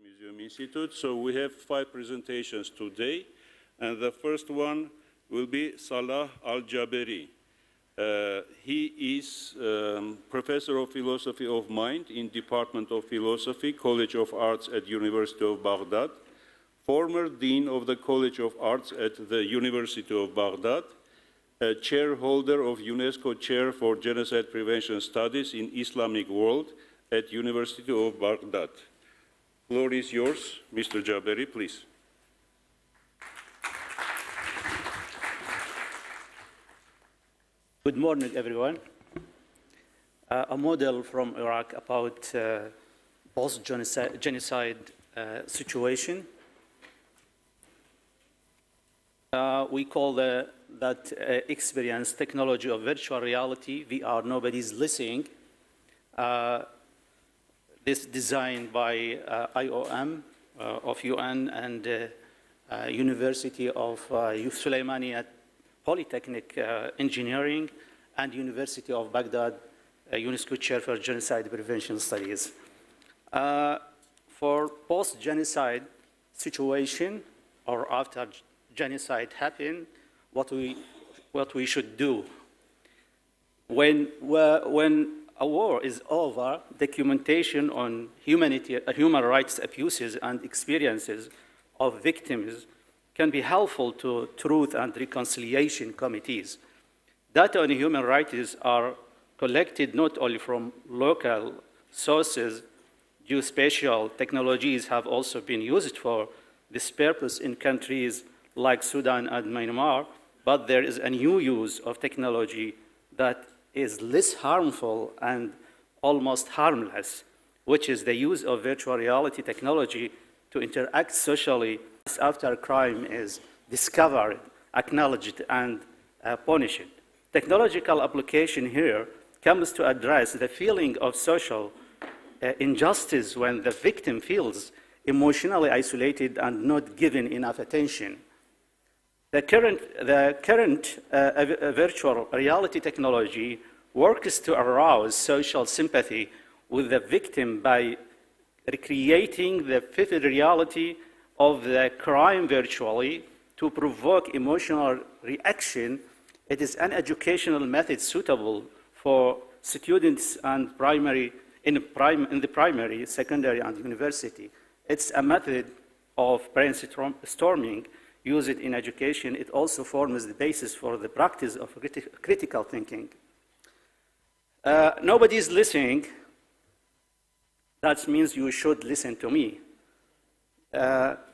Museum Institute. So we have 5 presentations today, and the first one will be Salah Al-Jaberi. He is Professor of Philosophy of Mind in Department of Philosophy, College of Arts at University of Baghdad, former Dean of the College of Arts at the University of Baghdad, a chairholder of UNESCO Chair for Genocide Prevention Studies in Islamic World at University of Baghdad. Floor is yours, Mr. Jaberi, please. Good morning, everyone. A model from Iraq about post-genocide situation. We call that experience technology of virtual reality, VR, nobody's listening. This designed by IOM of UN and University of Suleimani at Polytechnic Engineering and University of Baghdad, UNESCO Chair for Genocide Prevention Studies. For post-genocide situation or after genocide happened, what we should do. When a war is over, documentation on human rights abuses and experiences of victims can be helpful to truth and reconciliation committees. Data on human rights are collected not only from local sources. Geospatial technologies have also been used for this purpose in countries like Sudan and Myanmar, but there is a new use of technology that is less harmful and almost harmless, which is the use of virtual reality technology to interact socially after crime is discovered, acknowledged, and punished. Technological application here comes to address the feeling of social injustice when the victim feels emotionally isolated and not given enough attention. The current virtual reality technology works to arouse social sympathy with the victim by recreating the vivid reality of the crime virtually to provoke emotional reaction. It is an educational method suitable for students and in the primary, secondary, and university. It's a method of brainstorming. Use it in education. It also forms the basis for the practice of critical thinking. Nobody is listening. That means you should listen to me.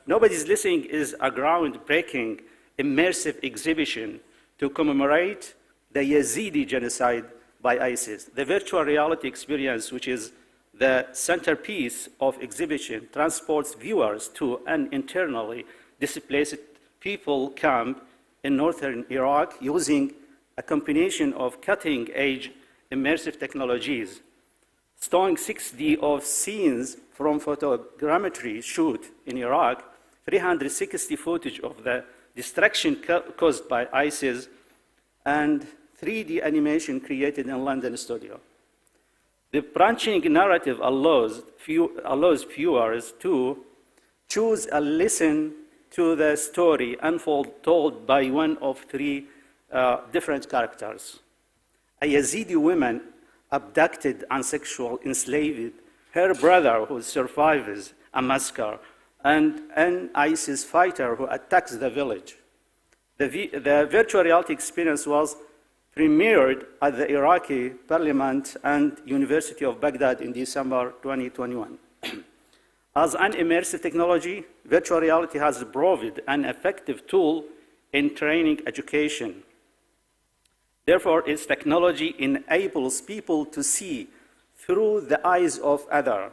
Nobody's Listening is a groundbreaking, immersive exhibition to commemorate the Yazidi genocide by ISIS. The virtual reality experience, which is the centerpiece of exhibition, transports viewers to an internally displaced people camp in northern Iraq using a combination of cutting-edge immersive technologies. Stowing 6D of scenes from photogrammetry shoot in Iraq, 360 footage of the destruction caused by ISIS, and 3D animation created in London studio. The branching narrative allows viewers to choose a listen to the story told by one of 3 different characters. A Yazidi woman abducted and sexually enslaved, her brother who survives a massacre, and an ISIS fighter who attacks the village. The virtual reality experience was premiered at the Iraqi Parliament and University of Baghdad in December 2021. As an immersive technology, virtual reality has proved an effective tool in training education. Therefore, its technology enables people to see through the eyes of others,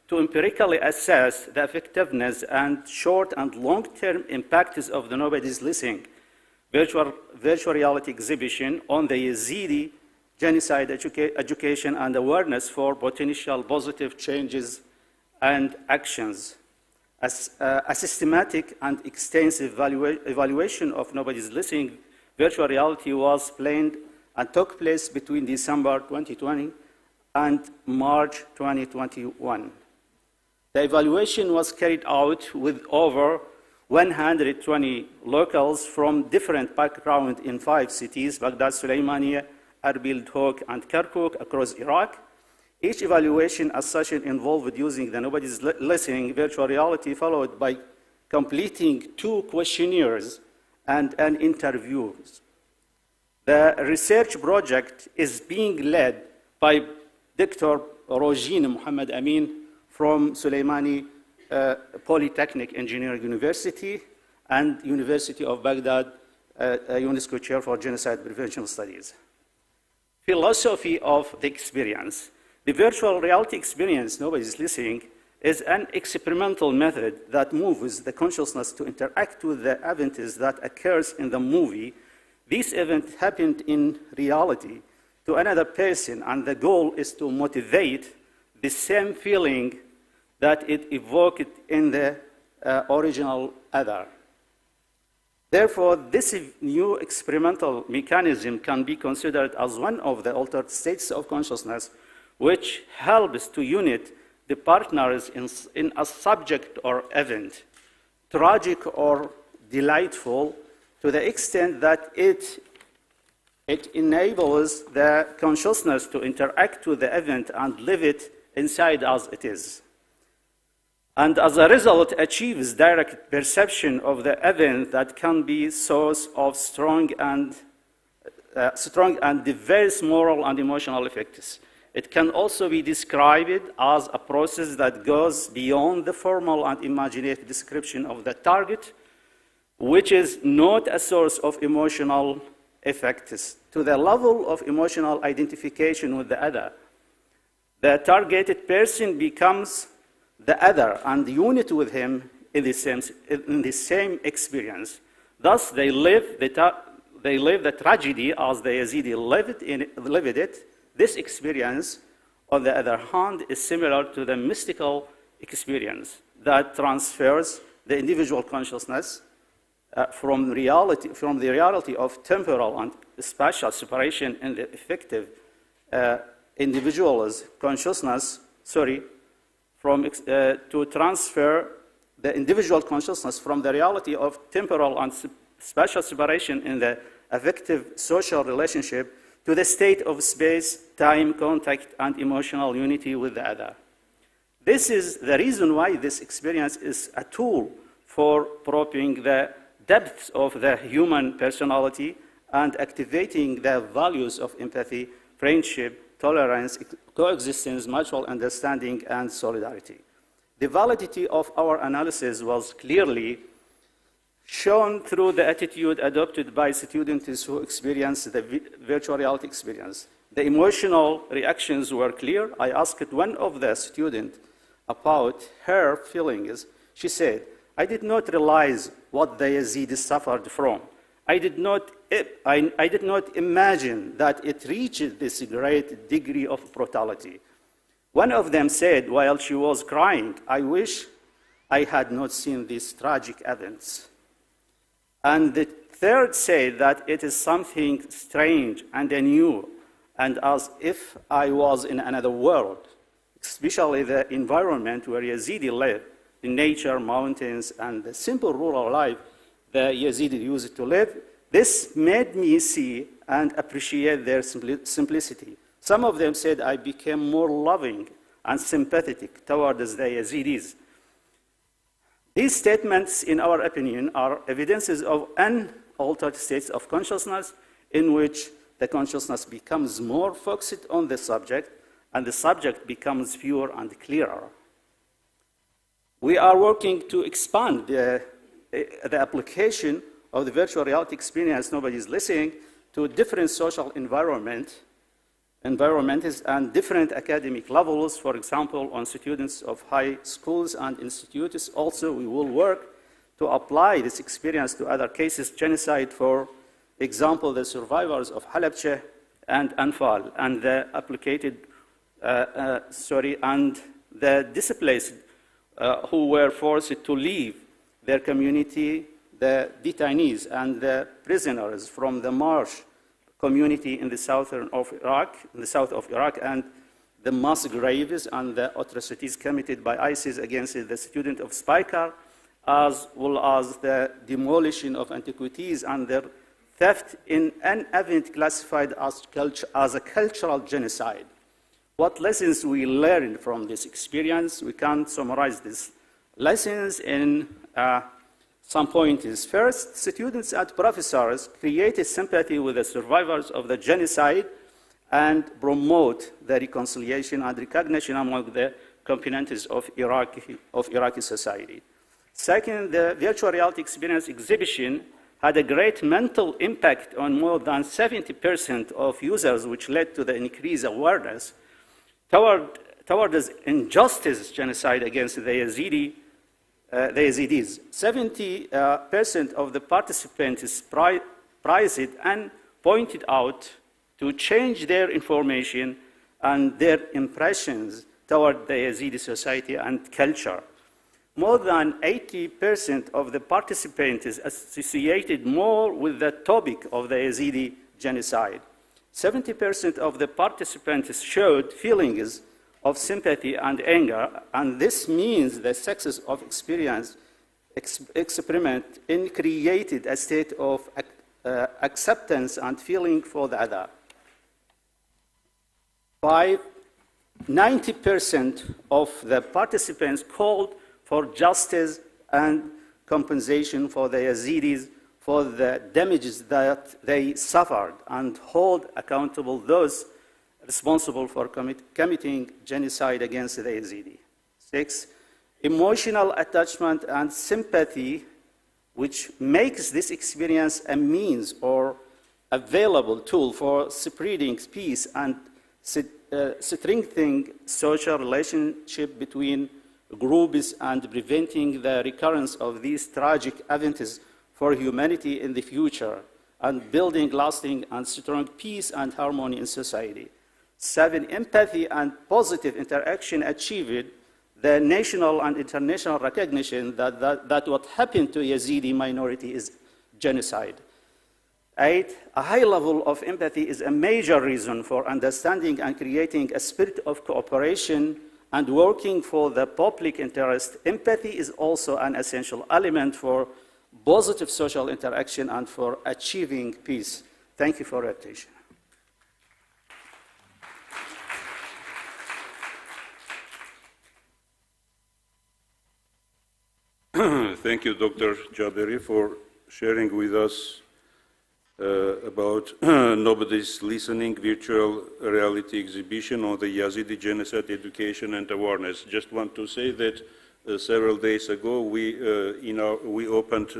to empirically assess the effectiveness and short and long-term impacts of the Nobody's Listening virtual reality exhibition on the Yazidi genocide education and awareness for potential positive changes and actions. As a systematic and extensive evaluation of Nobody's Listening virtual reality was planned and took place between December 2020 and March 2021. The evaluation was carried out with over 120 locals from different backgrounds in 5 cities, Baghdad, Suleimania, Erbil, Houk, and Kirkuk across Iraq. Each evaluation as such involved using the Nobody's Listening virtual reality, followed by completing 2 questionnaires and an interview. The research project is being led by Dr. Rojin Muhammad Amin from Suleimani Polytechnic Engineering University and University of Baghdad, UNESCO Chair for Genocide Prevention Studies. Philosophy of the experience. The virtual reality experience, Nobody's Listening, is an experimental method that moves the consciousness to interact with the events that occurs in the movie. This event happened in reality to another person, and the goal is to motivate the same feeling that it evoked in the original other. Therefore, this new experimental mechanism can be considered as one of the altered states of consciousness, which helps to unite the partners in a subject or event, tragic or delightful, to the extent that it enables the consciousness to interact with the event and live it inside as it is. And as a result, achieves direct perception of the event that can be source of strong and diverse moral and emotional effects. It can also be described as a process that goes beyond the formal and imaginative description of the target, which is not a source of emotional effects, to the level of emotional identification with the other. The targeted person becomes the other and unit with him in the same experience. Thus, they live the tragedy as the Yazidi lived it. This experience, on the other hand, is similar to the mystical experience that transfers the individual consciousness from the reality of temporal and spatial separation in the effective individual's consciousness, to transfer the individual consciousness from the reality of temporal and spatial separation in the affective social relationship to the state of space, time, contact, and emotional unity with the other. This is the reason why this experience is a tool for probing the depths of the human personality and activating the values of empathy, friendship, tolerance, coexistence, mutual understanding, and solidarity. The validity of our analysis was clearly shown through the attitude adopted by students who experienced the virtual reality experience. The emotional reactions were clear. I asked one of the students about her feelings. She said, "I did not realize what the Yazidis suffered from. I did not imagine that it reached this great degree of brutality." One of them said, while she was crying, "I wish I had not seen these tragic events." And the third said that it is something strange and new, and as if I was in another world, especially the environment where Yazidi lived, the nature, mountains, and the simple rural life the Yazidi used to live. This made me see and appreciate their simplicity. Some of them said I became more loving and sympathetic towards the Yazidis. These statements, in our opinion, are evidences of unaltered states of consciousness in which the consciousness becomes more focused on the subject and the subject becomes pure and clearer. We are working to expand the application of the virtual reality experience, Nobody's Listening, to different social environments and different academic levels, for example, on students of high schools and institutes. Also, we will work to apply this experience to other cases, genocide, for example, the survivors of Halabja and Anfal, and the and the displaced who were forced to leave their community, the detainees and the prisoners from the Marsh community in the south of Iraq, and the mass graves and the atrocities committed by ISIS against the students of Spykar, as well as the demolition of antiquities and their theft in an event classified as a cultural genocide. What lessons we learned from this experience? We can summarize these lessons in some points. First, students and professors created sympathy with the survivors of the genocide and promote the reconciliation and recognition among the components of Iraqi society. Second, the virtual reality experience exhibition had a great mental impact on more than 70% of users, which led to the increased awareness toward this injustice genocide against the Yazidis. 70% of the participants prized it and pointed out to change their information and their impressions toward the Yazidi society and culture. More than 80% of the participants associated more with the topic of the Yazidi genocide. 70% of the participants showed feelings of sympathy and anger, and this means the success of experiment created a state of acceptance and feeling for the other. 90% of the participants called for justice and compensation for the Yazidis for the damages that they suffered and hold accountable those responsible for committing genocide against the Yazidi. 6, emotional attachment and sympathy, which makes this experience a means or available tool for spreading peace and strengthening social relationship between groups and preventing the recurrence of these tragic events for humanity in the future and building lasting and strong peace and harmony in society. 7, empathy and positive interaction achieved the national and international recognition that what happened to Yazidi minority is genocide. 8, a high level of empathy is a major reason for understanding and creating a spirit of cooperation and working for the public interest. Empathy is also an essential element for positive social interaction and for achieving peace. Thank you for your attention. Thank you, Dr. Jaberi, for sharing with us about Nobody's Listening virtual reality exhibition on the Yazidi genocide education and awareness. Just want to say that several days ago we opened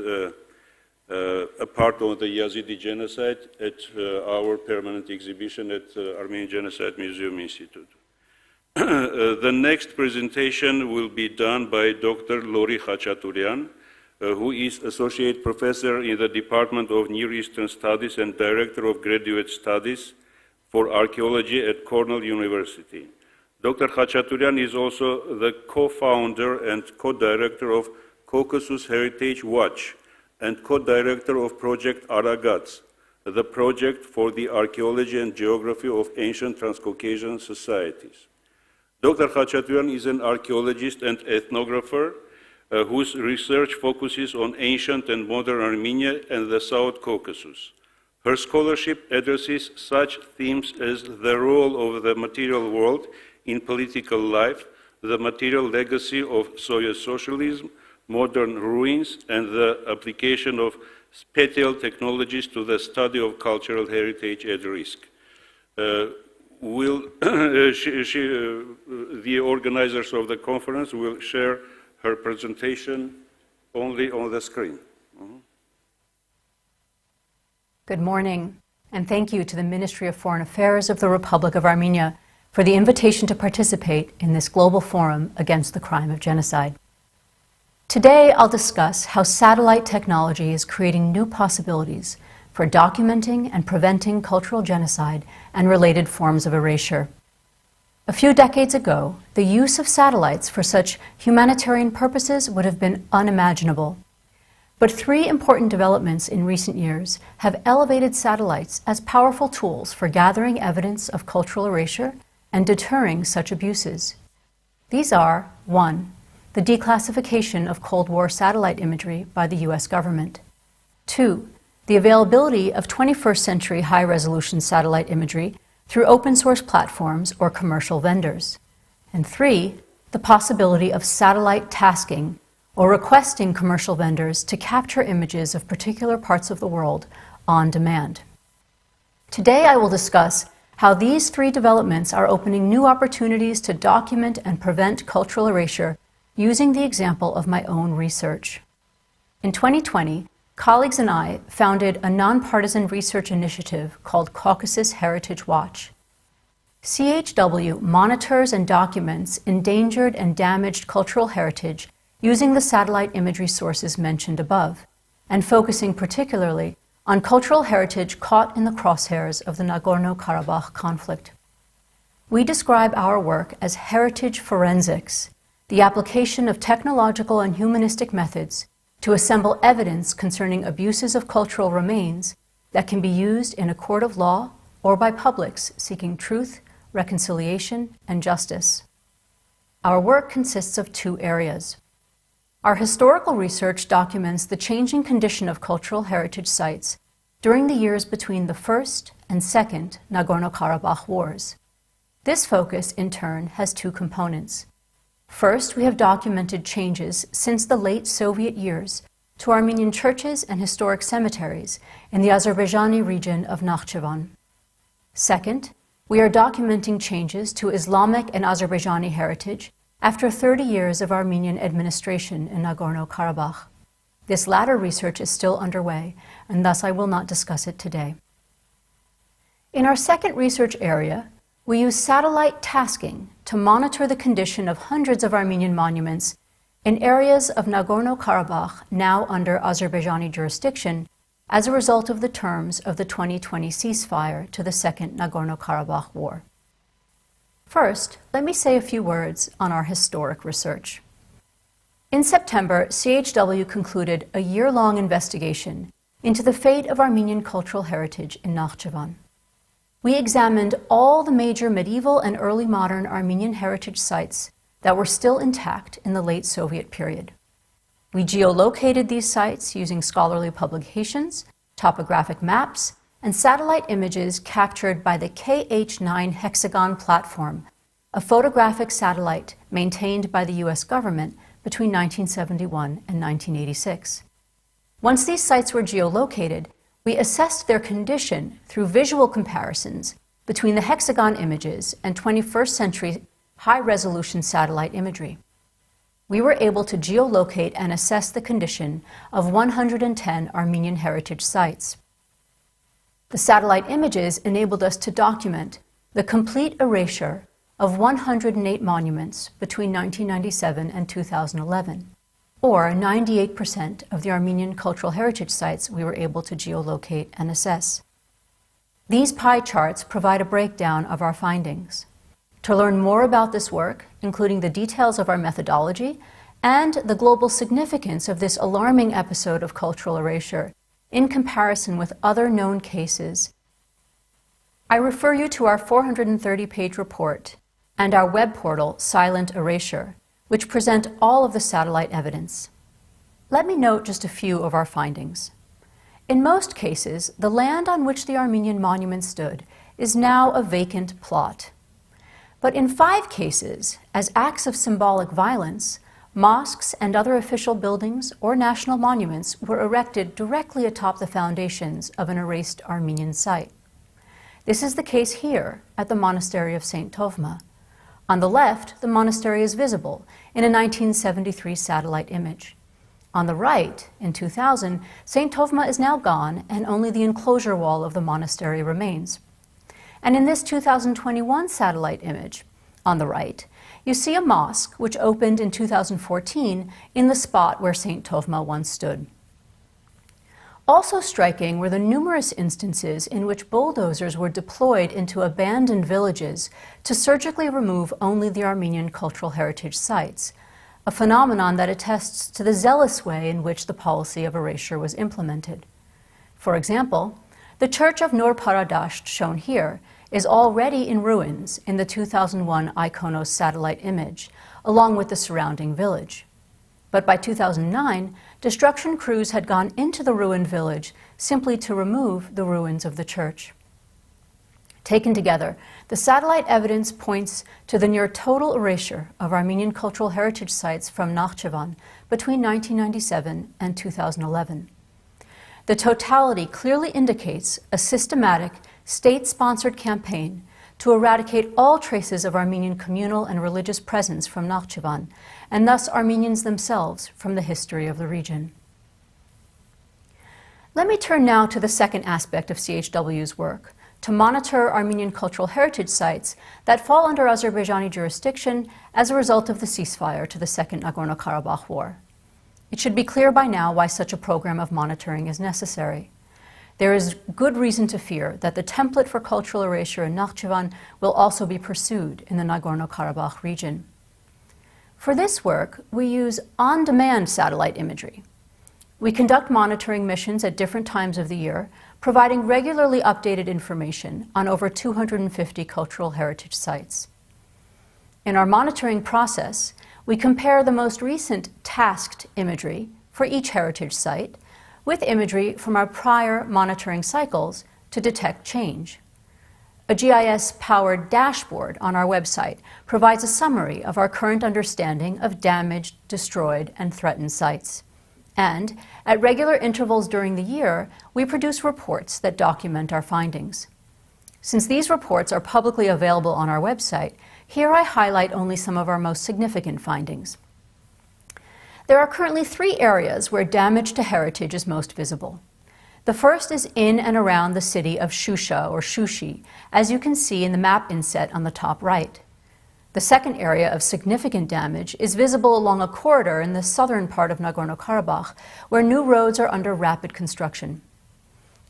a part of the Yazidi genocide at our permanent exhibition at Armenian Genocide Museum Institute. The next presentation will be done by Dr. Lori Khachaturian, who is Associate Professor in the Department of Near Eastern Studies and Director of Graduate Studies for Archaeology at Cornell University. Dr. Khachaturian is also the co-founder and co-director of Caucasus Heritage Watch and co-director of Project Aragats, the project for the archaeology and geography of ancient Transcaucasian societies. Dr. Khachaturian is an archaeologist and ethnographer whose research focuses on ancient and modern Armenia and the South Caucasus. Her scholarship addresses such themes as the role of the material world in political life, the material legacy of Soviet socialism, modern ruins, and the application of spatial technologies to the study of cultural heritage at risk. The organizers of the conference will share her presentation only on the screen. Good morning, and thank you to the Ministry of Foreign Affairs of the Republic of Armenia for the invitation to participate in this global forum against the crime of genocide. Today, I'll discuss how satellite technology is creating new possibilities for documenting and preventing cultural genocide and related forms of erasure. A few decades ago, the use of satellites for such humanitarian purposes would have been unimaginable. But 3 important developments in recent years have elevated satellites as powerful tools for gathering evidence of cultural erasure and deterring such abuses. These are 1. The declassification of Cold War satellite imagery by the U.S. government. 2. The availability of 21st century high-resolution satellite imagery through open-source platforms or commercial vendors. And 3. The possibility of satellite tasking or requesting commercial vendors to capture images of particular parts of the world on demand. Today I will discuss how these 3 developments are opening new opportunities to document and prevent cultural erasure using the example of my own research. In 2020, colleagues and I founded a nonpartisan research initiative called Caucasus Heritage Watch. CHW monitors and documents endangered and damaged cultural heritage using the satellite imagery sources mentioned above, and focusing particularly on cultural heritage caught in the crosshairs of the Nagorno-Karabakh conflict. We describe our work as heritage forensics, the application of technological and humanistic methods to assemble evidence concerning abuses of cultural remains that can be used in a court of law or by publics seeking truth, reconciliation, and justice. Our work consists of 2 areas. Our historical research documents the changing condition of cultural heritage sites during the years between the First and Second Nagorno-Karabakh Wars. This focus, in turn, has 2 components. First, we have documented changes since the late Soviet years to Armenian churches and historic cemeteries in the Azerbaijani region of Nakhchivan. Second, we are documenting changes to Islamic and Azerbaijani heritage after 30 years of Armenian administration in Nagorno-Karabakh. This latter research is still underway, and thus I will not discuss it today. In our second research area, we use satellite tasking to monitor the condition of hundreds of Armenian monuments in areas of Nagorno-Karabakh now under Azerbaijani jurisdiction as a result of the terms of the 2020 ceasefire to the Second Nagorno-Karabakh War. First, let me say a few words on our historic research. In September, CHW concluded a year-long investigation into the fate of Armenian cultural heritage in Nakhchivan. We examined all the major medieval and early modern Armenian heritage sites that were still intact in the late Soviet period. We geolocated these sites using scholarly publications, topographic maps, and satellite images captured by the KH-9 Hexagon platform, a photographic satellite maintained by the U.S. government between 1971 and 1986. Once these sites were geolocated, we assessed their condition through visual comparisons between the hexagon images and 21st century high-resolution satellite imagery. We were able to geolocate and assess the condition of 110 Armenian heritage sites. The satellite images enabled us to document the complete erasure of 108 monuments between 1997 and 2011. Or 98% of the Armenian cultural heritage sites we were able to geolocate and assess. These pie charts provide a breakdown of our findings. To learn more about this work, including the details of our methodology and the global significance of this alarming episode of cultural erasure in comparison with other known cases, I refer you to our 430-page report and our web portal, Silent Erasure, which present all of the satellite evidence. Let me note just a few of our findings. In most cases, the land on which the Armenian monument stood is now a vacant plot. But in 5 cases, as acts of symbolic violence, mosques and other official buildings or national monuments were erected directly atop the foundations of an erased Armenian site. This is the case here at the monastery of St. Tovma. On the left, the monastery is visible in a 1973 satellite image. On the right, in 2000, St. Tovma is now gone and only the enclosure wall of the monastery remains. And in this 2021 satellite image, on the right, you see a mosque which opened in 2014 in the spot where St. Tovma once stood. Also striking were the numerous instances in which bulldozers were deployed into abandoned villages to surgically remove only the Armenian cultural heritage sites, a phenomenon that attests to the zealous way in which the policy of erasure was implemented. For example, the church of Nur Paradasht, shown here, is already in ruins in the 2001 IKONOS satellite image, along with the surrounding village. But by 2009, destruction crews had gone into the ruined village simply to remove the ruins of the church. Taken together, the satellite evidence points to the near total erasure of Armenian cultural heritage sites from Nakhchivan between 1997 and 2011. The totality clearly indicates a systematic, state-sponsored campaign to eradicate all traces of Armenian communal and religious presence from Nakhchivan, and thus Armenians themselves from the history of the region. Let me turn now to the second aspect of CHW's work, to monitor Armenian cultural heritage sites that fall under Azerbaijani jurisdiction as a result of the ceasefire to the Second Nagorno-Karabakh War. It should be clear by now why such a program of monitoring is necessary. There is good reason to fear that the template for cultural erasure in Nakhchivan will also be pursued in the Nagorno-Karabakh region. For this work, we use on-demand satellite imagery. We conduct monitoring missions at different times of the year, providing regularly updated information on over 250 cultural heritage sites. In our monitoring process, we compare the most recent tasked imagery for each heritage site with imagery from our prior monitoring cycles to detect change. A GIS-powered dashboard on our website provides a summary of our current understanding of damaged, destroyed, and threatened sites. And at regular intervals during the year, we produce reports that document our findings. Since these reports are publicly available on our website, here I highlight only some of our most significant findings. There are currently 3 areas where damage to heritage is most visible. The first is in and around the city of Shusha or Shushi, as you can see in the map inset on the top right. The second area of significant damage is visible along a corridor in the southern part of Nagorno-Karabakh, where new roads are under rapid construction.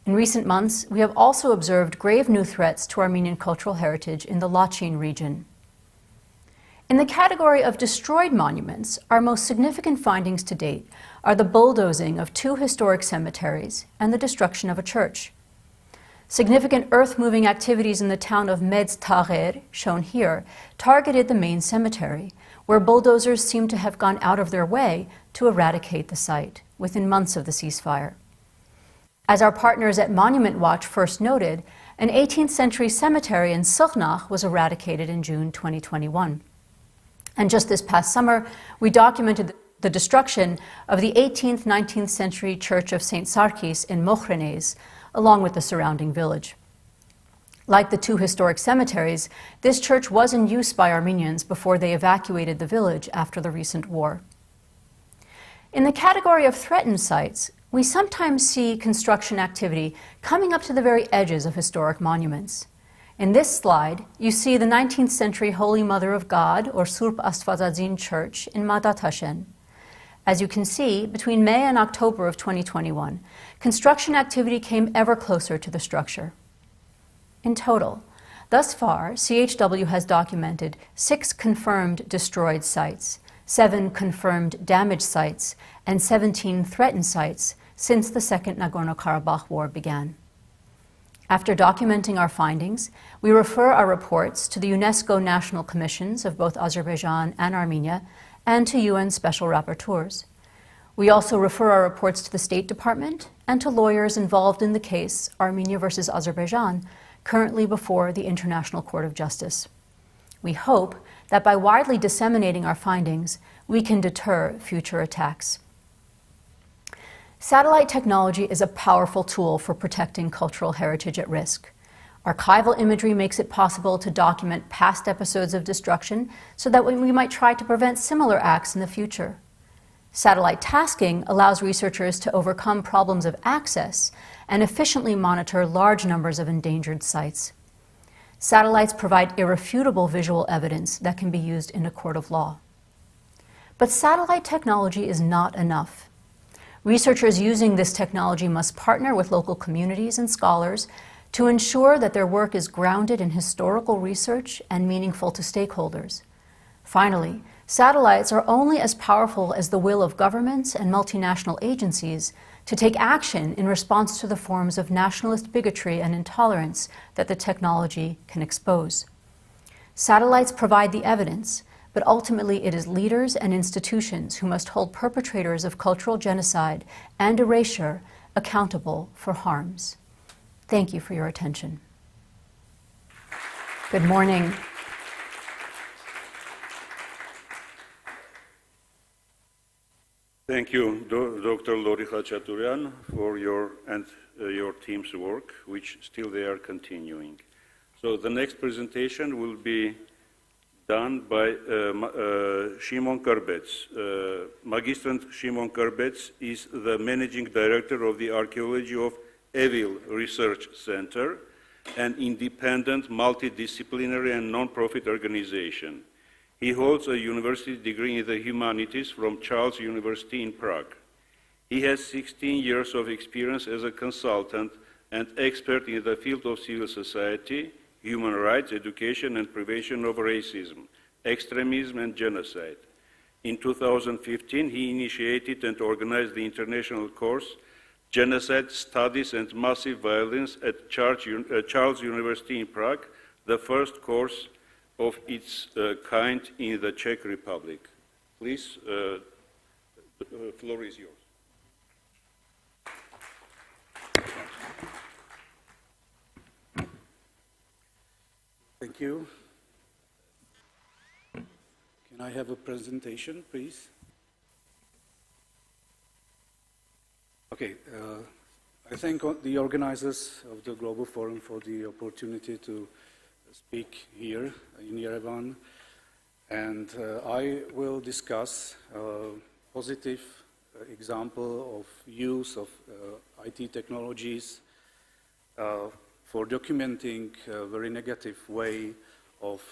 In recent months, we have also observed grave new threats to Armenian cultural heritage in the Lachin region. In the category of destroyed monuments, our most significant findings to date are the bulldozing of 2 historic cemeteries and the destruction of a church. Significant earth-moving activities in the town of Medz Tagher, shown here, targeted the main cemetery, where bulldozers seem to have gone out of their way to eradicate the site within months of the ceasefire. As our partners at Monument Watch first noted, an 18th century cemetery in Sykhnach was eradicated in June 2021. And just this past summer, we documented the destruction of the 18th, 19th century church of St. Sarkis in Mokhrenes, along with the surrounding village. Like the 2 historic cemeteries, this church was in use by Armenians before they evacuated the village after the recent war. In the category of threatened sites, we sometimes see construction activity coming up to the very edges of historic monuments. In this slide, you see the 19th century Holy Mother of God, or Surp Astvazadzin Church in Madatashen. As you can see, between May and October of 2021, construction activity came ever closer to the structure. In total, thus far, CHW has documented 6 confirmed destroyed sites, 7 confirmed damaged sites, and 17 threatened sites since the Second Nagorno-Karabakh War began. After documenting our findings, we refer our reports to the UNESCO national commissions of both Azerbaijan and Armenia and to UN special rapporteurs. We also refer our reports to the State Department and to lawyers involved in the case Armenia versus Azerbaijan, currently before the International Court of Justice. We hope that by widely disseminating our findings, we can deter future attacks. Satellite technology is a powerful tool for protecting cultural heritage at risk. Archival imagery makes it possible to document past episodes of destruction so that we might try to prevent similar acts in the future. Satellite tasking allows researchers to overcome problems of access and efficiently monitor large numbers of endangered sites. Satellites provide irrefutable visual evidence that can be used in a court of law. But satellite technology is not enough. Researchers using this technology must partner with local communities and scholars to ensure that their work is grounded in historical research and meaningful to stakeholders. Finally, satellites are only as powerful as the will of governments and multinational agencies to take action in response to the forms of nationalist bigotry and intolerance that the technology can expose. Satellites provide the evidence, but ultimately it is leaders and institutions who must hold perpetrators of cultural genocide and erasure accountable for harms. Thank you for your attention. Good morning. Thank you, Dr. Lori Khachaturian, for your team's work, which still they are continuing. So the next presentation will be done by Shimon Karbets. Magistrant Shimon Karbets is the Managing Director of the Archaeology of Evil Research Center, an independent, multidisciplinary and non-profit organization. He holds a university degree in the humanities from Charles University in Prague. He has 16 years of experience as a consultant and expert in the field of civil society, human rights, education, and prevention of racism, extremism, and genocide. In 2015, he initiated and organized the international course, Genocide, Studies, and Massive Violence at Charles University in Prague, the first course of its kind in the Czech Republic. Please, the floor is yours. Thank you. Can I have a presentation, please? Okay. I thank the organizers of the Global Forum for the opportunity to speak here in Yerevan, and I will discuss a positive example of use of IT technologies for documenting a very negative way of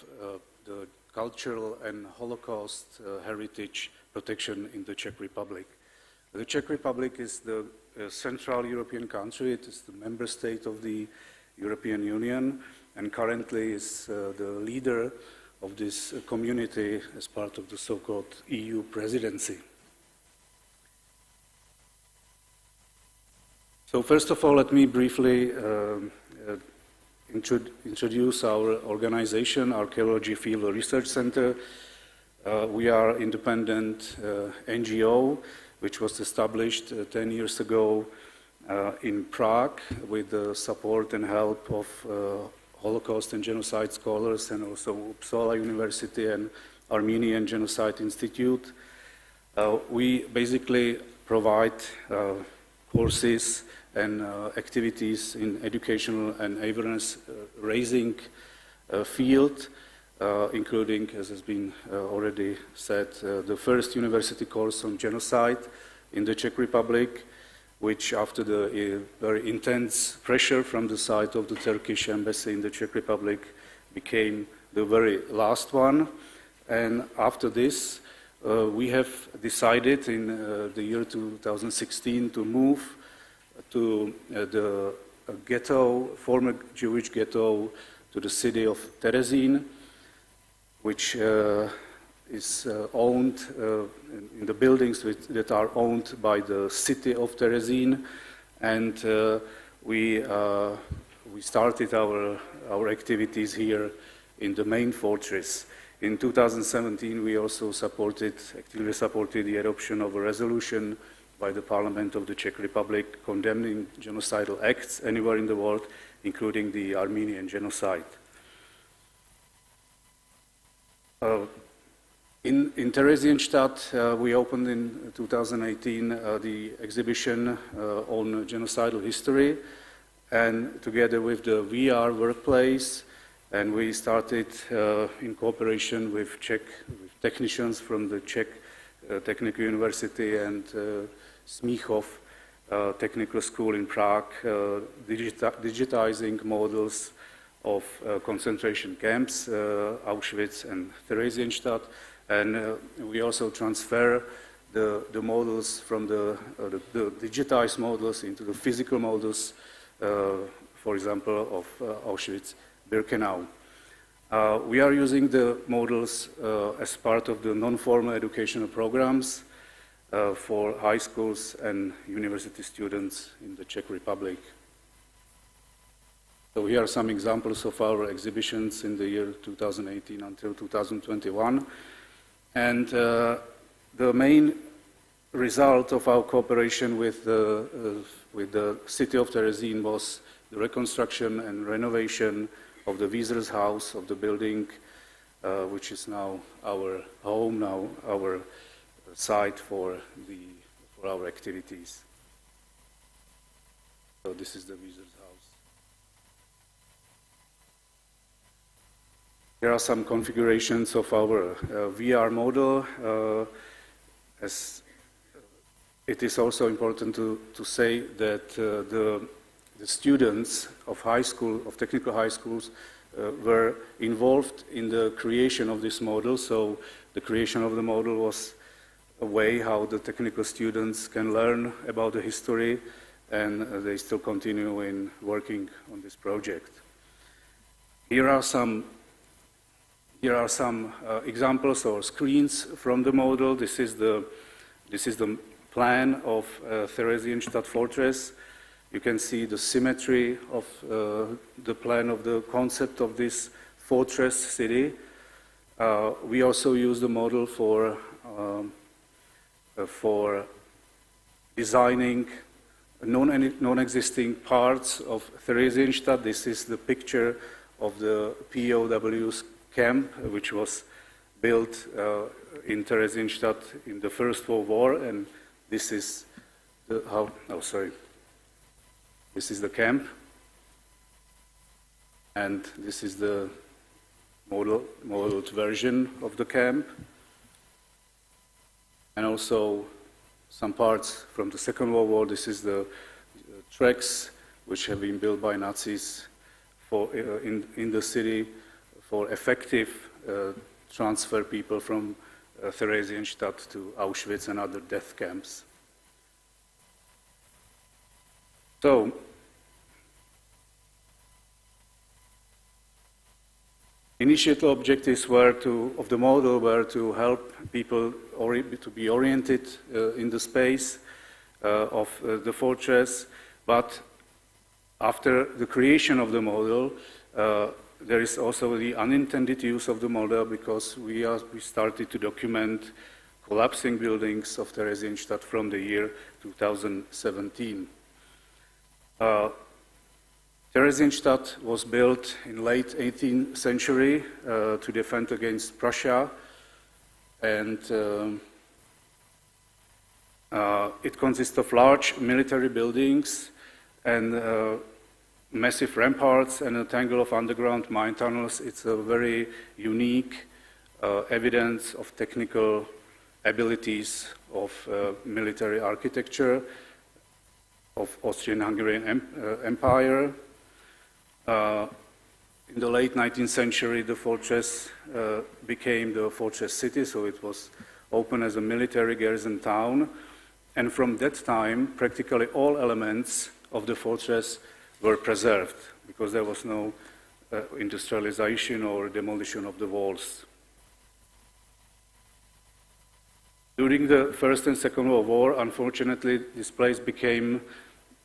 the cultural and Holocaust heritage protection in the Czech Republic. The Czech Republic is the Central European country. It is the member state of the European Union, and currently is the leader of this community as part of the so-called EU presidency. So first of all, let me briefly introduce our organization, Archaeology Field Research Center. We are an independent NGO, which was established 10 years ago in Prague with the support and help of Holocaust and genocide scholars, and also Uppsala University and Armenian Genocide Institute. We basically provide courses and activities in educational and awareness raising field, including, as has been already said, the first university course on genocide in the Czech Republic, which after the very intense pressure from the side of the Turkish embassy in the Czech Republic became the very last one. And after this, we have decided in the year 2016 to move to the ghetto, former Jewish ghetto, to the city of Terezín, which is owned in the buildings that are owned by the city of Terezín, and we started our activities here in the main fortress. In 2017, we also actively supported the adoption of a resolution by the Parliament of the Czech Republic condemning genocidal acts anywhere in the world, including the Armenian genocide. In Theresienstadt, we opened in 2018 the exhibition on genocidal history, and together with the VR workplace, and we started in cooperation with technicians from the Czech Technical University and Smíchov Technical School in Prague, digitizing models of concentration camps, Auschwitz and Theresienstadt, and we also transfer the models from the digitized models into the physical models, for example, of Auschwitz-Birkenau. We are using the models as part of the non-formal educational programs for high schools and university students in the Czech Republic. So here are some examples of our exhibitions in the year 2018 until 2021. And the main result of our cooperation with the city of Terezín was the reconstruction and renovation of the Wieser's house, of the building, which is now our home, now our site for our activities. So this is the Wieser's house. Here are some configurations of our VR model. As it is also important to say that the students of high school, of technical high schools, were involved in the creation of this model. So the creation of the model was a way how the technical students can learn about the history, and they still continue in working on this project. Here are some examples or screens from the model. This is the plan of Theresienstadt fortress. You can see the symmetry of the plan of the concept of this fortress city. We also use the model for designing non-existing parts of Theresienstadt. This is the picture of the POW's camp, which was built in Theresienstadt in the First World War, and this is this is the camp, and this is the modeled version of the camp, and also some parts from the Second World War. This is the tracks which have been built by Nazis for in the city for effective transfer people from Theresienstadt to Auschwitz and other death camps. So, initial objectives of the model were to help people to be oriented in the space of the fortress, but after the creation of the model, there is also the unintended use of the model, because we started to document collapsing buildings of Theresienstadt from the year 2017. Theresienstadt was built in late 18th century to defend against Prussia, and it consists of large military buildings and massive ramparts and a tangle of underground mine tunnels. It's a very unique evidence of technical abilities of military architecture of Austrian-Hungarian Empire. In the late 19th century, the fortress became the fortress city, so it was open as a military garrison town. And from that time, practically all elements of the fortress were preserved, because there was no industrialization or demolition of the walls. During the First and Second World War, unfortunately, this place became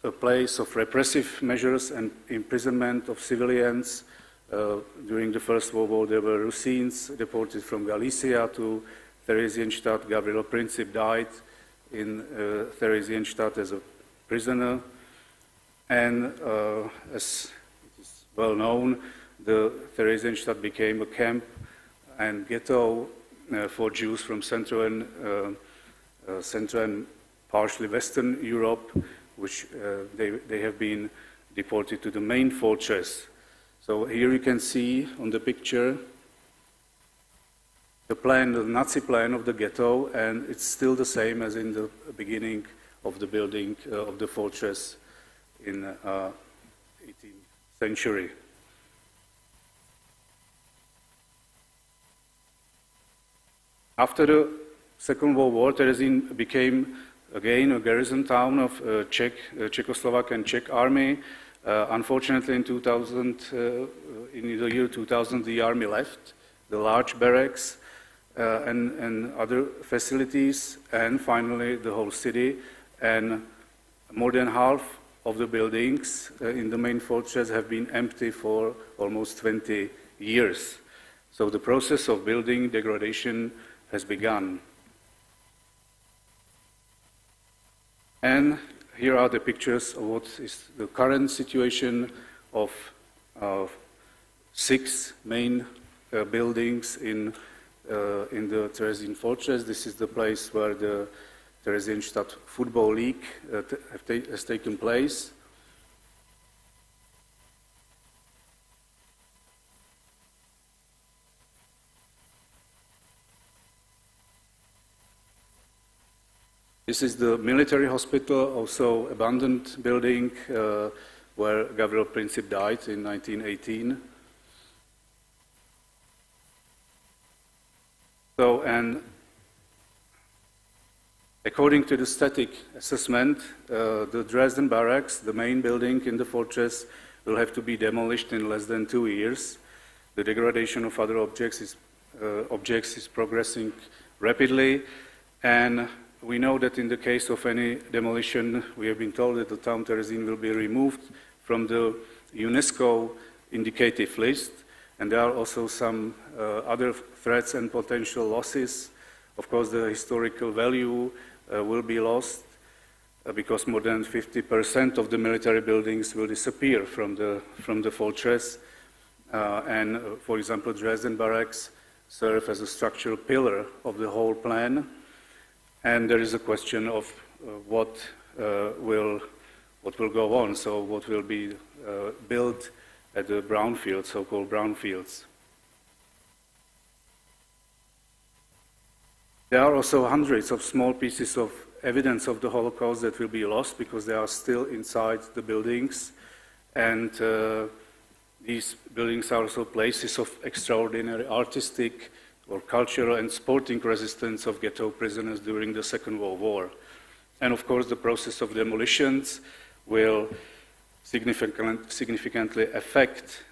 a place of repressive measures and imprisonment of civilians. During the First World War, there were Rusines deported from Galicia to Theresienstadt. Gavrilo Princip died in Theresienstadt as a prisoner. And as it is well known, the Theresienstadt became a camp and ghetto for Jews from Central and partially Western Europe, which they have been deported to the main fortress. So here you can see on the picture the plan, the Nazi plan of the ghetto, and it's still the same as in the beginning of the building of the fortress in 18th century. After the Second World War, Terezín became again a garrison town of Czechoslovak and Czech army. Unfortunately, in the year 2000, the army left the large barracks, and other facilities, and finally the whole city. And more than half of the buildings in the main fortress have been empty for almost 20 years. So the process of building degradation has begun. And here are the pictures of what is the current situation of 6 main buildings in the Terezin fortress. This is the place where the Theresienstadt Football League has taken place. This is the military hospital, also abandoned building where Gavril Princip died in 1918. So, and according to the static assessment, the Dresden barracks, the main building in the fortress, will have to be demolished in less than 2 years. The degradation of other objects is progressing rapidly, and we know that in the case of any demolition, we have been told that the town Terezin will be removed from the UNESCO indicative list, and there are also some other threats and potential losses. Of course, the historical value will be lost because more than 50% of the military buildings will disappear from the fortress. And for example, Dresden barracks serve as a structural pillar of the whole plan. And there is a question of what will go on, so what will be built at the brownfields, so-called brownfields. There are also hundreds of small pieces of evidence of the Holocaust that will be lost because they are still inside the buildings, and these buildings are also places of extraordinary artistic or cultural and sporting resistance of ghetto prisoners during the Second World War. And of course, the process of demolitions will significantly affect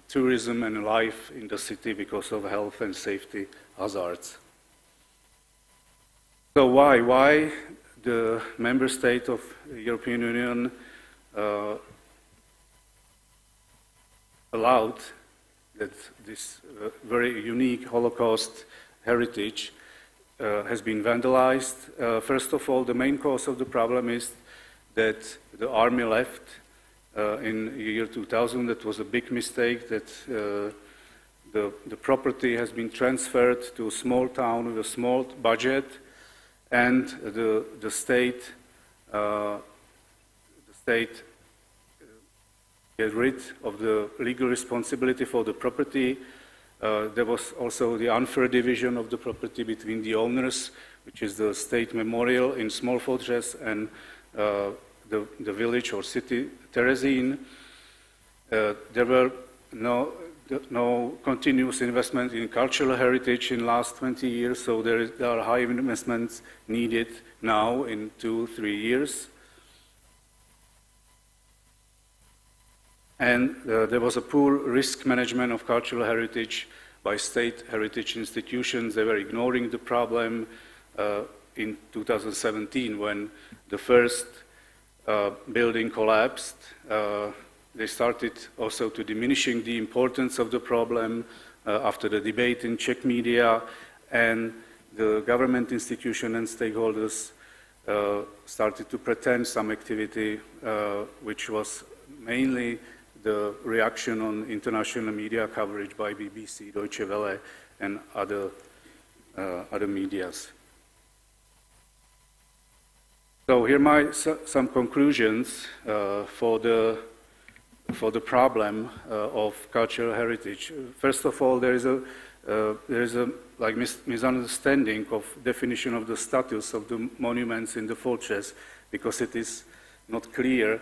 tourism and life in the city because of health and safety hazards. So why the member state of the European Union allowed that this very unique Holocaust heritage has been vandalized? First of all, the main cause of the problem is that the army left in the year 2000. That was a big mistake, that the property has been transferred to a small town with a small budget, and the state get rid of the legal responsibility for the property. There was also the unfair division of the property between the owners, which is the state memorial in Small Fortress and the village or city Terezin. There were no continuous investment in cultural heritage in the last 20 years, so there are high investments needed now in 2-3 years. And there was a poor risk management of cultural heritage by state heritage institutions. They were ignoring the problem. In 2017, when the first building collapsed, they started also to diminishing the importance of the problem after the debate in Czech media, and the government institution and stakeholders started to pretend some activity, which was mainly the reaction on international media coverage by BBC, Deutsche Welle, and other medias. So here are some conclusions for the problem of cultural heritage. First of all, there is a misunderstanding of definition of the status of the monuments in the fortress, because it is not clear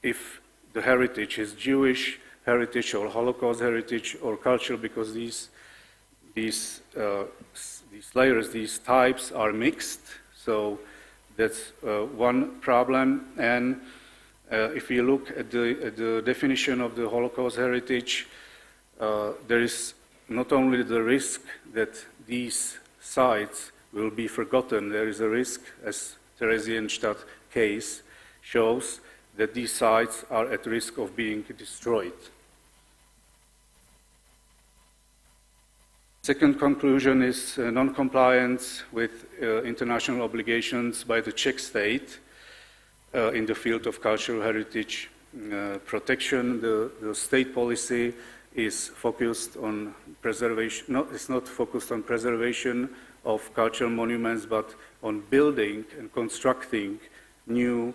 if the heritage is Jewish heritage or Holocaust heritage or cultural, because these layers, these types are mixed. So that's one problem. And if you look at the definition of the Holocaust heritage, there is not only the risk that these sites will be forgotten, there is a risk, as Theresienstadt case shows, that these sites are at risk of being destroyed. Second conclusion is non-compliance with international obligations by the Czech state in the field of cultural heritage protection. The state policy is focused on preservation, no, it's not focused on preservation of cultural monuments, but on building and constructing new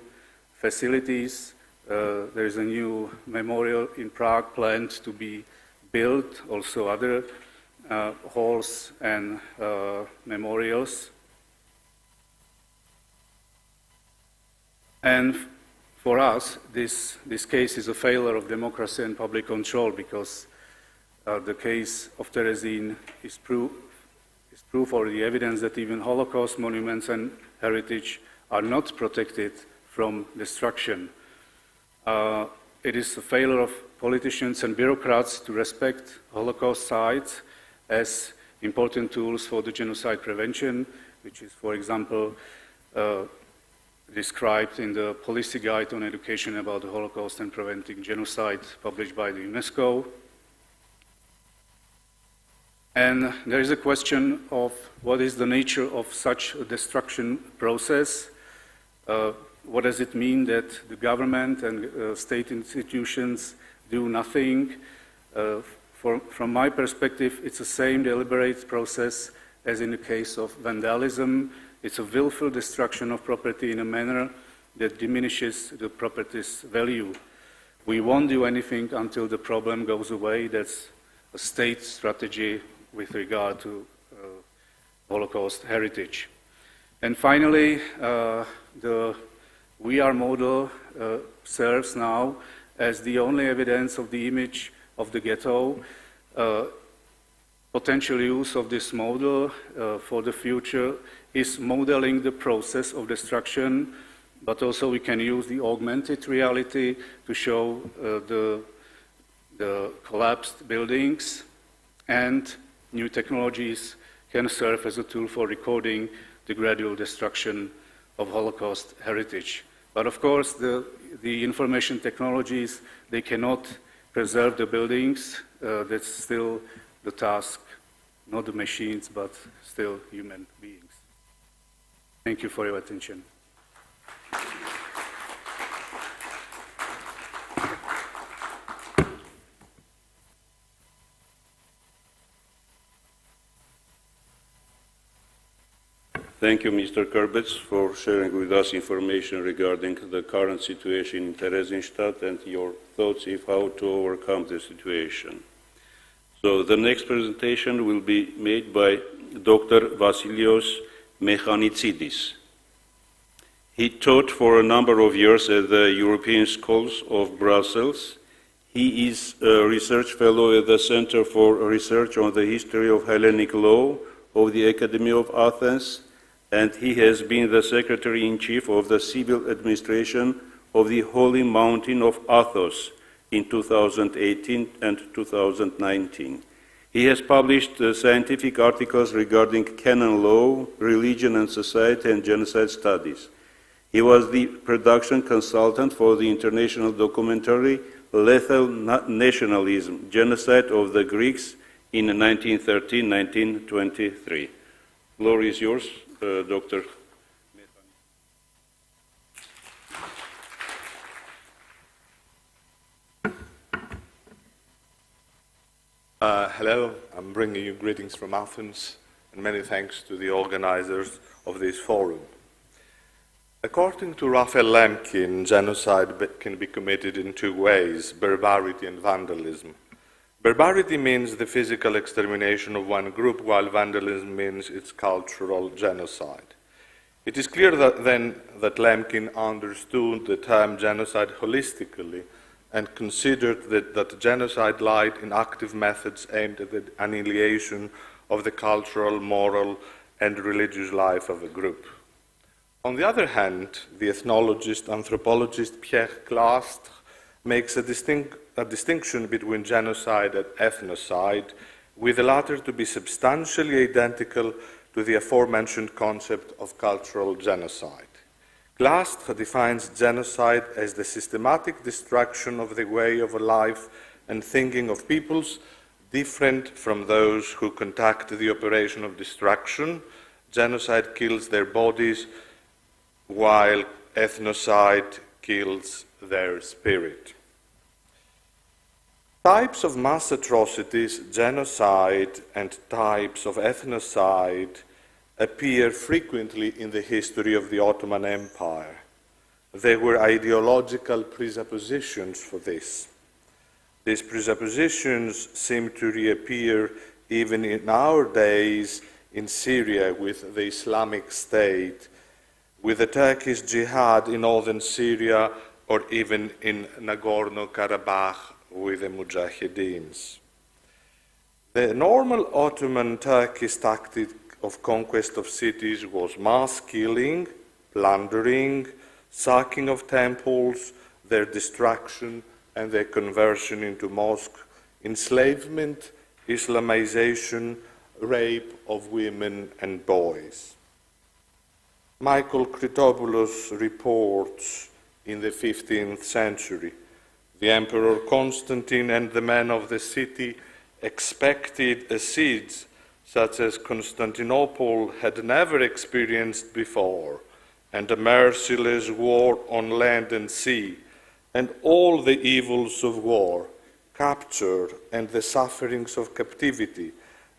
facilities. There is a new memorial in Prague planned to be built, also other halls and memorials. And for us, this case is a failure of democracy and public control, because the case of Terezín is proof or the evidence that even Holocaust monuments and heritage are not protected from destruction. It is a failure of politicians and bureaucrats to respect Holocaust sites as important tools for the genocide prevention, which is, for example, described in the Policy Guide on Education about the Holocaust and Preventing Genocide, published by the UNESCO. And there is a question of what is the nature of such a destruction process. What does it mean that the government and state institutions do nothing? From my perspective, it's the same deliberate process as in the case of vandalism. It's a willful destruction of property in a manner that diminishes the property's value. We won't do anything until the problem goes away. That's a state strategy with regard to Holocaust heritage. And finally, the We Are model serves now as the only evidence of the image of the ghetto. Potential use of this model for the future is modeling the process of destruction, but also we can use the augmented reality to show the collapsed buildings, and new technologies can serve as a tool for recording the gradual destruction of Holocaust heritage. But of course, the information technologies, they cannot preserve the buildings. That's still the task, not the machines, but still human beings. Thank you for your attention. Thank you, Mr. Kurbitz, for sharing with us information regarding the current situation in Theresienstadt and your thoughts of how to overcome the situation. So the next presentation will be made by Dr. Vasilios Mechanitsidis. He taught for a number of years at the European Schools of Brussels. He is a research fellow at the Center for Research on the History of Hellenic Law of the Academy of Athens, and he has been the Secretary-in-Chief of the Civil Administration of the Holy Mountain of Athos in 2018 and 2019. He has published scientific articles regarding canon law, religion and society, and genocide studies. He was the production consultant for the international documentary Lethal Nationalism, Genocide of the Greeks in 1913-1923. The floor is yours, Dr. Hello, I'm bringing you greetings from Athens, and many thanks to the organizers of this forum. According to Raphael Lemkin, genocide can be committed in two ways: barbarity and vandalism. Barbarity means the physical extermination of one group, while vandalism means its cultural genocide. It is clear then that Lemkin understood the term genocide holistically and considered that genocide lied in active methods aimed at the annihilation of the cultural, moral, and religious life of a group. On the other hand, the ethnologist, anthropologist Pierre Clastre makes a distinction between genocide and ethnocide, with the latter to be substantially identical to the aforementioned concept of cultural genocide. Glastre defines genocide as the systematic destruction of the way of life and thinking of peoples different from those who conduct the operation of destruction. Genocide kills their bodies, while ethnocide kills their spirit. Types of mass atrocities, genocide, and types of ethnocide appear frequently in the history of the Ottoman Empire. There were ideological presuppositions for this. These presuppositions seem to reappear even in our days in Syria with the Islamic State, with the Turkish jihad in northern Syria, or even in Nagorno-Karabakh with the Mujahideens. The normal Ottoman Turkish tactic of conquest of cities was mass killing, plundering, sacking of temples, their destruction and their conversion into mosques, enslavement, Islamization, rape of women and boys. Michael Christopoulos reports in the 15th century, the Emperor Constantine and the men of the city expected a siege such as Constantinople had never experienced before, and a merciless war on land and sea, and all the evils of war, capture and the sufferings of captivity,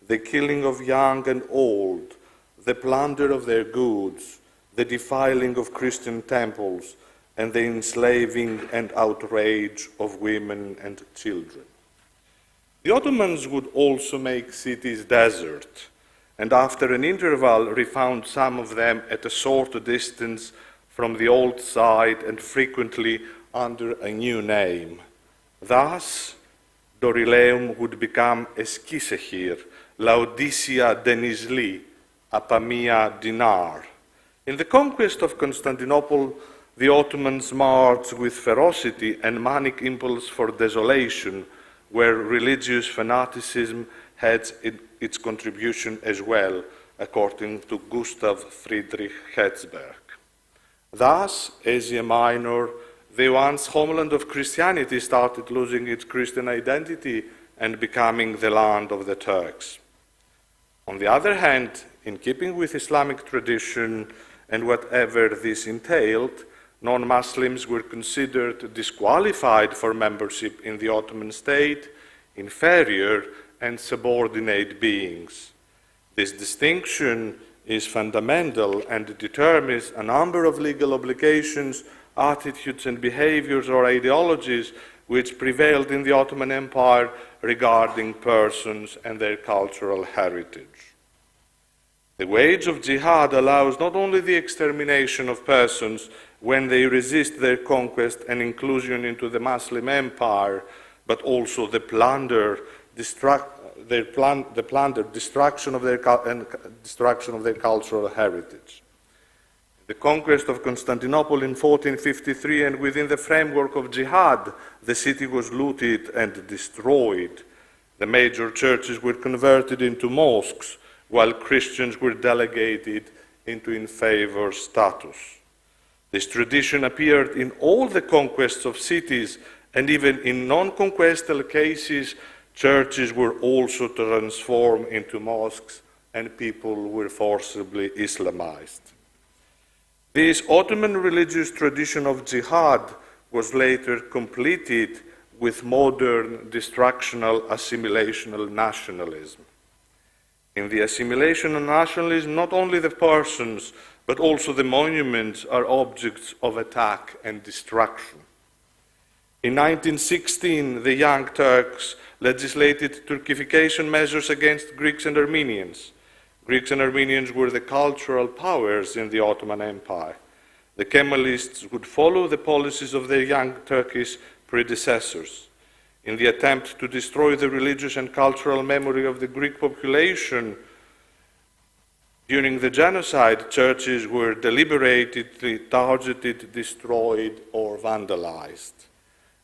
the killing of young and old, the plunder of their goods, the defiling of Christian temples, and the enslaving and outrage of women and children. The Ottomans would also make cities desert, and after an interval refound some of them at a short distance from the old site and frequently under a new name. Thus, Dorileum would become Eskisehir, Laodicea Denizli, Apamia Dinar. In the conquest of Constantinople, the Ottomans marched with ferocity and manic impulse for desolation, where religious fanaticism had its contribution as well, according to Gustav Friedrich Herzberg. Thus, Asia Minor, the once homeland of Christianity, started losing its Christian identity and becoming the land of the Turks. On the other hand, in keeping with Islamic tradition and whatever this entailed, non-Muslims were considered disqualified for membership in the Ottoman state, inferior and subordinate beings. This distinction is fundamental and determines a number of legal obligations, attitudes and behaviors or ideologies which prevailed in the Ottoman Empire regarding persons and their cultural heritage. The wage of jihad allows not only the extermination of persons when they resist their conquest and inclusion into the Muslim Empire, but also the plunder, destruction of their cultural heritage. The conquest of Constantinople in 1453, and within the framework of jihad, the city was looted and destroyed. The major churches were converted into mosques, while Christians were delegated into in-favor status. This tradition appeared in all the conquests of cities, and even in non-conquestal cases, churches were also transformed into mosques and people were forcibly Islamized. This Ottoman religious tradition of jihad was later completed with modern destructional assimilational nationalism. In the assimilation and nationalism, not only the persons, but also the monuments are objects of attack and destruction. In 1916, the Young Turks legislated Turkification measures against Greeks and Armenians. Greeks and Armenians were the cultural powers in the Ottoman Empire. The Kemalists would follow the policies of their Young Turkish predecessors. In the attempt to destroy the religious and cultural memory of the Greek population, during the genocide, churches were deliberately targeted, destroyed, or vandalized.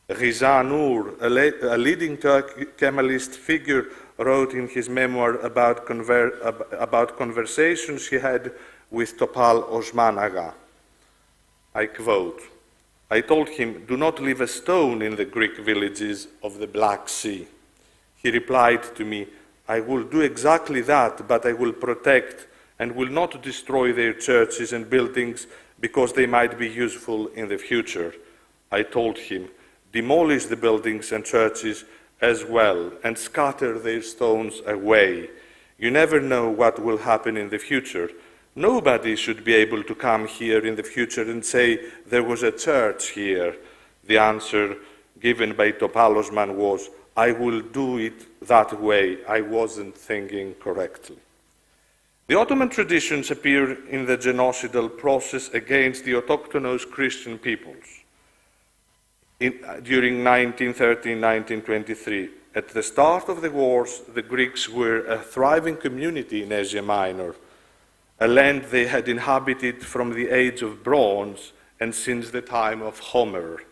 Riza Nur, a leading Kemalist figure, wrote in his memoir about conversations he had with Topal Osman Aga. I quote, "I told him, 'Do not leave a stone in the Greek villages of the Black Sea.' He replied to me, 'I will do exactly that, but I will protect and will not destroy their churches and buildings because they might be useful in the future.' I told him, 'Demolish the buildings and churches as well and scatter their stones away. You never know what will happen in the future. Nobody should be able to come here in the future and say there was a church here.' The answer given by Topal Osman was, 'I will do it that way. I wasn't thinking correctly.'" The Ottoman traditions appear in the genocidal process against the autochthonous Christian peoples during 1913-1923. At the start of the wars, the Greeks were a thriving community in Asia Minor, a land they had inhabited from the age of bronze and since the time of Homer.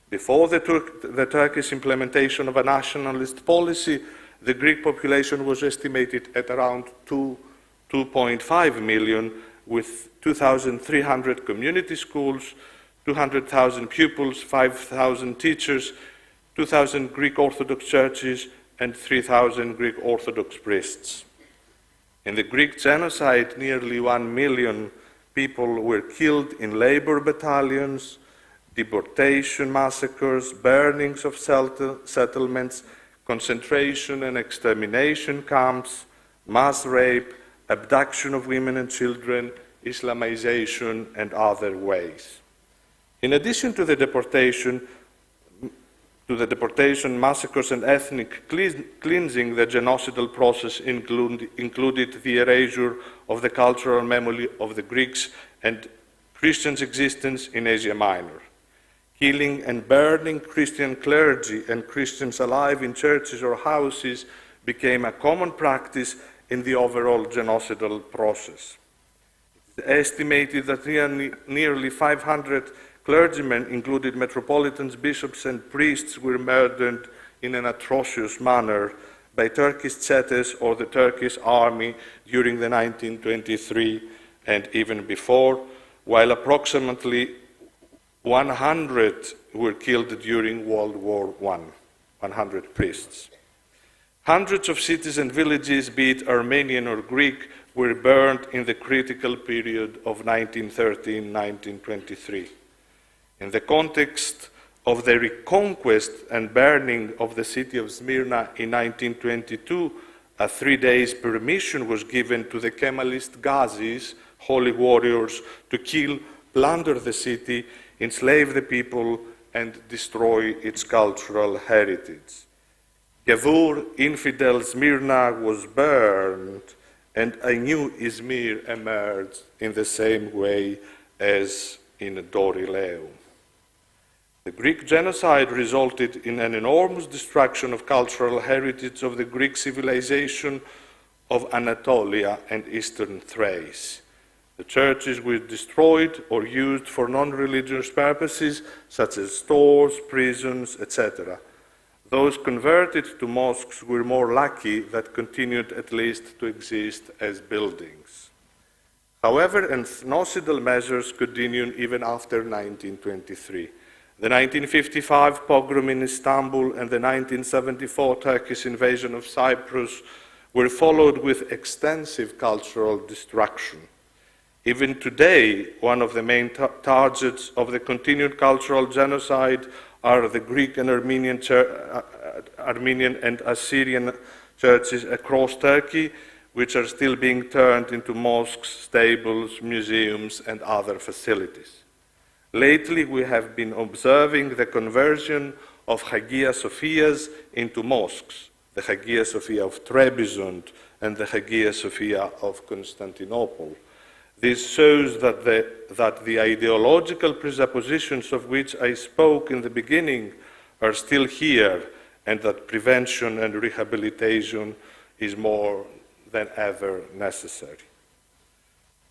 Before the Turkish implementation of a nationalist policy, the Greek population was estimated at around 2.5 million, with 2,300 community schools, 200,000 pupils, 5,000 teachers, 2,000 Greek Orthodox churches, and 3,000 Greek Orthodox priests. In the Greek genocide, nearly 1 million people were killed in labor battalions, deportation massacres, burnings of settlements, concentration and extermination camps, mass rape, abduction of women and children, Islamization, and other ways. In addition to the deportation, massacres, and ethnic cleansing, the genocidal process included the erasure of the cultural memory of the Greeks and Christians' existence in Asia Minor. Killing and burning Christian clergy and Christians alive in churches or houses became a common practice in the overall genocidal process. It is estimated that nearly 500 clergymen, including metropolitans, bishops, and priests, were murdered in an atrocious manner by Turkish Chetes or the Turkish army during the 1923 and even before, while approximately 100 were killed during World War I, 100 priests. Hundreds of cities and villages, be it Armenian or Greek, were burned in the critical period of 1913-1923. In the context of the reconquest and burning of the city of Smyrna in 1922, a 3-day permission was given to the Kemalist Ghazis, holy warriors, to kill, plunder the city, enslave the people, and destroy its cultural heritage. Gavur, infidel Smyrna, was burned, and a new Izmir emerged in the same way as in Dorileu. The Greek genocide resulted in an enormous destruction of cultural heritage of the Greek civilization of Anatolia and Eastern Thrace. The churches were destroyed or used for non-religious purposes, such as stores, prisons, etc. Those converted to mosques were more lucky that continued at least to exist as buildings. However, ethnocidal measures continued even after 1923. The 1955 pogrom in Istanbul and the 1974 Turkish invasion of Cyprus were followed with extensive cultural destruction. Even today, one of the main targets of the continued cultural genocide are the Greek and Armenian and Assyrian churches across Turkey, which are still being turned into mosques, stables, museums, and other facilities. Lately, we have been observing the conversion of Hagia Sophias into mosques, the Hagia Sophia of Trebizond and the Hagia Sophia of Constantinople. This shows that the ideological presuppositions of which I spoke in the beginning are still here, and that prevention and rehabilitation is more than ever necessary.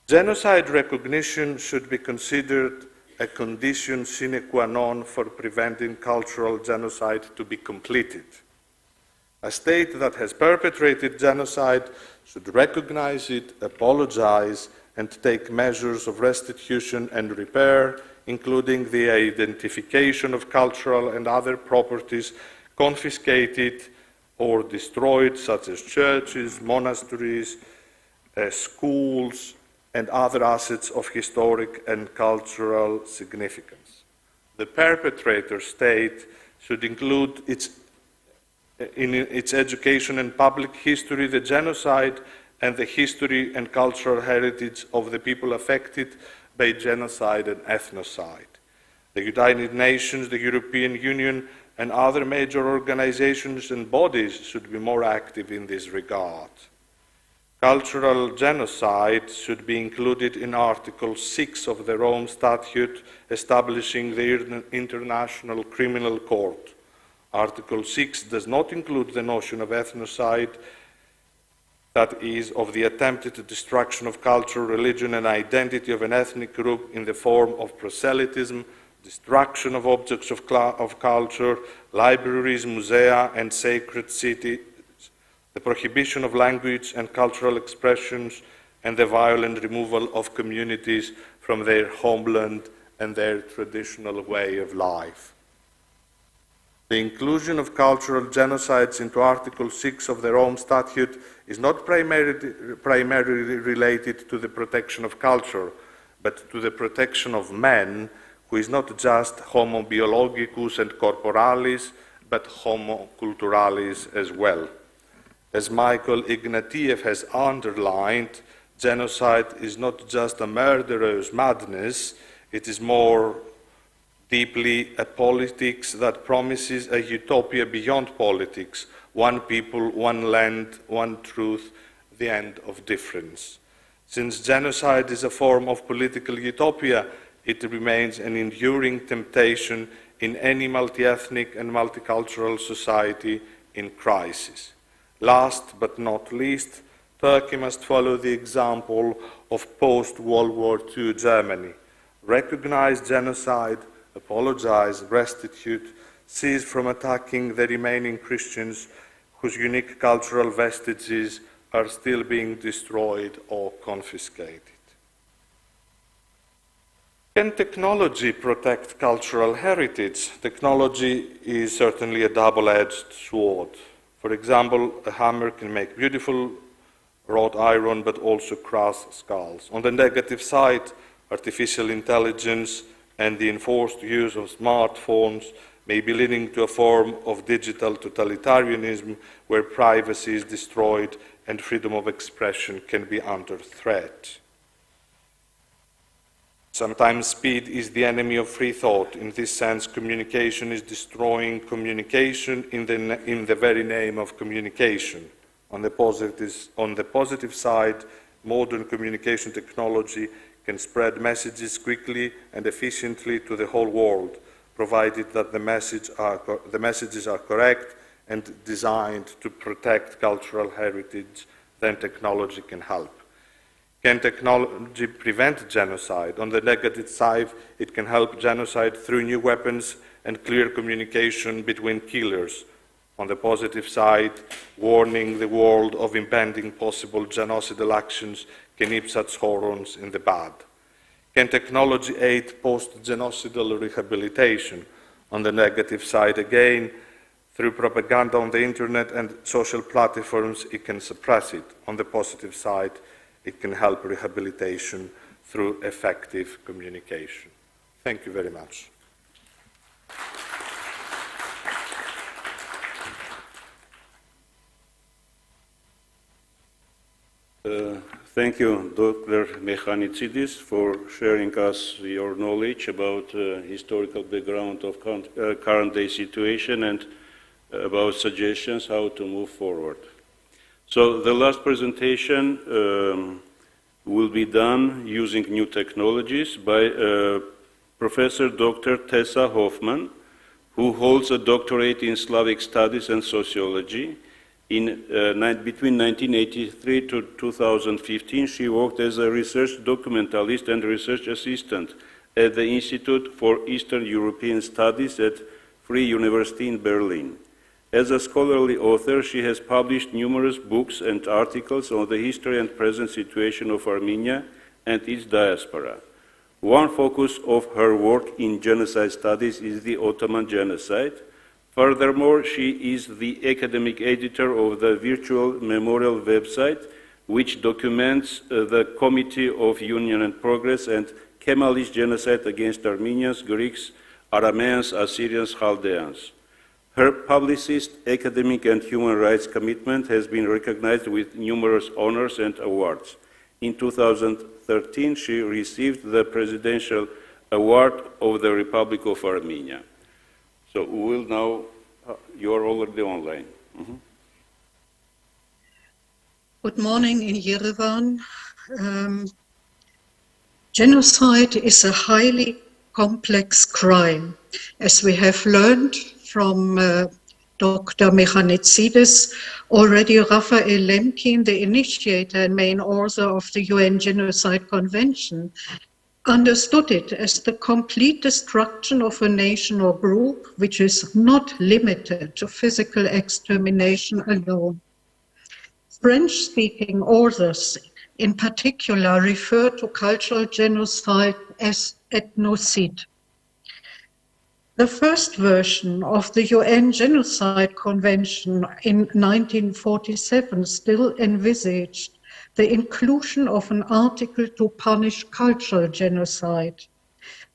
Genocide recognition should be considered a condition sine qua non for preventing cultural genocide to be completed. A state that has perpetrated genocide should recognize it, apologize, and take measures of restitution and repair, including the identification of cultural and other properties confiscated or destroyed, such as churches, monasteries, schools, and other assets of historic and cultural significance. The perpetrator state should include in its education and public history the genocide and the history and cultural heritage of the people affected by genocide and ethnocide. The United Nations, the European Union, and other major organizations and bodies should be more active in this regard. Cultural genocide should be included in Article 6 of the Rome Statute establishing the International Criminal Court. Article 6 does not include the notion of ethnocide, that is, of the attempted destruction of culture, religion, and identity of an ethnic group in the form of proselytism, destruction of objects of culture, libraries, musea, and sacred cities, the prohibition of language and cultural expressions, and the violent removal of communities from their homeland and their traditional way of life. The inclusion of cultural genocides into Article 6 of the Rome Statute is not primarily related to the protection of culture, but to the protection of man, who is not just homo biologicus and corporalis, but homo culturalis as well. As Michael Ignatieff has underlined, genocide is not just a murderous madness, it is more deeply a politics that promises a utopia beyond politics, one people, one land, one truth, the end of difference. Since genocide is a form of political utopia, it remains an enduring temptation in any multi-ethnic and multicultural society in crisis. Last but not least, Turkey must follow the example of post-World War II Germany. Recognize genocide, apologize, restitute, cease from attacking the remaining Christians whose unique cultural vestiges are still being destroyed or confiscated. Can technology protect cultural heritage? Technology is certainly a double-edged sword. For example, a hammer can make beautiful wrought iron, but also crush skulls. On the negative side, artificial intelligence and the enforced use of smartphones may be leading to a form of digital totalitarianism where privacy is destroyed and freedom of expression can be under threat. Sometimes speed is the enemy of free thought. In this sense, communication is destroying communication in the very name of communication. On the positive side, modern communication technology can spread messages quickly and efficiently to the whole world, provided that the messages are correct and designed to protect cultural heritage, then technology can help. Can technology prevent genocide? On the negative side, it can help genocide through new weapons and clear communication between killers. On the positive side, warning the world of impending possible genocidal actions can nip such horrors in the bud. Can technology aid post-genocidal rehabilitation? On the negative side again, through propaganda on the internet and social platforms, it can suppress it. On the positive side, it can help rehabilitation through effective communication. Thank you very much. Thank you, Dr. Mechanitsidis, for sharing us your knowledge about historical background of current day situation and about suggestions how to move forward. So the last presentation will be done using new technologies by Professor Dr. Tessa Hoffman, who holds a doctorate in Slavic Studies and Sociology. Between 1983 to 2015, she worked as a research documentalist and research assistant at the Institute for Eastern European Studies at Free University in Berlin. As a scholarly author, she has published numerous books and articles on the history and present situation of Armenia and its diaspora. One focus of her work in genocide studies is the Ottoman genocide. Furthermore, she is the academic editor of the virtual memorial website, which documents the Committee of Union and Progress and Kemalist genocide against Armenians, Greeks, Arameans, Assyrians, Chaldeans. Her publicist, academic, and human rights commitment has been recognized with numerous honors and awards. In 2013, she received the Presidential Award of the Republic of Armenia. So we will now, you are already online. Good morning in Yerevan. Genocide is a highly complex crime, as we have learned from Dr. Mechanitzidis. Already Raphael Lemkin, the initiator and main author of the UN Genocide Convention, understood it as the complete destruction of a nation or group, which is not limited to physical extermination alone. French-speaking authors in particular refer to cultural genocide as ethnocide. The first version of the UN Genocide Convention in 1947 still envisaged the inclusion of an article to punish cultural genocide.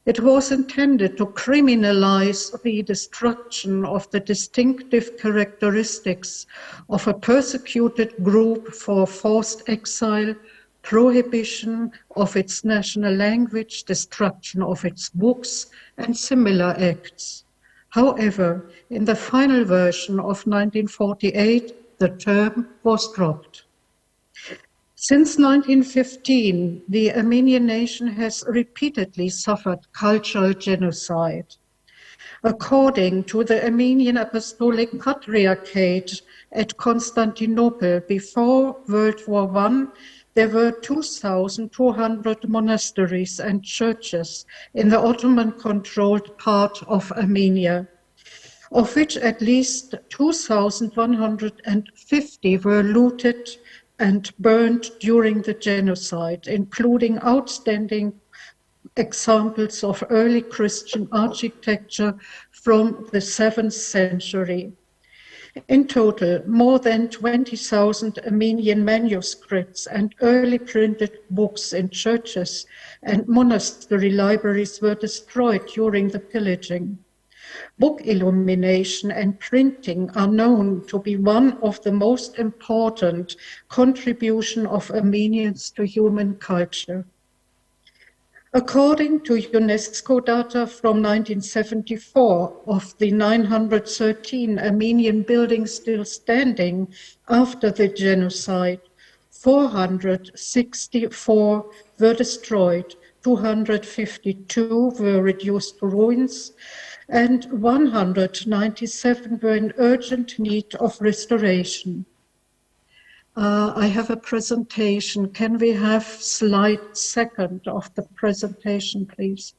It was intended to criminalize the destruction of the distinctive characteristics of a persecuted group for forced exile, prohibition of its national language, destruction of its books, and similar acts. However, in the final version of 1948, the term was dropped. Since 1915, the Armenian nation has repeatedly suffered cultural genocide. According to the Armenian Apostolic Patriarchate at Constantinople before World War I, there were 2,200 monasteries and churches in the Ottoman-controlled part of Armenia, of which at least 2,150 were looted and burned during the genocide, including outstanding examples of early Christian architecture from the 7th century. In total, more than 20,000 Armenian manuscripts and early printed books in churches and monastery libraries were destroyed during the pillaging. Book illumination and printing are known to be one of the most important contributions of Armenians to human culture. According to UNESCO data from 1974, of the 913 Armenian buildings still standing after the genocide, 464 were destroyed, 252 were reduced to ruins, and 197 were in urgent need of restoration. I have a presentation. Can we have slide second of the presentation, please?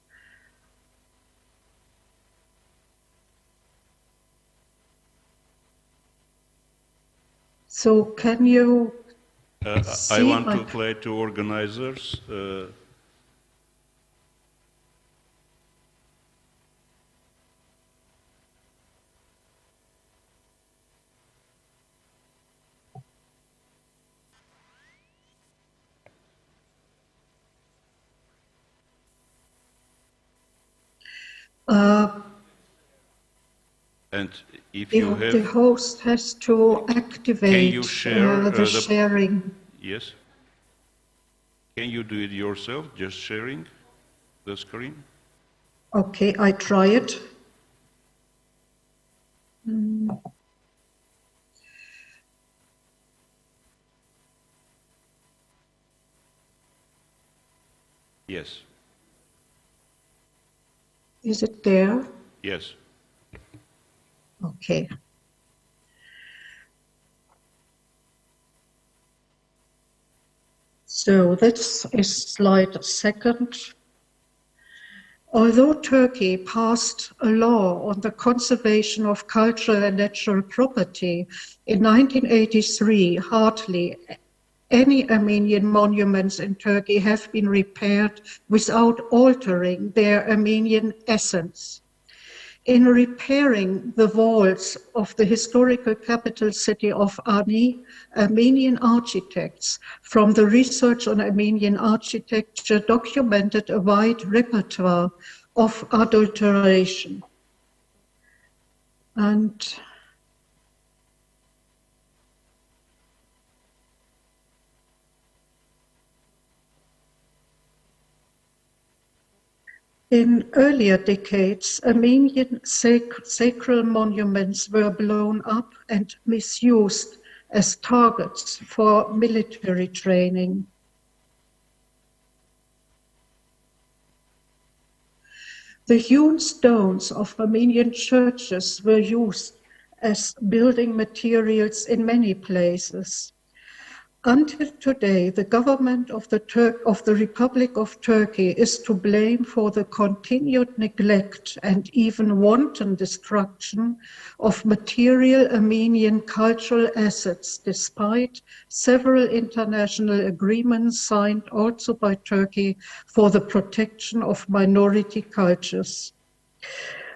So can you I want to play to organizers. And if you have... The host has to activate can you share, the sharing. Yes. Can you do it yourself, just sharing the screen? Okay, I try it. Yes. Is it there? Yes. Okay. So this is slide second. Although Turkey passed a law on the conservation of cultural and natural property in 1983, hardly any Armenian monuments in Turkey have been repaired without altering their Armenian essence. In repairing the walls of the historical capital city of Ani, Armenian architects from the Research on Armenian Architecture documented a wide repertoire of adulteration. And in earlier decades, Armenian sacral monuments were blown up and misused as targets for military training. The hewn stones of Armenian churches were used as building materials in many places. Until today, the government of the Republic of Turkey is to blame for the continued neglect and even wanton destruction of material Armenian cultural assets, despite several international agreements signed also by Turkey for the protection of minority cultures.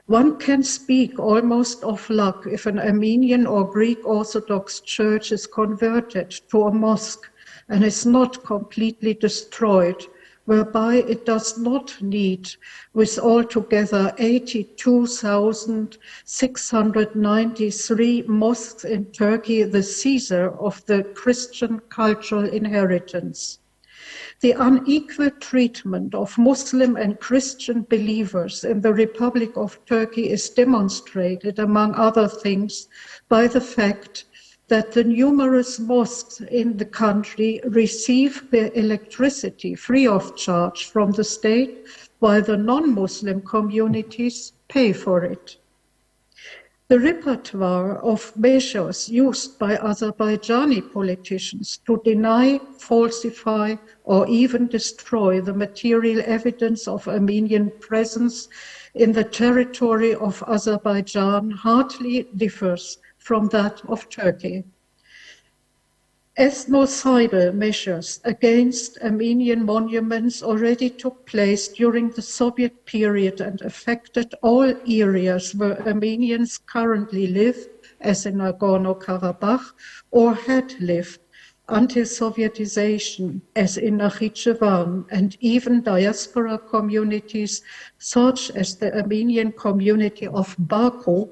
One can speak almost of luck if an Armenian or Greek Orthodox church is converted to a mosque and is not completely destroyed, whereby it does not need, with altogether 82,693 mosques in Turkey, the Caesar of the Christian cultural inheritance. The unequal treatment of Muslim and Christian believers in the Republic of Turkey is demonstrated, among other things, by the fact that the numerous mosques in the country receive their electricity free of charge from the state, while the non-Muslim communities pay for it. The repertoire of measures used by Azerbaijani politicians to deny, falsify, or even destroy the material evidence of Armenian presence in the territory of Azerbaijan hardly differs from that of Turkey. Ethnocidal measures against Armenian monuments already took place during the Soviet period and affected all areas where Armenians currently live, as in Nagorno-Karabakh, or had lived until Sovietization, as in Nakhichevan, and even diaspora communities such as the Armenian community of Baku,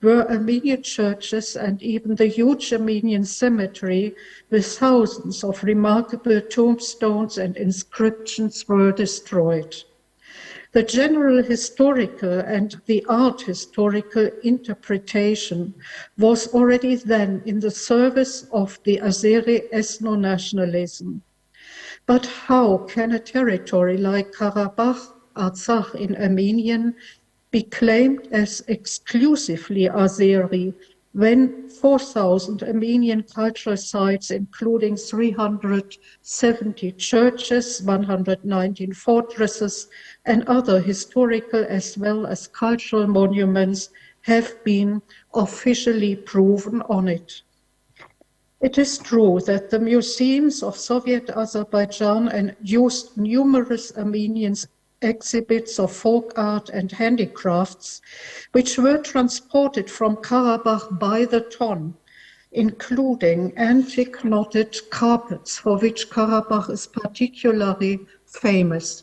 where Armenian churches and even the huge Armenian cemetery with thousands of remarkable tombstones and inscriptions were destroyed. The general historical and the art historical interpretation was already then in the service of the Azeri ethno-nationalism. But how can a territory like Karabakh, Artsakh in Armenian, be claimed as exclusively Azeri when 4,000 Armenian cultural sites, including 370 churches, 119 fortresses, and other historical as well as cultural monuments, have been officially proven on it? It is true that the museums of Soviet Azerbaijan used numerous Armenian exhibits of folk art and handicrafts, which were transported from Karabakh by the ton, including antique knotted carpets, for which Karabakh is particularly famous.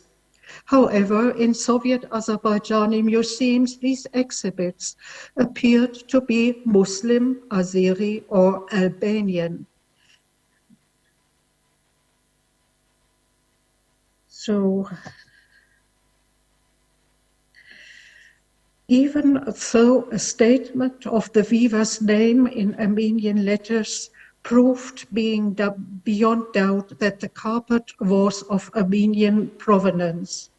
However, in Soviet Azerbaijani museums, these exhibits appeared to be Muslim, Azeri, or Albanian. So, even though a statement of the Viva's name in Armenian letters proved beyond doubt that the carpet was of Armenian provenance,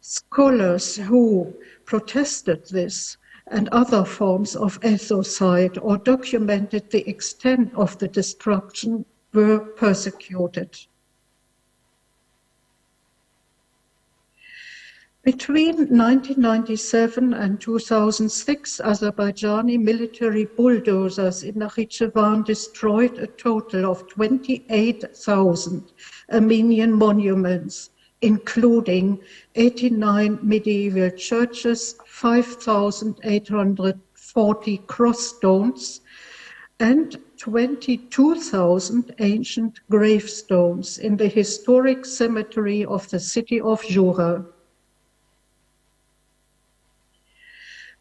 scholars who protested this and other forms of ethnicide or documented the extent of the destruction were persecuted. Between 1997 and 2006, Azerbaijani military bulldozers in Nakhchivan destroyed a total of 28,000 Armenian monuments, including 89 medieval churches, 5,840 cross stones, and 22,000 ancient gravestones in the historic cemetery of the city of Jura.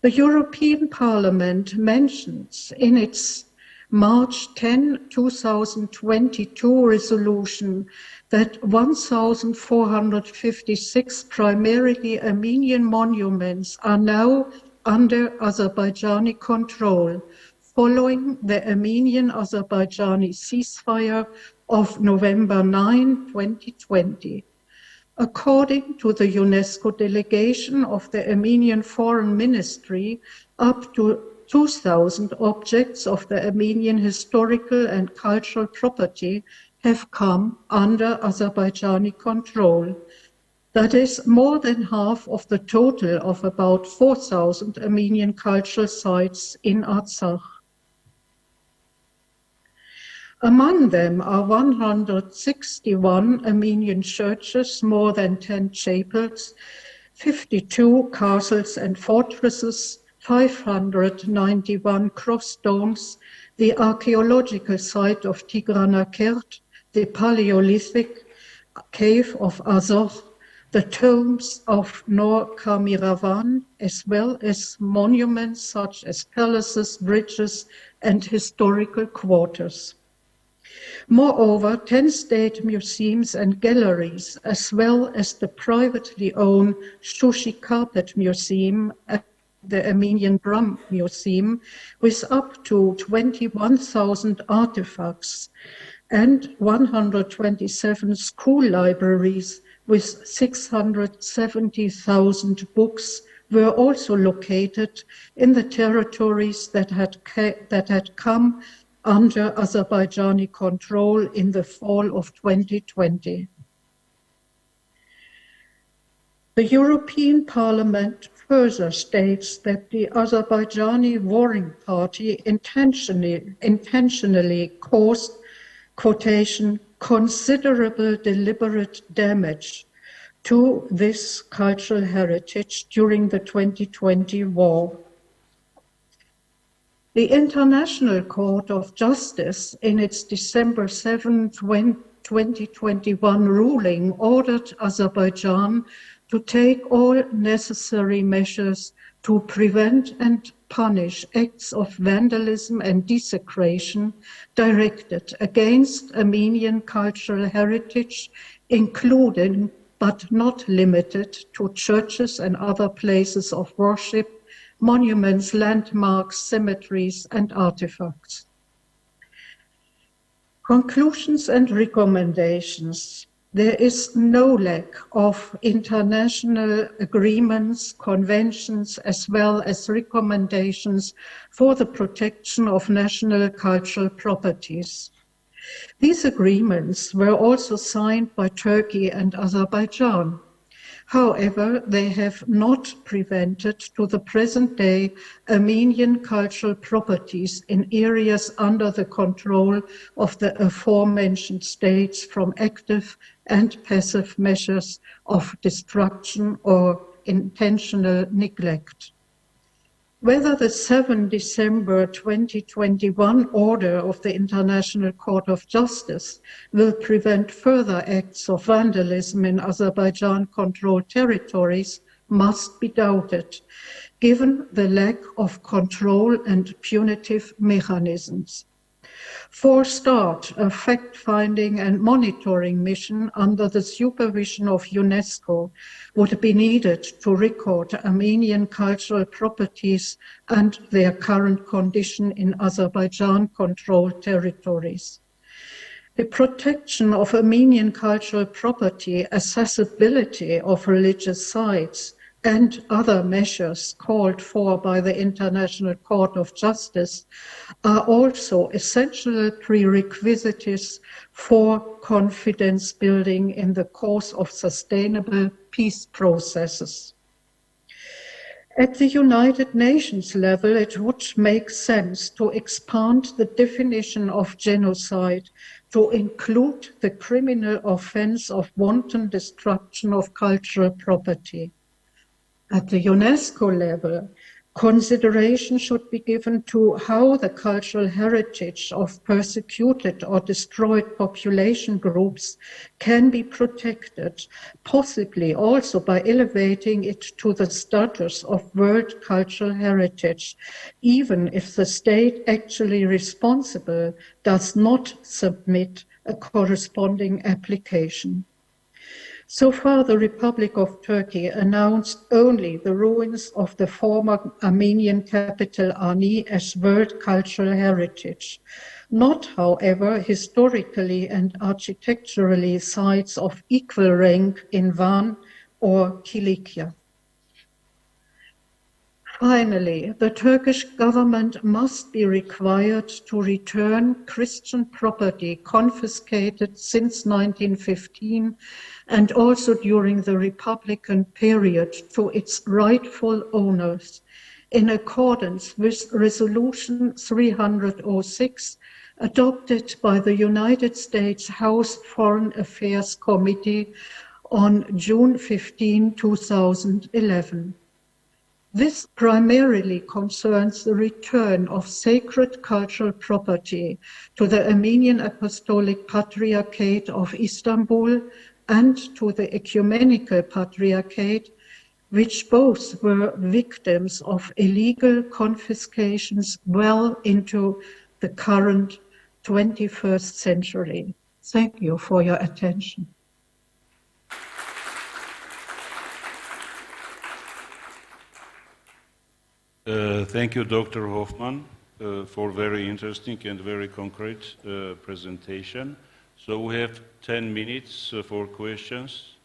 The European Parliament mentions in its March 10, 2022 resolution that 1,456 primarily Armenian monuments are now under Azerbaijani control, following the Armenian-Azerbaijani ceasefire of November 9, 2020. According to the UNESCO delegation of the Armenian Foreign Ministry, up to 2,000 objects of the Armenian historical and cultural property have come under Azerbaijani control. That is more than half of the total of about 4,000 Armenian cultural sites in Artsakh. Among them are 161 Armenian churches, more than 10 chapels, 52 castles and fortresses, 591 cross stones, the archaeological site of Tigranakert, the Paleolithic cave of Azov, the tombs of Nor Kamiravan, as well as monuments such as palaces, bridges, and historical quarters. Moreover, 10 state museums and galleries, as well as the privately owned Shushi Carpet Museum and the Armenian Drum Museum, with up to 21,000 artifacts, and 127 school libraries with 670,000 books, were also located in the territories that had come under Azerbaijani control in the fall of 2020. The European Parliament further states that the Azerbaijani warring party intentionally caused, quotation, considerable deliberate damage to this cultural heritage during the 2020 war. The International Court of Justice, in its December 7, 2021 ruling, ordered Azerbaijan to take all necessary measures to prevent and punish acts of vandalism and desecration directed against Armenian cultural heritage, including but not limited to churches and other places of worship, monuments, landmarks, cemeteries, and artifacts. Conclusions and recommendations. There is no lack of international agreements, conventions, as well as recommendations for the protection of national cultural properties. These agreements were also signed by Turkey and Azerbaijan. However, they have not prevented to the present day Armenian cultural properties in areas under the control of the aforementioned states from active and passive measures of destruction or intentional neglect. Whether the 7 December 2021 order of the International Court of Justice will prevent further acts of vandalism in Azerbaijan-controlled territories must be doubted, given the lack of control and punitive mechanisms. For a start, a fact-finding and monitoring mission under the supervision of UNESCO would be needed to record Armenian cultural properties and their current condition in Azerbaijan-controlled territories. The protection of Armenian cultural property, accessibility of religious sites, and other measures called for by the International Court of Justice are also essential prerequisites for confidence building in the course of sustainable peace processes. At the United Nations level, it would make sense to expand the definition of genocide to include the criminal offense of wanton destruction of cultural property. At the UNESCO level, consideration should be given to how the cultural heritage of persecuted or destroyed population groups can be protected, possibly also by elevating it to the status of World Cultural Heritage, even if the state actually responsible does not submit a corresponding application. So far, the Republic of Turkey announced only the ruins of the former Armenian capital Ani as World Cultural Heritage, not, however, historically and architecturally sites of equal rank in Van or Kilikia. Finally, the Turkish government must be required to return Christian property confiscated since 1915 and also during the Republican period to its rightful owners, in accordance with Resolution 306, adopted by the United States House Foreign Affairs Committee on June 15, 2011. This primarily concerns the return of sacred cultural property to the Armenian Apostolic Patriarchate of Istanbul and to the Ecumenical Patriarchate, which both were victims of illegal confiscations well into the current 21st century. Thank you for your attention. Thank you, Dr. Hoffman, for very interesting and very concrete presentation. So we have 10 minutes for questions.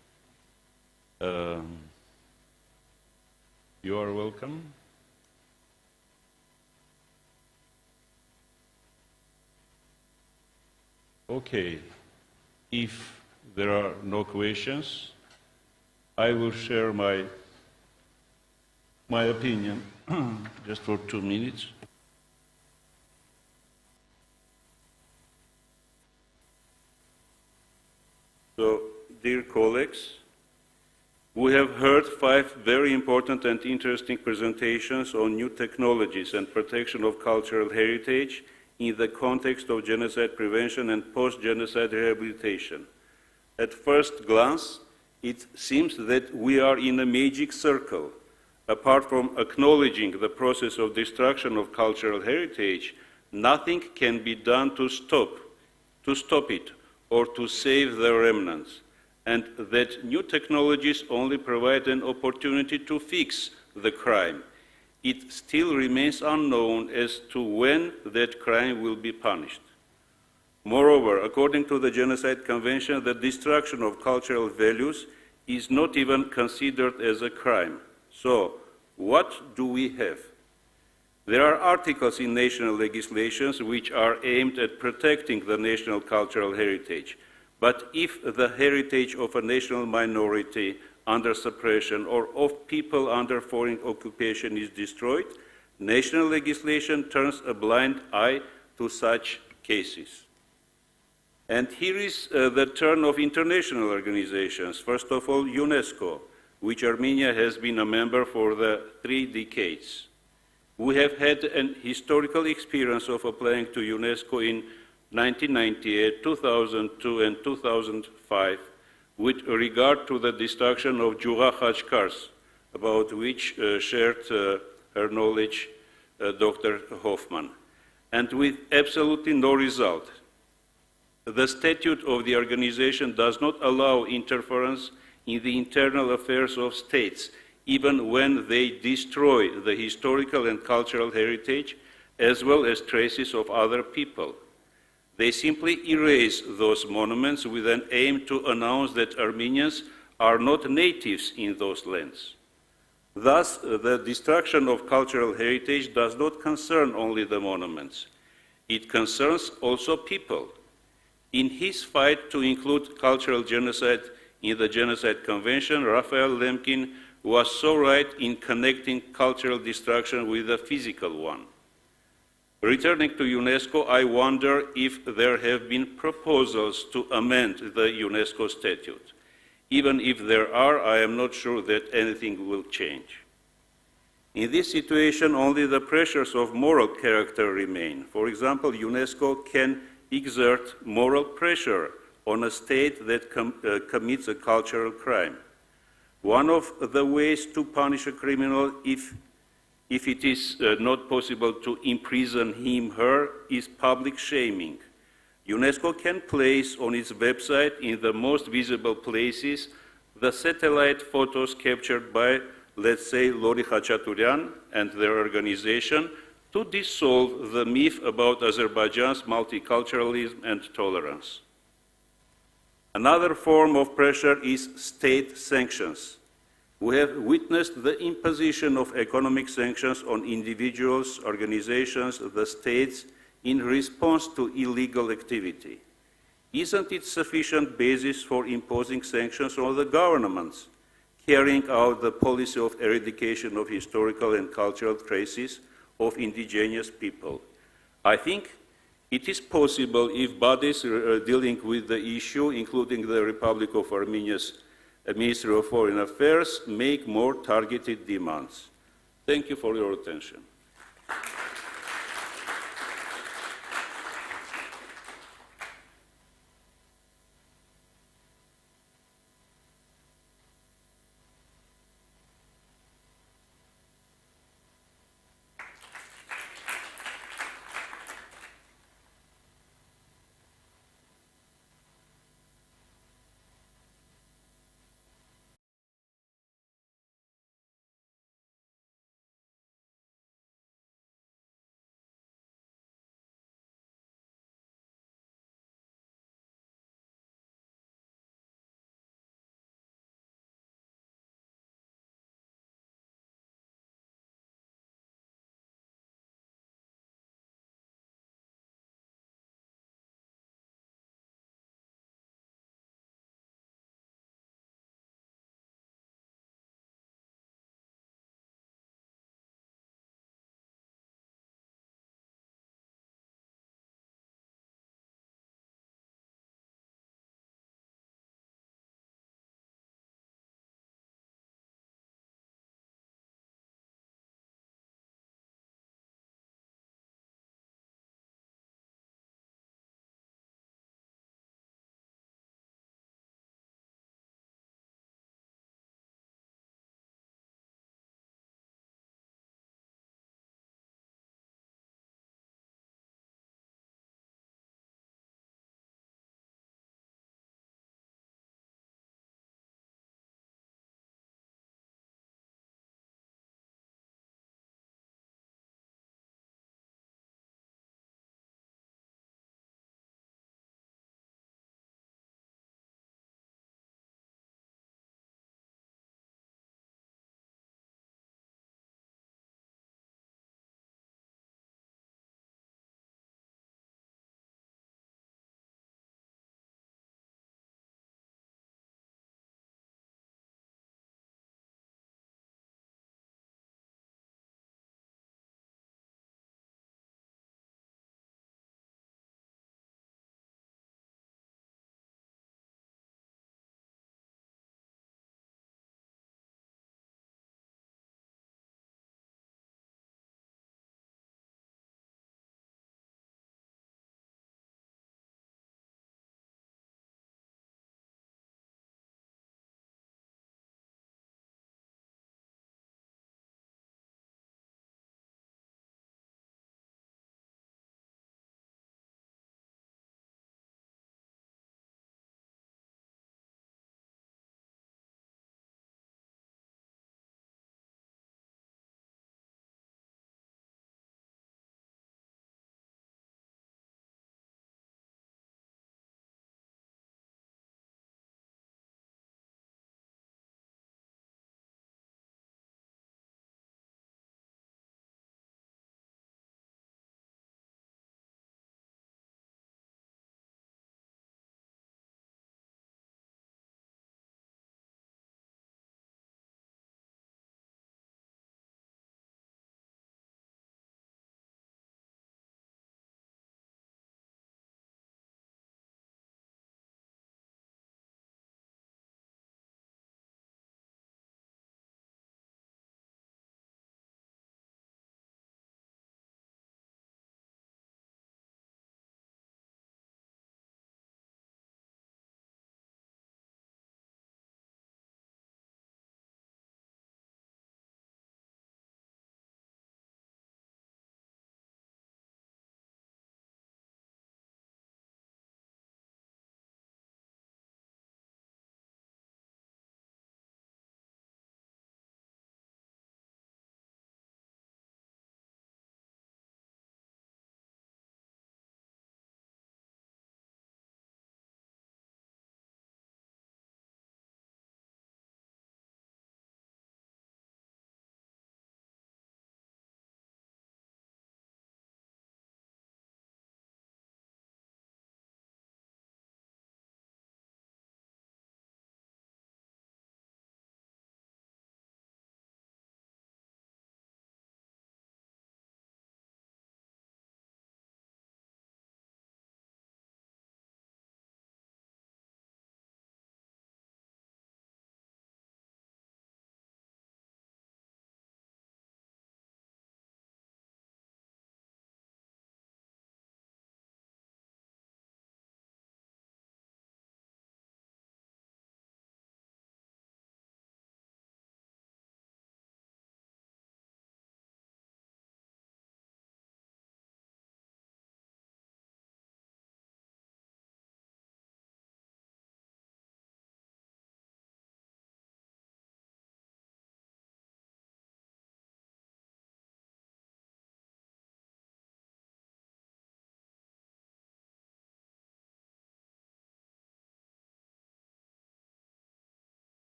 You are welcome. Okay, if there are no questions, I will share my opinion just for 2 minutes. So, dear colleagues, we have heard 5 very important and interesting presentations on new technologies and protection of cultural heritage in the context of genocide prevention and post-genocide rehabilitation. At first glance, it seems that we are in a magic circle. Apart from acknowledging the process of destruction of cultural heritage, nothing can be done to stop it or to save the remnants, and that new technologies only provide an opportunity to fix the crime. It still remains unknown as to when that crime will be punished. Moreover, according to the Genocide Convention, the destruction of cultural values is not even considered as a crime. So, what do we have? There are articles in national legislations which are aimed at protecting the national cultural heritage. But if the heritage of a national minority under suppression or of people under foreign occupation is destroyed, national legislation turns a blind eye to such cases. And here is the turn of international organizations. First of all, UNESCO, which Armenia has been a member for the 3 decades. We have had an historical experience of applying to UNESCO in 1998, 2002, and 2005 with regard to the destruction of Jura Khachkars, about which shared her knowledge Dr. Hoffman, and with absolutely no result. The statute of the organization does not allow interference in the internal affairs of states, even when they destroy the historical and cultural heritage, as well as traces of other people. They simply erase those monuments with an aim to announce that Armenians are not natives in those lands. Thus, the destruction of cultural heritage does not concern only the monuments. It concerns also people. In his fight to include cultural genocide in the Genocide Convention, Raphael Lemkin was so right in connecting cultural destruction with the physical one. Returning to UNESCO, I wonder if there have been proposals to amend the UNESCO statute. Even if there are, I am not sure that anything will change. In this situation, only the pressures of moral character remain. For example, UNESCO can exert moral pressure on a state that commits a cultural crime. One of the ways to punish a criminal, if it is not possible to imprison him, her, is public shaming. UNESCO can place on its website, in the most visible places, the satellite photos captured by, let's say, Lori Khachaturian and their organization to dissolve the myth about Azerbaijan's multiculturalism and tolerance. Another form of pressure is state sanctions. We have witnessed the imposition of economic sanctions on individuals, organizations, the states, in response to illegal activity. Isn't it sufficient basis for imposing sanctions on the governments carrying out the policy of eradication of historical and cultural traces of indigenous people? I think it is possible if bodies dealing with the issue, including the Republic of Armenia's Ministry of Foreign Affairs, make more targeted demands. Thank you for your attention.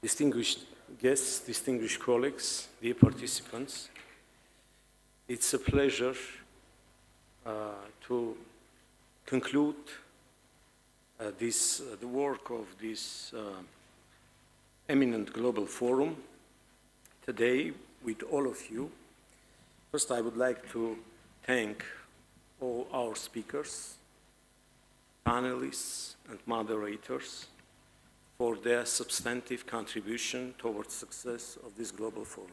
distinguished guests, distinguished colleagues, dear participants, it's a pleasure to conclude the work of this eminent global forum today with all of you. First, I would like to thank all our speakers, panelists, and moderators for their substantive contribution towards success of this global forum.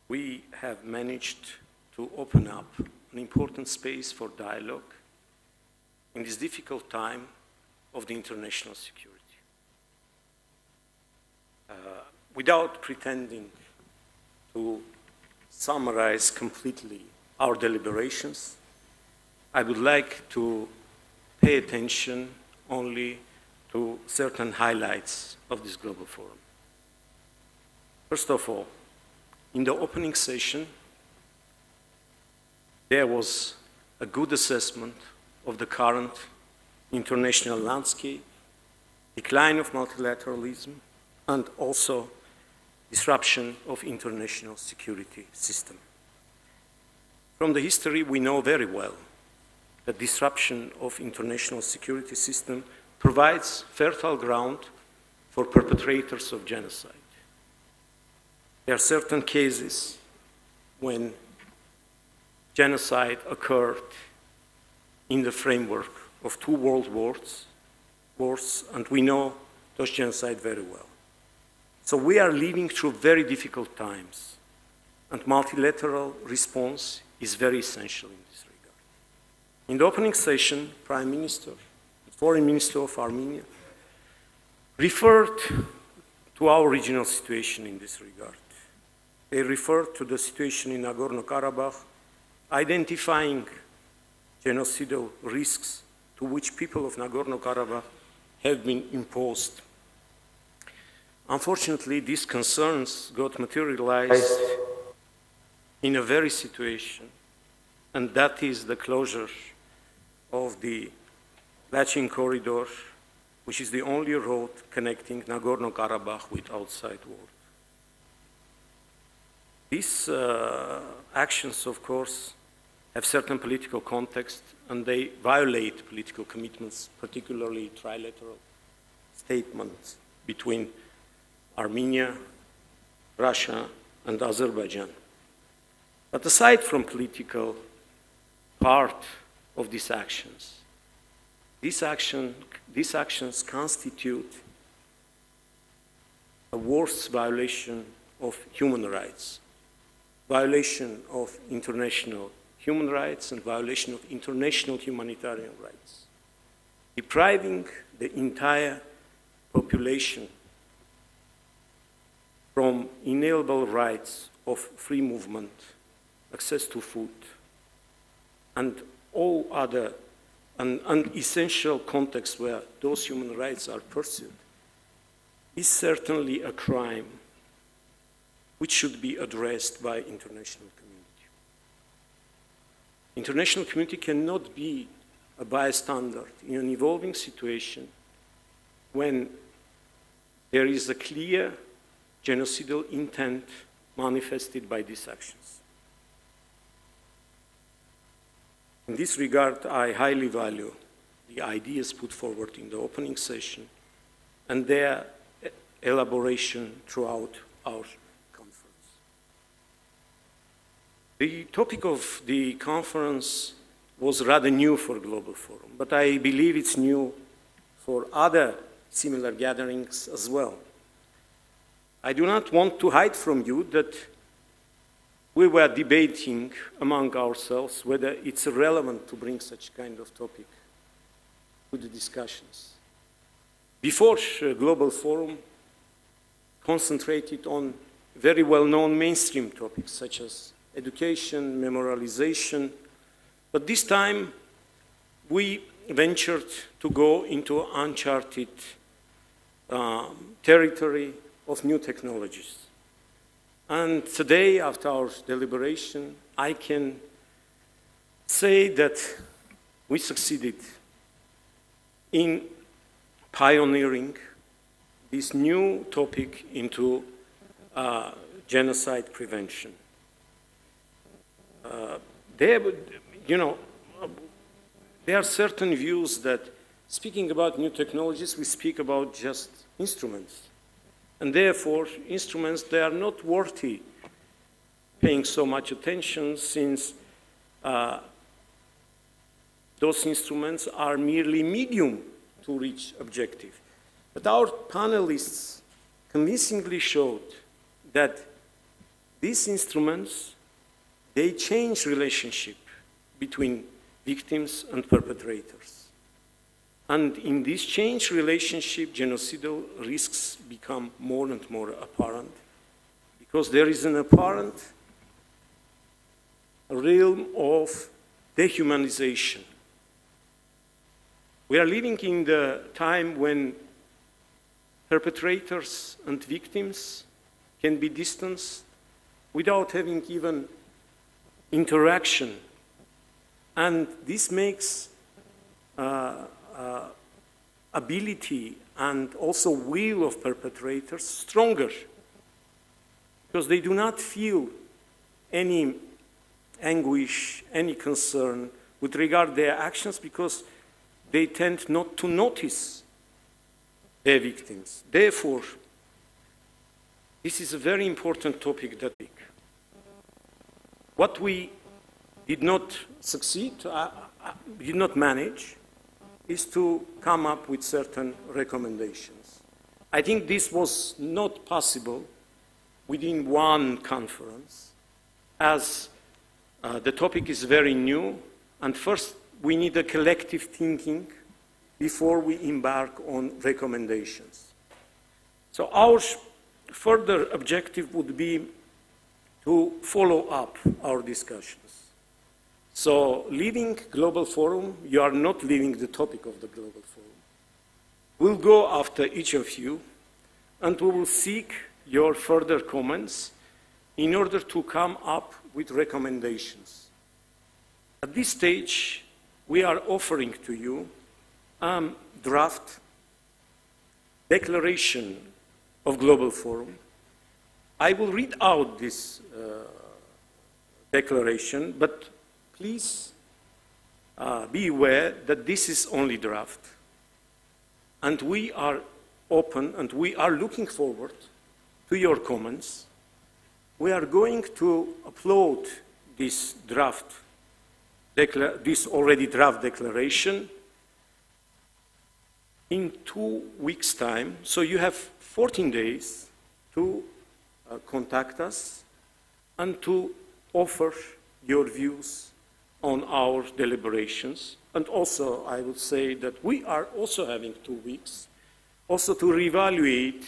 We have managed to open up an important space for dialogue in this difficult time of the international security. Without pretending to summarize completely our deliberations, I would like to pay attention only to certain highlights of this global forum. First of all, in the opening session, there was a good assessment of the current international landscape, decline of multilateralism, and also disruption of international security system. From the history, we know very well that disruption of international security system provides fertile ground for perpetrators of genocide. There are certain cases when genocide occurred in the framework of 2 world wars, and we know those genocide very well. So we are living through very difficult times, and multilateral response is very essential in this regard. In the opening session, Prime Minister, Foreign Minister of Armenia, referred to our regional situation in this regard. They referred to the situation in Nagorno-Karabakh, identifying genocidal risks to which people of Nagorno-Karabakh have been imposed. Unfortunately, these concerns got materialized in a very situation, and that is the closure of the Lachin corridor, which is the only road connecting Nagorno-Karabakh with outside world. These actions, of course, have certain political context, and they violate political commitments, particularly trilateral statements between Armenia, Russia, and Azerbaijan. But aside from political part of these actions constitute a worse violation of human rights, violation of international human rights, and violation of international humanitarian rights, depriving the entire population from inalienable rights of free movement, access to food, and all other and essential contexts where those human rights are pursued, is certainly a crime which should be addressed by international community. International community cannot be a bystander in an evolving situation when there is a clear genocidal intent manifested by these actions. In this regard, I highly value the ideas put forward in the opening session and their elaboration throughout our conference. The topic of the conference was rather new for Global Forum, but I believe it's new for other similar gatherings as well. I do not want to hide from you that we were debating among ourselves whether it's relevant to bring such kind of topic to the discussions. Before, Global Forum concentrated on very well-known mainstream topics such as education, memorialization, but this time we ventured to go into uncharted territory of new technologies. And today, after our deliberation, I can say that we succeeded in pioneering this new topic into genocide prevention. There are certain views that speaking about new technologies, we speak about just instruments. And therefore, instruments, they are not worthy paying so much attention since those instruments are merely medium to reach objective. But our panelists convincingly showed that these instruments, they change relationship between victims and perpetrators. And in this changed relationship, genocidal risks become more and more apparent because there is an apparent realm of dehumanization. We are living in the time when perpetrators and victims can be distanced without having even interaction. And this makes ability and also will of perpetrators stronger because they do not feel any anguish, any concern with regard to their actions because they tend not to notice their victims. Therefore, this is a very important topic that what we did not succeed, did not manage, is to come up with certain recommendations. I think this was not possible within one conference, as the topic is very new, and first we need a collective thinking before we embark on recommendations. So our further objective would be to follow up our discussions. So, leaving Global Forum, you are not leaving the topic of the Global Forum. We'll go after each of you, and we will seek your further comments in order to come up with recommendations. At this stage, we are offering to you a draft declaration of Global Forum. I will read out this declaration, but please be aware that this is only draft, and we are open and we are looking forward to your comments. We are going to upload this this already draft declaration in 2 weeks' time, so you have 14 days to contact us and to offer your views on our deliberations. And also, I would say that we are also having 2 weeks also to reevaluate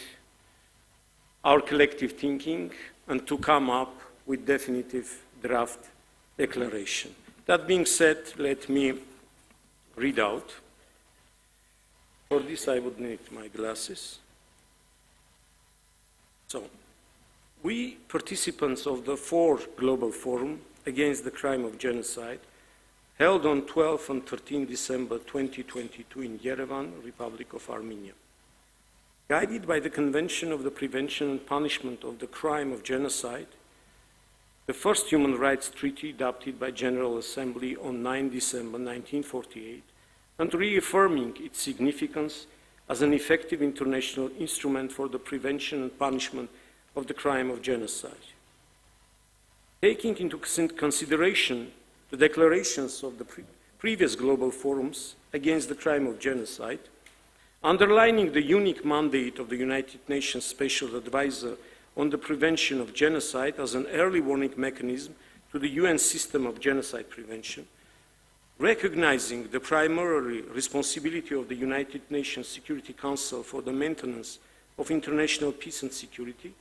our collective thinking and to come up with definitive draft declaration. That being said, let me read out. For this, I would need my glasses. So, we participants of the 4th Global Forum against the crime of genocide, held on 12 and 13 December 2022 in Yerevan, Republic of Armenia. Guided by the Convention of the Prevention and Punishment of the Crime of Genocide, the first human rights treaty adopted by General Assembly on 9 December 1948, and reaffirming its significance as an effective international instrument for the prevention and punishment of the crime of genocide. Taking into consideration the declarations of the previous global forums against the crime of genocide, underlining the unique mandate of the United Nations Special Advisor on the prevention of genocide as an early warning mechanism to the UN system of genocide prevention, recognizing the primary responsibility of the United Nations Security Council for the maintenance of international peace and security,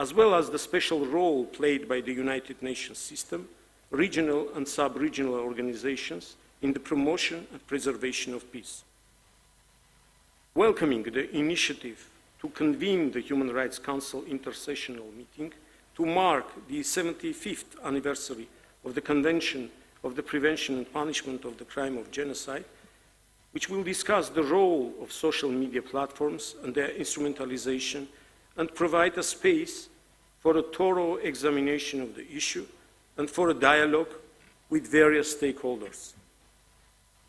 as well as the special role played by the United Nations system, regional and sub-regional organizations in the promotion and preservation of peace. Welcoming the initiative to convene the Human Rights Council intersessional meeting to mark the 75th anniversary of the Convention of the Prevention and Punishment of the Crime of Genocide, which will discuss the role of social media platforms and their instrumentalization and provide a space for a thorough examination of the issue and for a dialogue with various stakeholders.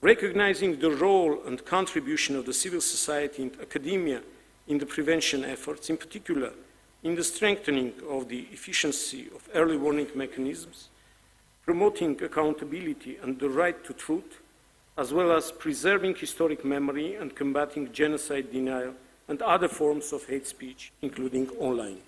Recognizing the role and contribution of the civil society and academia in the prevention efforts, in particular in the strengthening of the efficiency of early warning mechanisms, promoting accountability and the right to truth, as well as preserving historic memory and combating genocide denial and other forms of hate speech, including online.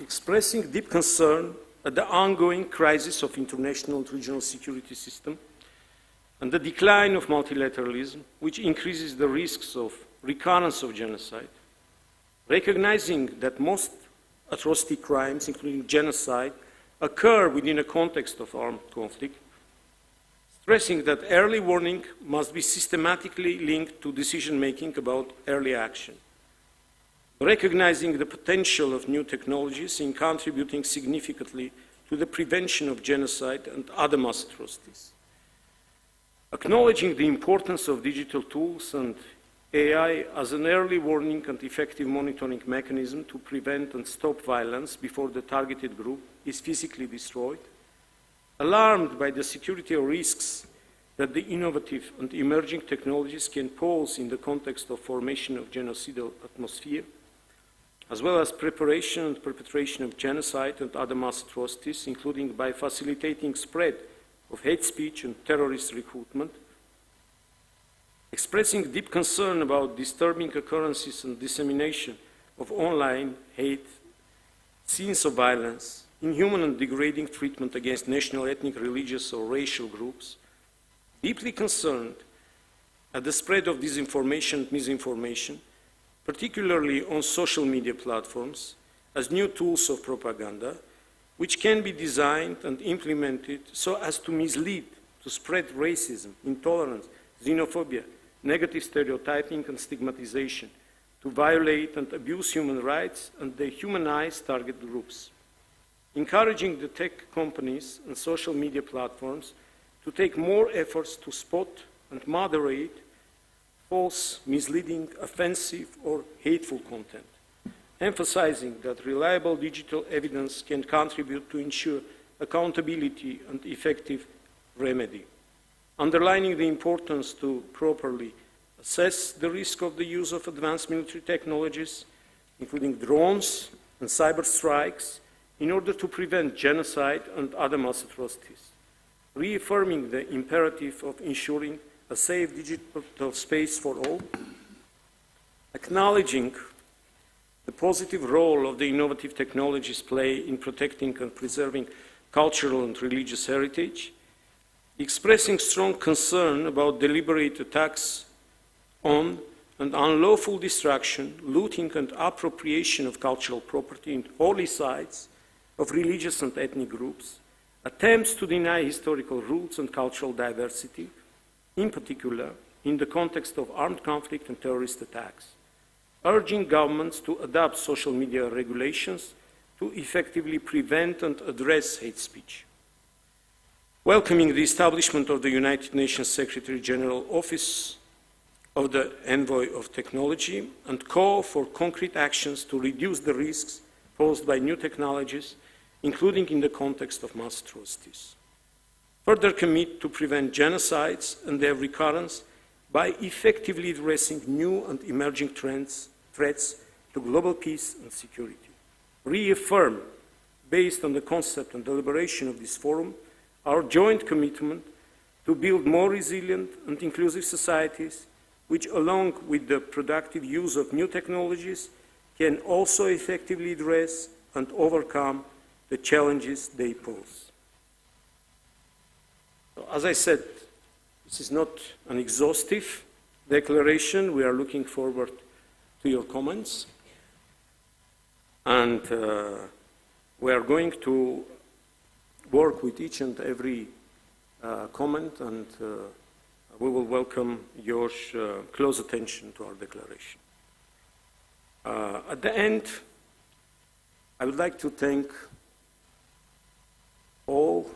Expressing deep concern at the ongoing crisis of international and regional security system and the decline of multilateralism, which increases the risks of recurrence of genocide, recognizing that most atrocity crimes, including genocide, occur within a context of armed conflict, stressing that early warning must be systematically linked to decision-making about early action, recognizing the potential of new technologies in contributing significantly to the prevention of genocide and other mass atrocities, acknowledging the importance of digital tools and AI as an early warning and effective monitoring mechanism to prevent and stop violence before the targeted group is physically destroyed, alarmed by the security risks that the innovative and emerging technologies can pose in the context of formation of genocidal atmosphere, as well as preparation and perpetration of genocide and other mass atrocities, including by facilitating spread of hate speech and terrorist recruitment, expressing deep concern about disturbing occurrences and dissemination of online hate, scenes of violence, inhuman and degrading treatment against national, ethnic, religious, or racial groups, deeply concerned at the spread of disinformation and misinformation, particularly on social media platforms, as new tools of propaganda, which can be designed and implemented so as to mislead, to spread racism, intolerance, xenophobia, negative stereotyping and stigmatization, to violate and abuse human rights and dehumanize target groups. Encouraging the tech companies and social media platforms to take more efforts to spot and moderate false, misleading, offensive, or hateful content, emphasizing that reliable digital evidence can contribute to ensure accountability and effective remedy, underlining the importance to properly assess the risk of the use of advanced military technologies, including drones and cyber strikes, in order to prevent genocide and other mass atrocities, reaffirming the imperative of ensuring a safe digital space for all, acknowledging the positive role of the innovative technologies play in protecting and preserving cultural and religious heritage, expressing strong concern about deliberate attacks on and unlawful destruction, looting, and appropriation of cultural property in holy sites of religious and ethnic groups, attempts to deny historical roots and cultural diversity, in particular in the context of armed conflict and terrorist attacks, urging governments to adopt social media regulations to effectively prevent and address hate speech, welcoming the establishment of the United Nations Secretary General Office of the Envoy of Technology and call for concrete actions to reduce the risks posed by new technologies, including in the context of mass atrocities. Further commit to prevent genocides and their recurrence by effectively addressing new and emerging threats to global peace and security. Reaffirm, based on the concept and deliberation of this forum, our joint commitment to build more resilient and inclusive societies, which, along with the productive use of new technologies, can also effectively address and overcome the challenges they pose. As I said, this is not an exhaustive declaration. We are looking forward to your comments. And we are going to work with each and every comment, and we will welcome your close attention to our declaration. At the end, I would like to thank all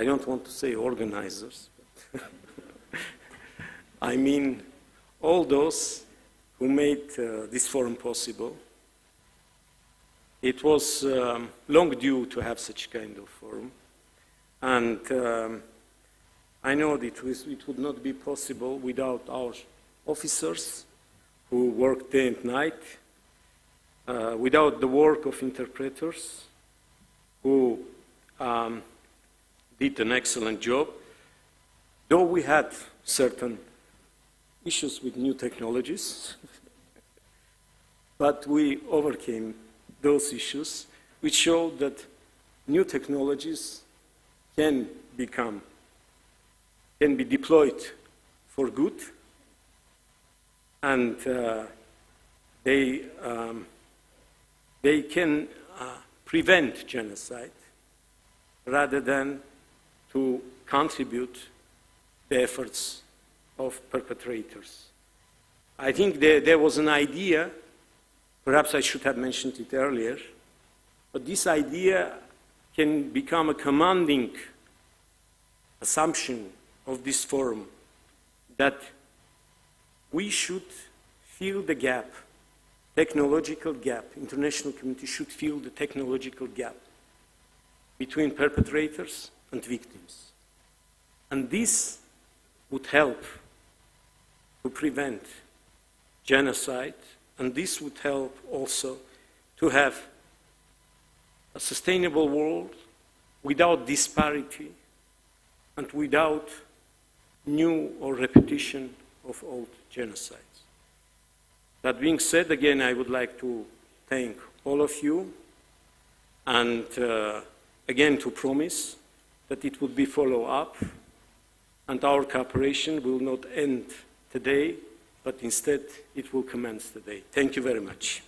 I don't want to say organizers, but I mean all those who made this forum possible. It was long due to have such kind of forum, and I know that it would not be possible without our officers who worked day and night, without the work of interpreters who did an excellent job, though we had certain issues with new technologies, but we overcame those issues, which showed that new technologies can be deployed for good, and they can prevent genocide rather than to contribute the efforts of perpetrators. I think there was an idea, perhaps I should have mentioned it earlier, but this idea can become a commanding assumption of this forum, that we should fill the gap, technological gap. International community should fill the technological gap between perpetrators and victims. And this would help to prevent genocide, and this would help also to have a sustainable world without disparity and without new or repetition of old genocides. That being said, again, I would like to thank all of you, and again to promise that it would be follow-up, and our cooperation will not end today, but instead it will commence today. Thank you very much.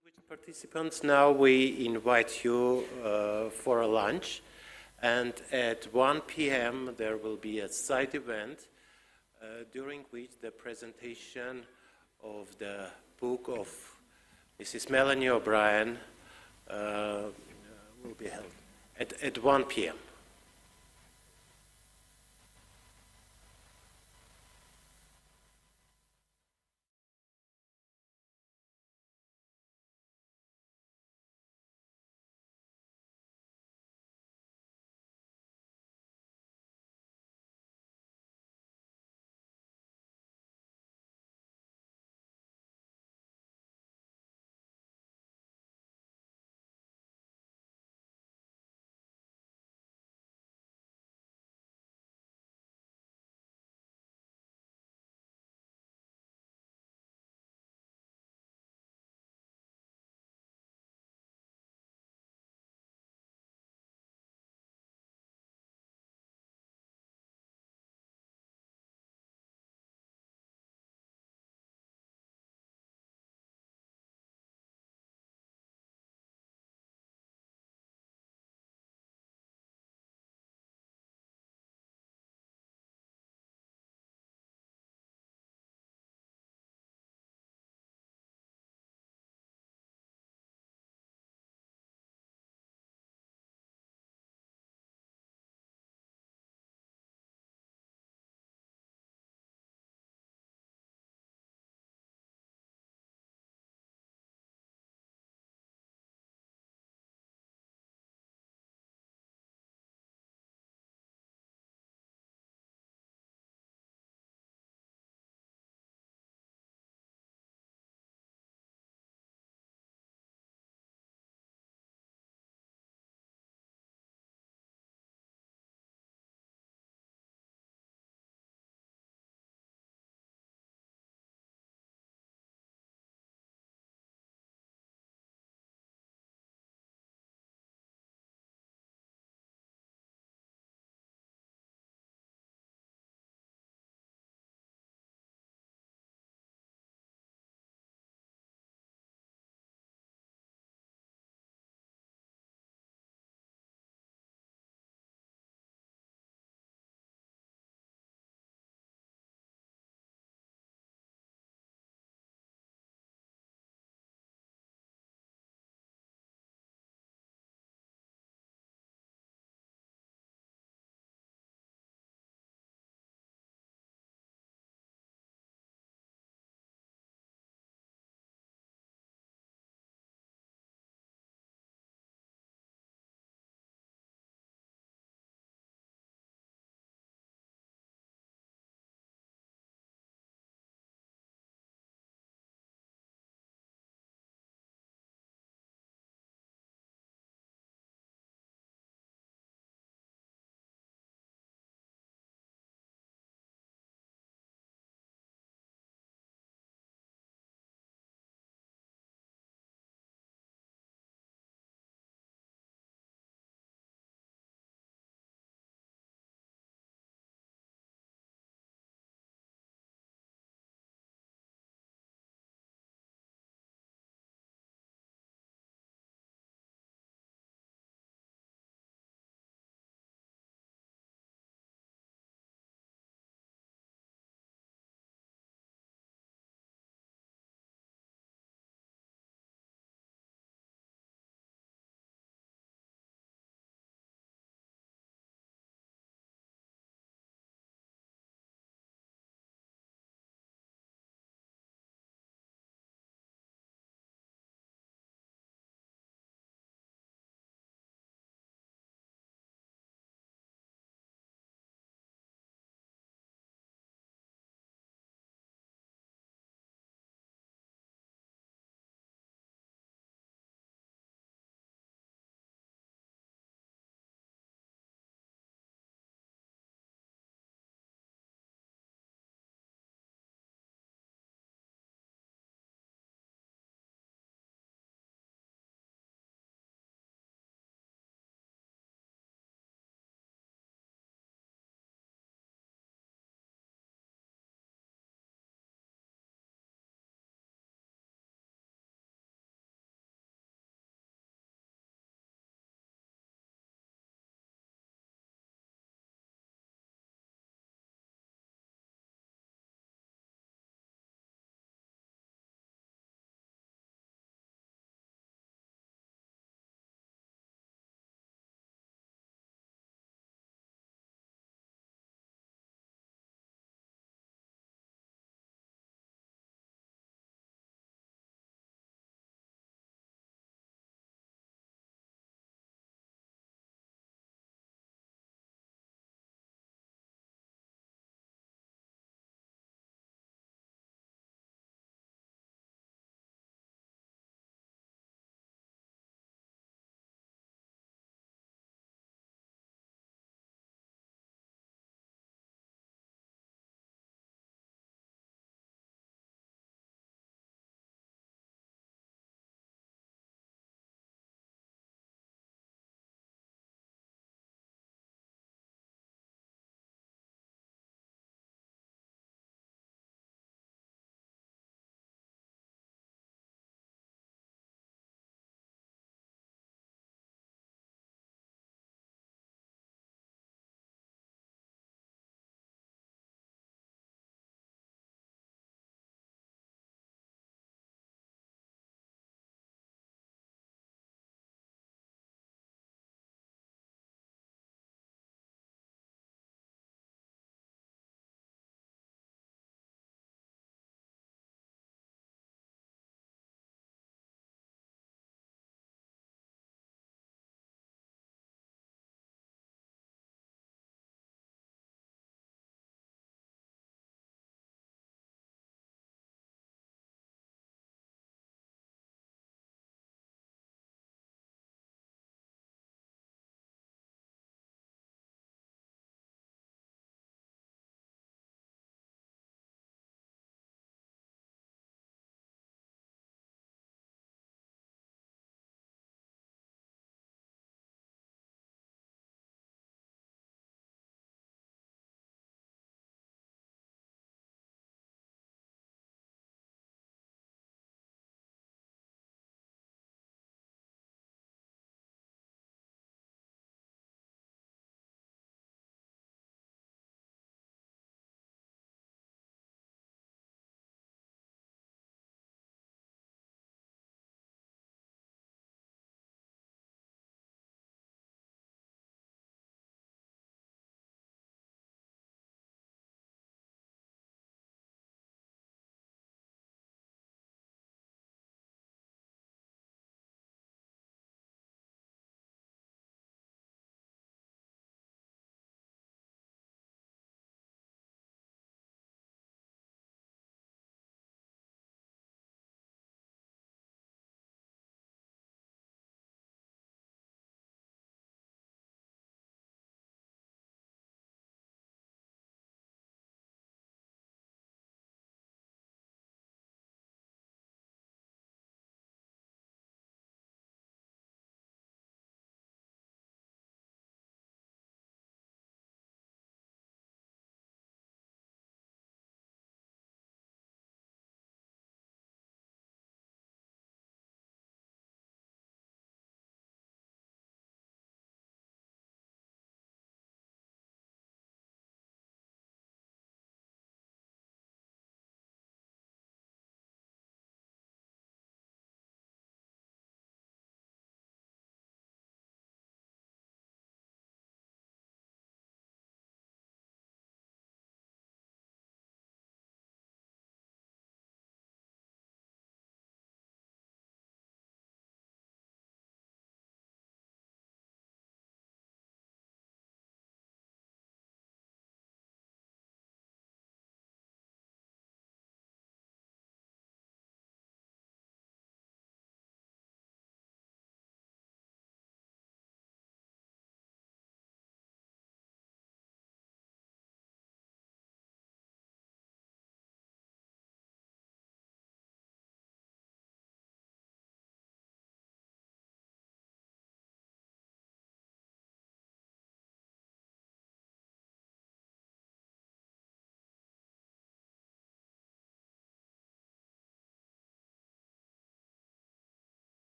Distinguished participants, now we invite you for a lunch, and at 1 p.m. there will be a side event during which the presentation of the book of Mrs. Melanie O'Brien will be held at 1 p.m.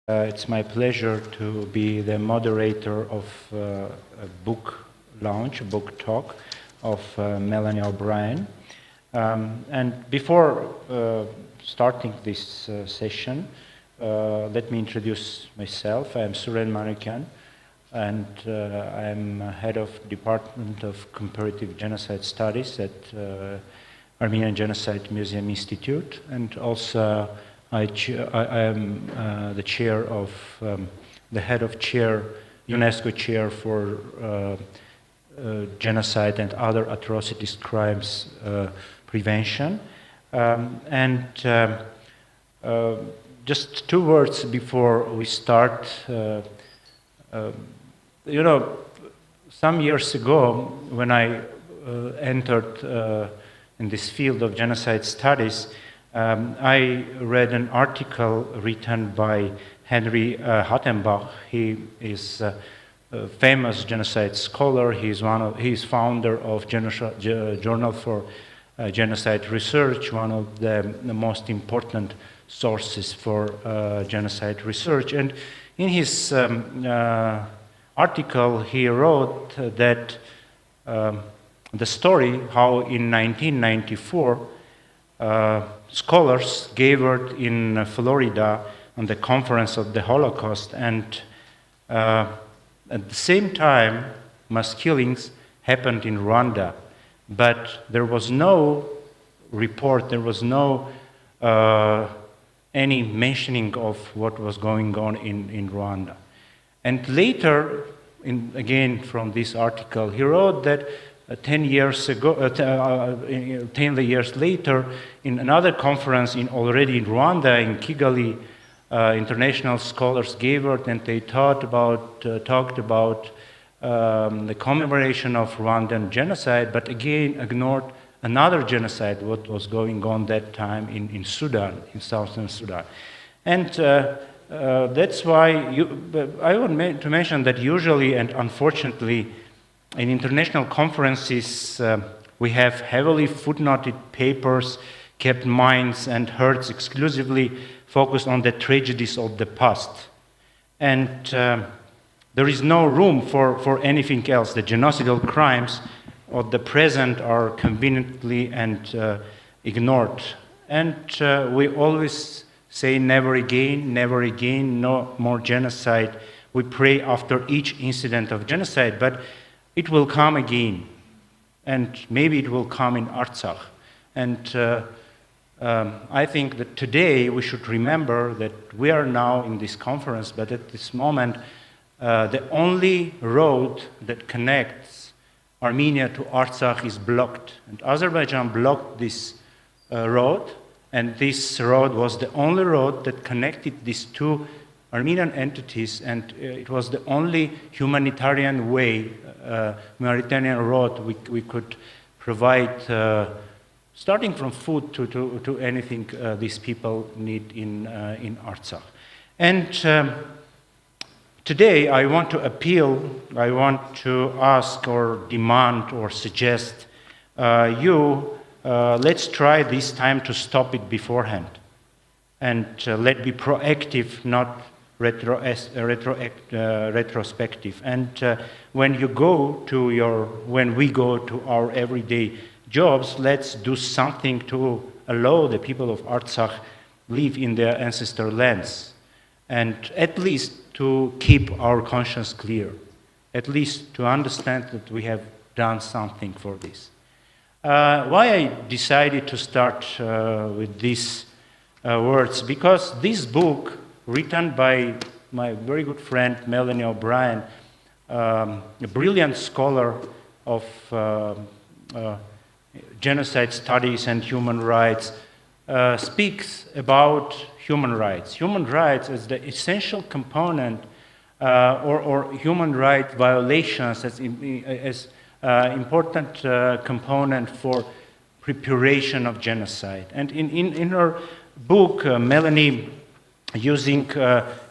It's my pleasure to be the moderator of a book launch, a book talk of Melanie O'Brien. And before starting this session, let me introduce myself. I'm Suren Marikan, and I'm head of Department of Comparative Genocide Studies at Armenian Genocide Museum Institute, and also I am the chair of, the head of UNESCO chair for genocide and other atrocities, crimes prevention. Just 2 words before we start. You know, some years ago, when I entered in this field of genocide studies, I read an article written by Henry Hattenbach. He is a famous genocide scholar. He is founder of Journal for Genocide Research, one of the most important sources for genocide research. And in his article, he wrote that the story how in 1994 scholars gathered in Florida on the conference of the Holocaust, and at the same time mass killings happened in Rwanda, but there was no report, there was no any mentioning of what was going on in Rwanda. And later, again from this article, he wrote that 10 years later, in another conference already in Rwanda, in Kigali, international scholars gathered and they talked about the commemoration of Rwandan genocide, but again ignored another genocide, what was going on that time in Sudan, in southern Sudan. And that's why I want to mention that usually and unfortunately in international conferences we have heavily footnoted papers, kept minds and hearts exclusively focused on the tragedies of the past. And there is no room for anything else. The genocidal crimes of the present are conveniently and ignored. And we always say never again, no more genocide. We pray after each incident of genocide, but it will come again. And maybe it will come in Artsakh. And I think that today we should remember that we are now in this conference, but at this moment, the only road that connects Armenia to Artsakh is blocked. And Azerbaijan blocked this road, and this road was the only road that connected these two Armenian entities, and it was the only humanitarian way, humanitarian road we could provide, starting from food to anything these people need in Artsakh. And today I want to appeal, I want to ask or demand or suggest let's try this time to stop it beforehand. And let's be proactive, not retrospective. And when we go to our everyday jobs, let's do something to allow the people of Artsakh live in their ancestral lands, and at least to keep our conscience clear, at least to understand that we have done something for this. Why I decided to start with these words? Because this book, written by my very good friend Melanie O'Brien, a brilliant scholar of genocide studies and human rights, speaks about human rights. Human rights as the essential component, or human right violations as important component for preparation of genocide. And in her book, Melanie,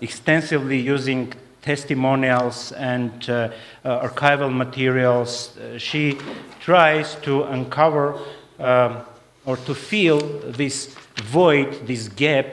extensively using testimonials and archival materials, she tries to uncover or to fill this void, this gap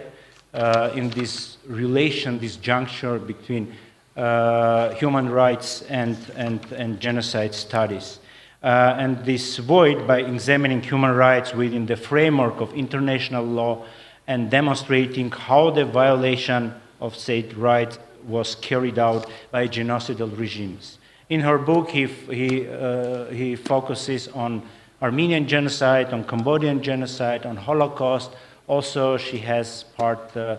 in this relation, this juncture between human rights and genocide studies. And this void, by examining human rights within the framework of international law and demonstrating how the violation of state rights was carried out by genocidal regimes. In her book, he focuses on Armenian genocide, on Cambodian genocide, on Holocaust. Also, she has part for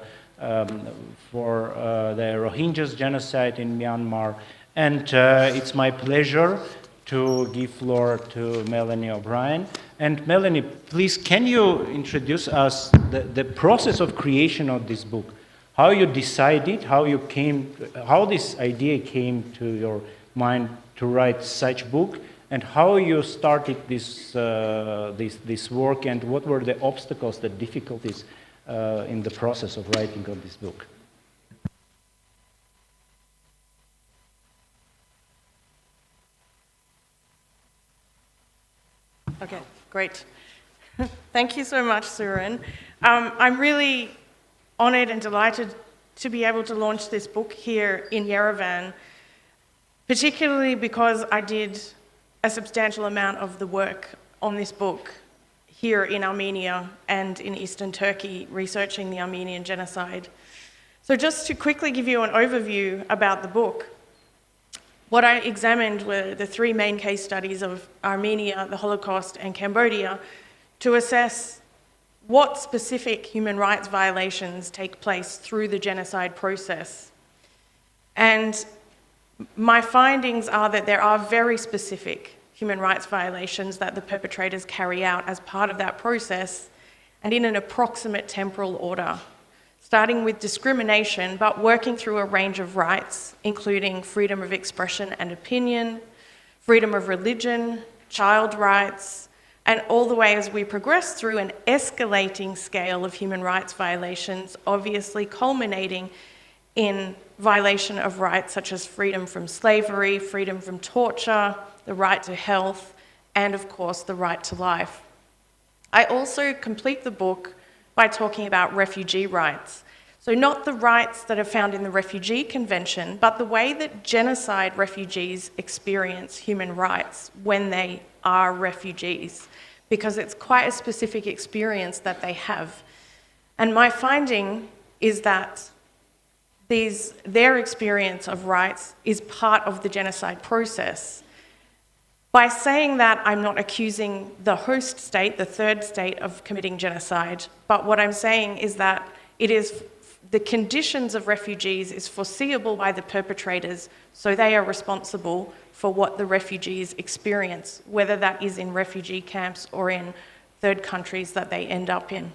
the Rohingyas genocide in Myanmar. And it's my pleasure to give floor to Melanie O'Brien. And Melanie, please, can you introduce us the process of creation of this book? How you decided, how this idea came to your mind to write such book, and how you started this work, and what were the obstacles, the difficulties in the process of writing of this book? Okay, great. Thank you so much, Surin. I'm really honored and delighted to be able to launch this book here in Yerevan, particularly because I did a substantial amount of the work on this book here in Armenia and in Eastern Turkey, researching the Armenian genocide. So just to quickly give you an overview about the book, what I examined were the three main case studies of Armenia, the Holocaust, and Cambodia to assess what specific human rights violations take place through the genocide process. And my findings are that there are very specific human rights violations that the perpetrators carry out as part of that process and in an approximate temporal order, starting with discrimination, but working through a range of rights, including freedom of expression and opinion, freedom of religion, child rights, and all the way as we progress through an escalating scale of human rights violations, obviously culminating in violation of rights such as freedom from slavery, freedom from torture, the right to health, and of course the right to life. I also complete the book by talking about refugee rights. So not the rights that are found in the Refugee Convention, but the way that genocide refugees experience human rights when they are refugees, because it's quite a specific experience that they have. And my finding is that their experience of rights is part of the genocide process. By saying that, I'm not accusing the host state, the third state, of committing genocide, but what I'm saying is that the conditions of refugees is foreseeable by the perpetrators, so they are responsible for what the refugees experience, whether that is in refugee camps or in third countries that they end up in.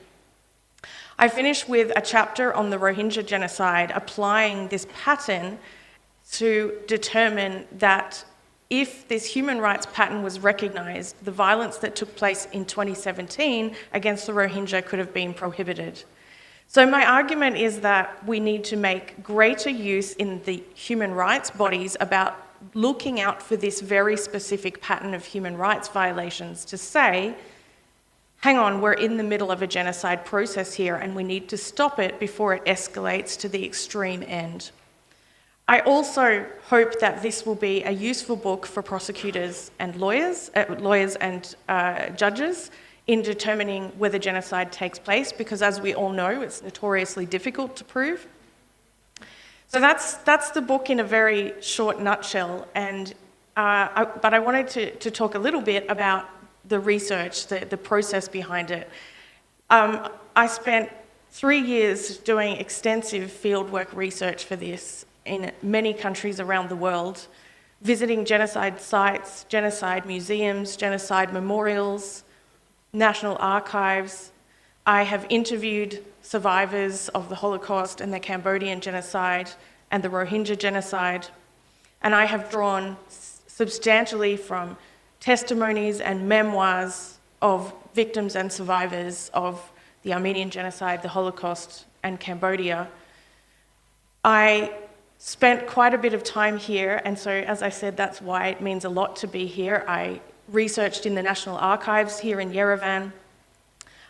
I finish with a chapter on the Rohingya genocide, applying this pattern to determine that if this human rights pattern was recognised, the violence that took place in 2017 against the Rohingya could have been prohibited. So my argument is that we need to make greater use in the human rights bodies about looking out for this very specific pattern of human rights violations to say, hang on, we're in the middle of a genocide process here and we need to stop it before it escalates to the extreme end. I also hope that this will be a useful book for prosecutors and lawyers and judges in determining whether genocide takes place, because as we all know, it's notoriously difficult to prove. So that's the book in a very short nutshell, and but I wanted to talk a little bit about the research, the process behind it. I spent 3 years doing extensive fieldwork research for this in many countries around the world, visiting genocide sites, genocide museums, genocide memorials, national archives. I have interviewed survivors of the Holocaust and the Cambodian genocide and the Rohingya genocide, and I have drawn substantially from testimonies and memoirs of victims and survivors of the Armenian genocide, the Holocaust, and Cambodia. I spent quite a bit of time here, and so, as I said, that's why it means a lot to be here. I researched in the National Archives here in Yerevan.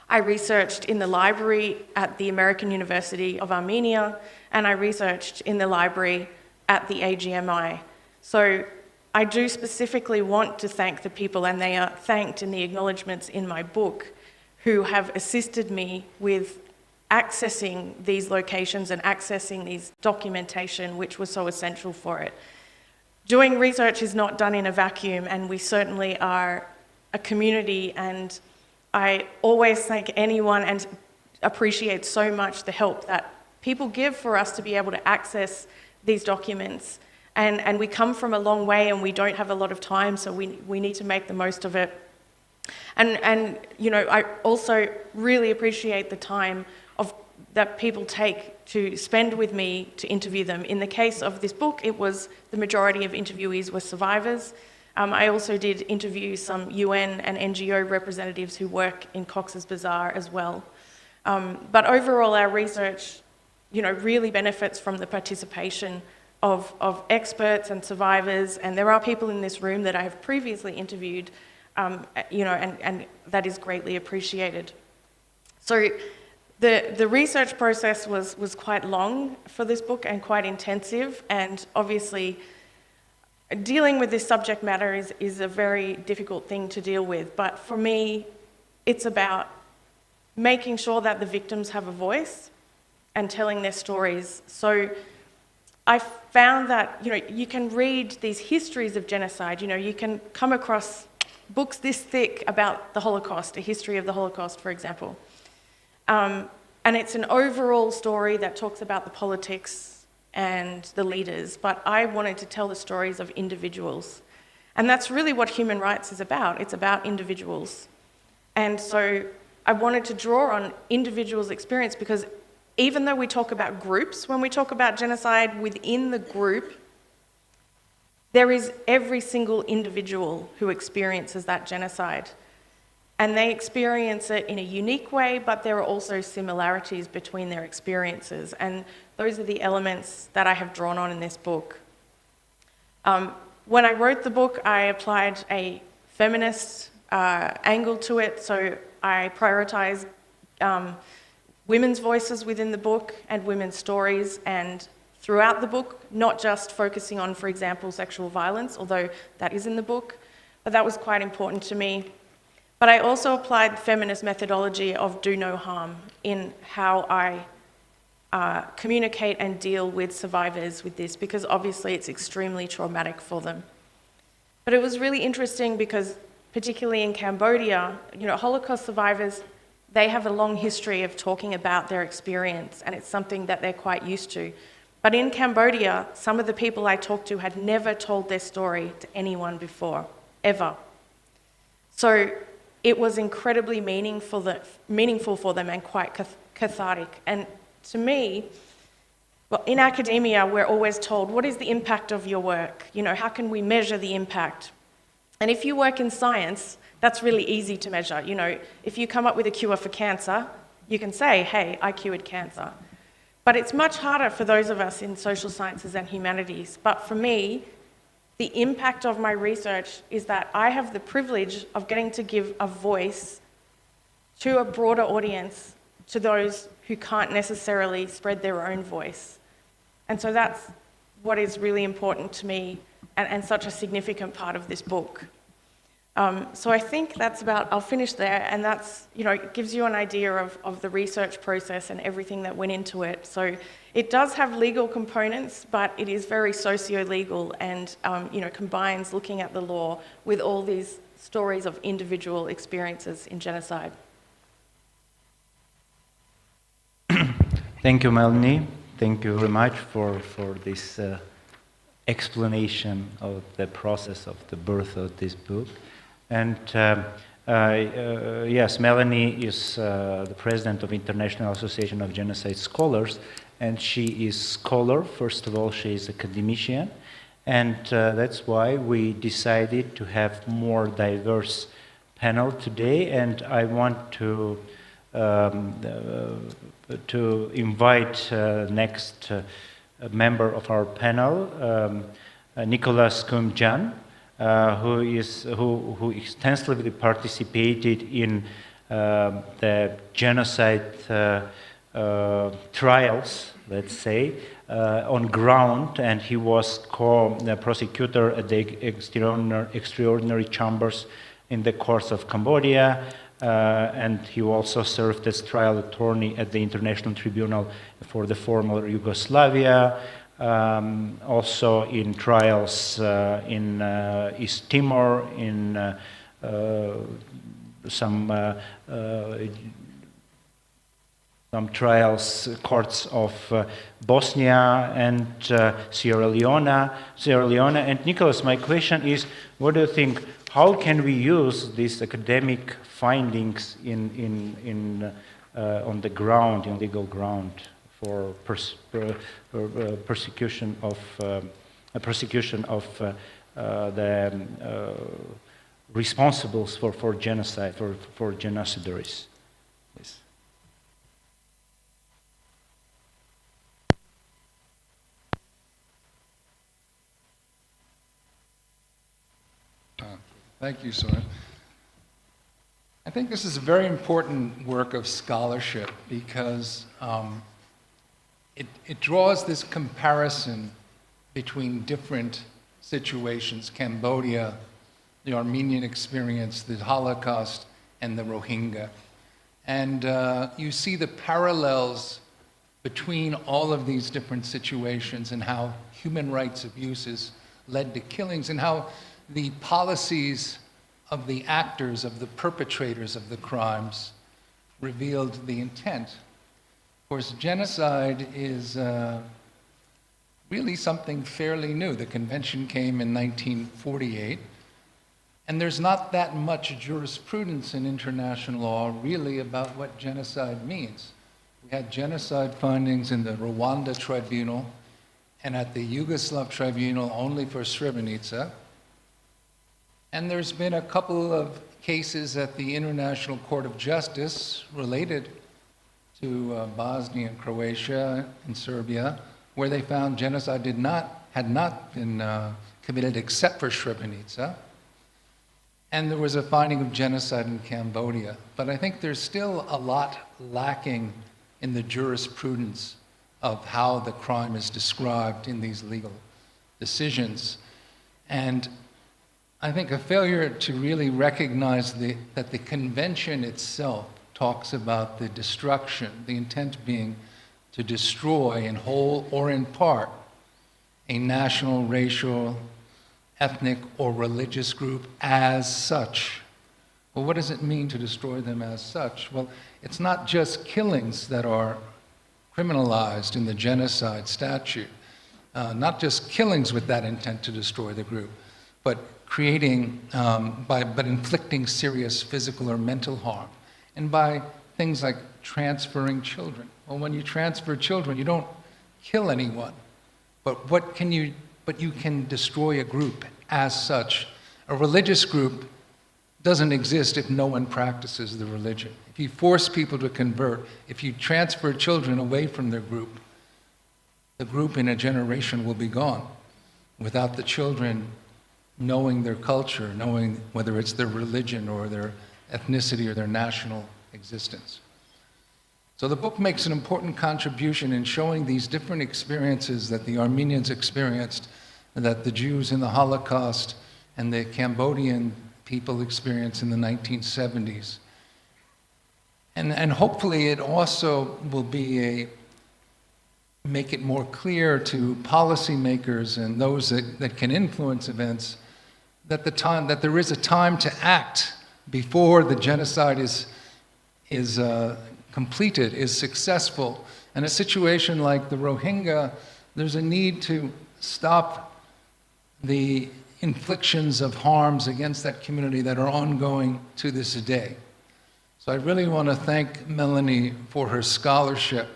I researched in the library at the American University of Armenia, and I researched in the library at the AGMI. So I do specifically want to thank the people, and they are thanked in the acknowledgements in my book, who have assisted me with accessing these locations and accessing these documentation, which was so essential for it. Doing research is not done in a vacuum, and we certainly are a community, and I always thank anyone and appreciate so much the help that people give for us to be able to access these documents. And we come from a long way, and we don't have a lot of time, so we need to make the most of it. And you know, I also really appreciate the time that people take to spend with me to interview them. In the case of this book, it was the majority of interviewees were survivors. I also did interview some UN and NGO representatives who work in Cox's Bazar as well. But overall, our research, you know, really benefits from the participation of experts and survivors, and there are people in this room that I have previously interviewed, you know, and that is greatly appreciated. So the research process was quite long for this book and quite intensive, and obviously dealing with this subject matter is a very difficult thing to deal with, but for me, it's about making sure that the victims have a voice and telling their stories. So I found that, you know, you can read these histories of genocide, you know, you can come across books this thick about the Holocaust, a history of the Holocaust, for example. And it's an overall story that talks about the politics and the leaders, but I wanted to tell the stories of individuals. And that's really what human rights is about. It's about individuals. And so I wanted to draw on individuals' experience, because even though we talk about groups, when we talk about genocide within the group, there is every single individual who experiences that genocide. And they experience it in a unique way, but there are also similarities between their experiences. And those are the elements that I have drawn on in this book. When I wrote the book, I applied a feminist angle to it. So I prioritized women's voices within the book and women's stories, and throughout the book, not just focusing on, for example, sexual violence, although that is in the book, but that was quite important to me. But I also applied the feminist methodology of do no harm in how I communicate and deal with survivors with this, because obviously it's extremely traumatic for them. But it was really interesting because, particularly in Cambodia, you know, Holocaust survivors, they have a long history of talking about their experience, and it's something that they're quite used to. But in Cambodia, some of the people I talked to had never told their story to anyone before, ever. So it was incredibly meaningful for them and quite cathartic. And to me, well, in academia, we're always told, what is the impact of your work? You know, how can we measure the impact? And if you work in science, that's really easy to measure. You know, if you come up with a cure for cancer, you can say, hey, I cured cancer. But it's much harder for those of us in social sciences and humanities. But for me, the impact of my research is that I have the privilege of getting to give a voice to a broader audience, to those who can't necessarily spread their own voice. And so that's what is really important to me and such a significant part of this book. So I think that's about, I'll finish there, and that's, you know, it gives you an idea of the research process and everything that went into it. So it does have legal components, but it is very socio-legal and, you know, combines looking at the law with all these stories of individual experiences in genocide. Thank you, Melanie. Thank you very much for this explanation of the process of the birth of this book. And yes, Melanie is the president of International Association of Genocide Scholars, and she is scholar. First of all, she is academician, and that's why we decided to have more diverse panel today. And I want to invite next member of our panel, Nicholas Kumjan, who extensively participated in the genocide trials, let's say, on ground, and he was co-prosecutor at the extraordinary chambers in the courts of Cambodia, and he also served as trial attorney at the International Tribunal for the former Yugoslavia, also in trials in East Timor, in some trials, courts of Bosnia and Sierra Leone. And Nicholas, my question is, what do you think? How can we use these academic findings on the ground, in legal ground, for persecution of the responsibles for genocide, for genocidaries? Yes. Thank you, Soren. I think this is a very important work of scholarship because it draws this comparison between different situations: Cambodia, the Armenian experience, the Holocaust, and the Rohingya. And you see the parallels between all of these different situations and how human rights abuses led to killings, and how the policies of the actors, of the perpetrators of the crimes, revealed the intent. Of course, genocide is really something fairly new. The convention came in 1948, and there's not that much jurisprudence in international law really about what genocide means. We had genocide findings in the Rwanda Tribunal and at the Yugoslav Tribunal only for Srebrenica. And there's been a couple of cases at the International Court of Justice related to Bosnia and Croatia and Serbia, where they found genocide had not been committed except for Srebrenica. And there was a finding of genocide in Cambodia. But I think there's still a lot lacking in the jurisprudence of how the crime is described in these legal decisions. And I think a failure to really recognize that the convention itself talks about the destruction, the intent being to destroy in whole or in part a national, racial, ethnic, or religious group as such. Well, what does it mean to destroy them as such? Well, it's not just killings that are criminalized in the genocide statute, not just killings with that intent to destroy the group, but creating, but inflicting serious physical or mental harm, and by things like transferring children. Well, when you transfer children, you don't kill anyone, but you can destroy a group as such. A religious group doesn't exist if no one practices the religion. If you force people to convert, if you transfer children away from their group, the group in a generation will be gone without the children knowing their culture, knowing whether it's their religion or their ethnicity or their national existence. So the book makes an important contribution in showing these different experiences that the Armenians experienced, that the Jews in the Holocaust and the Cambodian people experienced in the 1970s. And hopefully it also will make it more clear to policymakers and those that can influence events that there is a time to act before the genocide is completed, is successful. In a situation like the Rohingya, there's a need to stop the inflictions of harms against that community that are ongoing to this day. So I really want to thank Melanie for her scholarship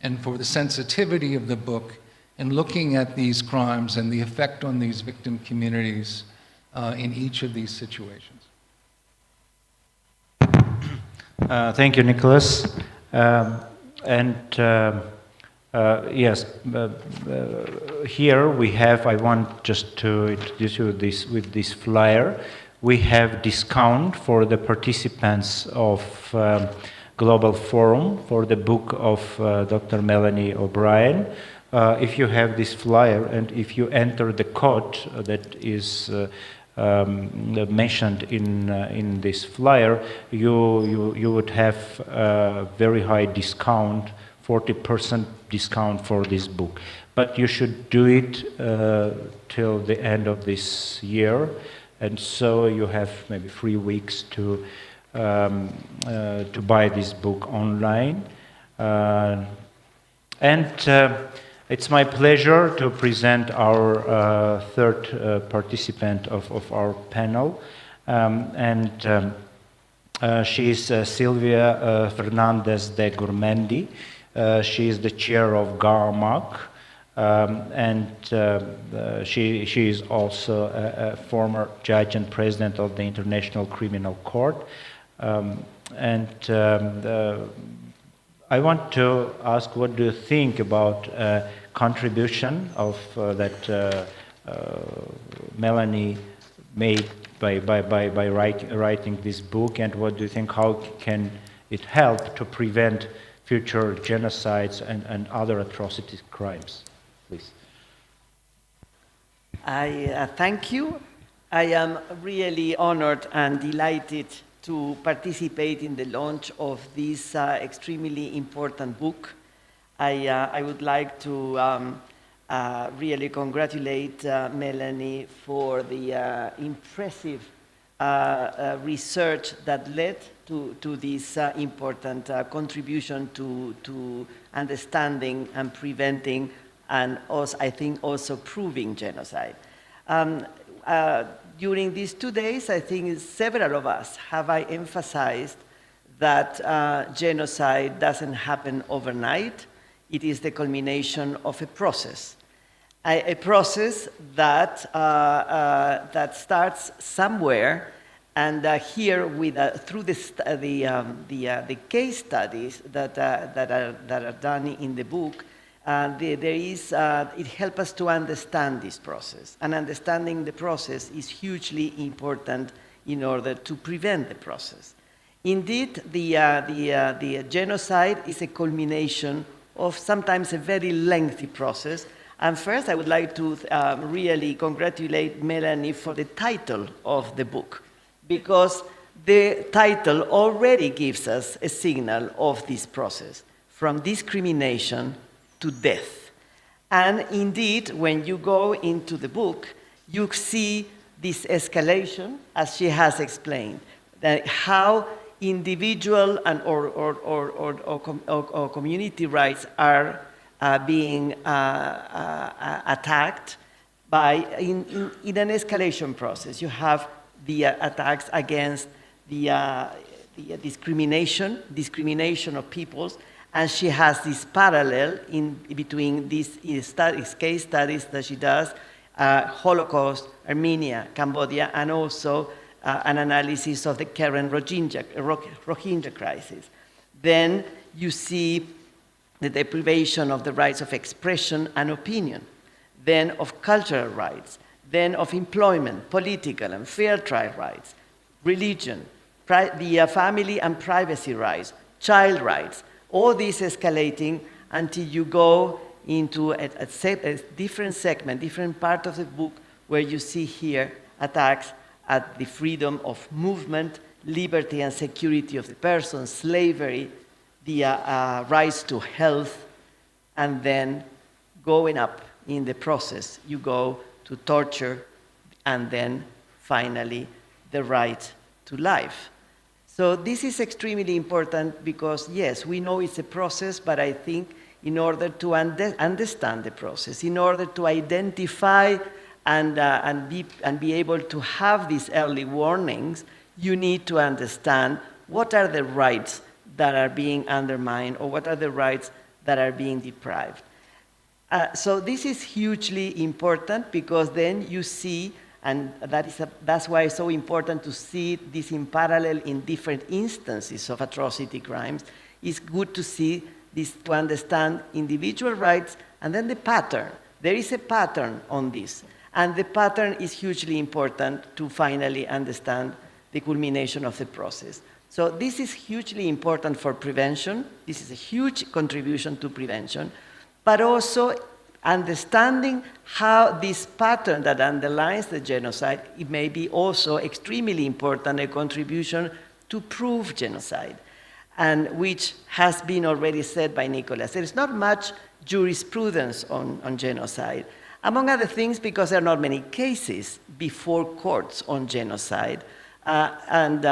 and for the sensitivity of the book in looking at these crimes and the effect on these victim communities in each of these situations. Thank you, Nicholas. Yes, here we have, I want just to introduce you with this flyer. we have discount for the participants of Global Forum for the book of Dr. Melanie O'Brien. If you have this flyer and if you enter the code that is mentioned in this flyer, you would have a very high discount, 40% discount for this book. But you should do it till the end of this year, and so you have maybe 3 weeks to buy this book online. It's my pleasure to present our third participant of our panel. She is Silvia Fernandez de Gourmendi. She is the chair of GARMAC, she is also a former judge and president of the International Criminal Court. I want to ask, what do you think about contribution of that Melanie made by writing this book, and what do you think, how can it help to prevent future genocides and other atrocity crimes? Please. I thank you. I am really honored and delighted to participate in the launch of this extremely important book. I would like to really congratulate Melanie for the impressive research that led to this important contribution to understanding and preventing and also, I think, also proving genocide. During these 2 days, I think several of us have emphasized that genocide doesn't happen overnight. It is the culmination of a process that, that starts somewhere. And here, through the case studies that are done in the book, it helps us to understand this process. And understanding the process is hugely important in order to prevent the process. Indeed, the genocide is a culmination of sometimes a very lengthy process. And first, I would like to really congratulate Melanie for the title of the book, because the title already gives us a signal of this process, from discrimination to death. And indeed, when you go into the book, you see this escalation, as she has explained, that how individual and or community rights are being attacked in an escalation process. You have the attacks against the discrimination of peoples, and she has this parallel between these case studies that she does, Holocaust, Armenia, Cambodia, and also an analysis of the current Rohingya crisis. Then you see the deprivation of the rights of expression and opinion, then of cultural rights, then of employment, political and fair trial rights, religion, the family and privacy rights, child rights, all these escalating until you go into a different segment, different part of the book, where you see here attacks at the freedom of movement, liberty and security of the person, slavery, the rights to health, and then going up in the process, you go to torture, and then finally the right to life. So this is extremely important because, yes, we know it's a process, but I think in order to understand the process, in order to identify and be able to have these early warnings, you need to understand what are the rights that are being undermined or what are the rights that are being deprived. So this is hugely important because then you see, and that's why it's so important to see this in parallel in different instances of atrocity crimes. It's good to see this, to understand individual rights and then the pattern. There is a pattern on this. And the pattern is hugely important to finally understand the culmination of the process. So this is hugely important for prevention. This is a huge contribution to prevention, but also understanding how this pattern that underlies the genocide, it may be also extremely important, a contribution to prove genocide, and which has been already said by Nicholas. There is not much jurisprudence on genocide, among other things because there are not many cases before courts on genocide, and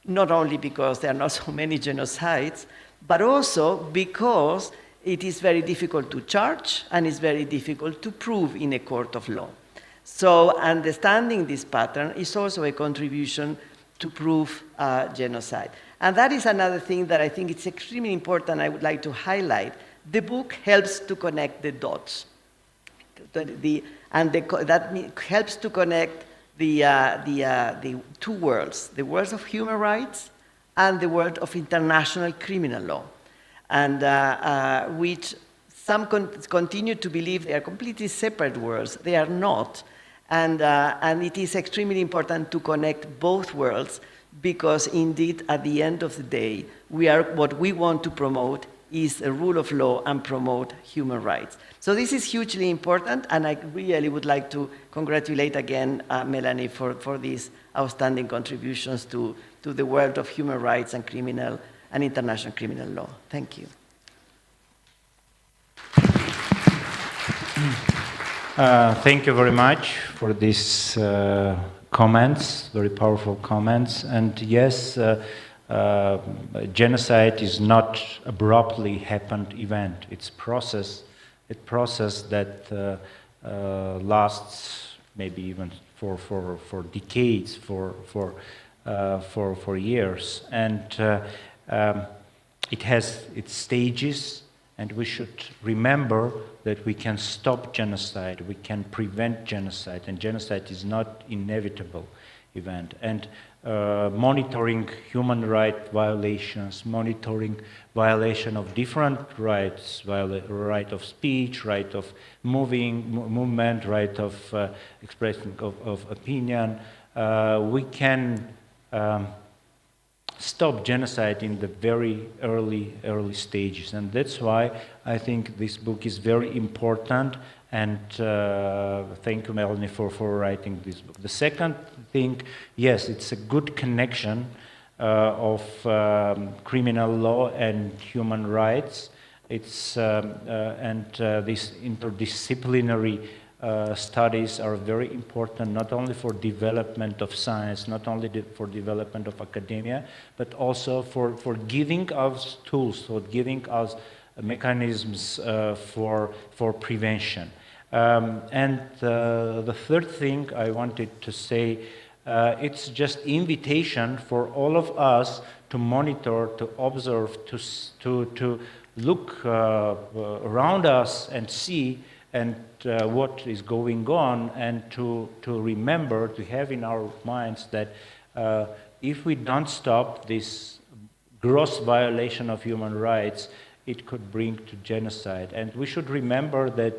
not only because there are not so many genocides, but also because it is very difficult to charge and it's very difficult to prove in a court of law. So understanding this pattern is also a contribution to prove genocide. And that is another thing that I think it's extremely important I would like to highlight. The book helps to connect the dots. That helps to connect the two worlds, the worlds of human rights and the world of international criminal law, and which some continue to believe they are completely separate worlds. They are not, and it is extremely important to connect both worlds, because indeed, at the end of the day, what we want to promote is a rule of law and promote human rights. So this is hugely important, and I really would like to congratulate again Melanie for these outstanding contributions to the world of human rights and international criminal law. Thank you. Thank you very much for these comments, very powerful comments. And yes, genocide is not abruptly happened event. It's a process that lasts maybe even for decades, for years, and it has its stages. And we should remember that we can stop genocide, we can prevent genocide, and genocide is not inevitable event. And monitoring human rights violations, monitoring violation of different rights, right of speech, right of movement, right of expression of opinion, we can stop genocide in the very early stages. And that's why I think this book is very important, and thank you, Melanie, for writing this book. The second thing, yes, it's a good connection of criminal law and human rights. It's these interdisciplinary studies are very important, not only for development of science, not only for development of academia, but also for giving us tools, for giving us mechanisms for prevention. And the third thing I wanted to say, it's just invitation for all of us to monitor, to observe, to look around us and see and what is going on, and to remember, to have in our minds that if we don't stop this gross violation of human rights, it could bring to genocide. And we should remember that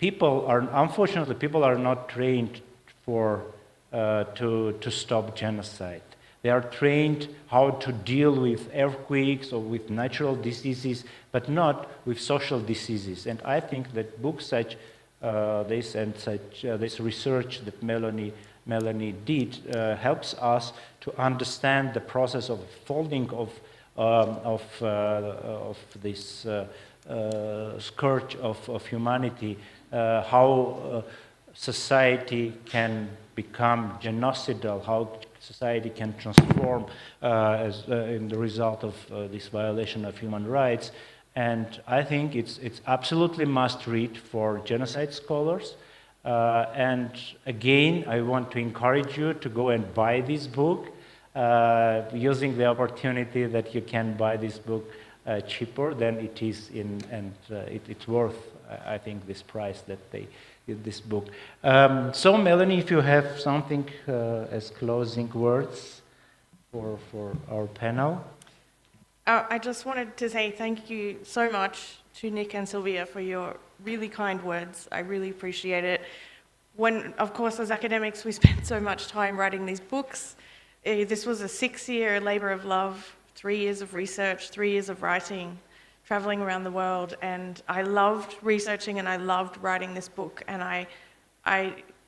unfortunately, people are not trained to stop genocide. They are trained how to deal with earthquakes or with natural diseases, but not with social diseases. And I think that books such this and this research that Melanie did helps us to understand the process of folding of this scourge of humanity, how society can become genocidal, how society can transform in the result of this violation of human rights. And I think it's absolutely must read for genocide scholars. And again, I want to encourage you to go and buy this book, using the opportunity that you can buy this book cheaper than it is it's worth, I think, this price that they give this book. So Melanie, if you have something as closing words for our panel. I just wanted to say thank you so much to Nick and Sylvia for your really kind words. I really appreciate it. When, of course, as academics, we spend so much time writing these books. This was a 6-year labour of love, 3 years of research, 3 years of writing, travelling around the world, and I loved researching and I loved writing this book, and I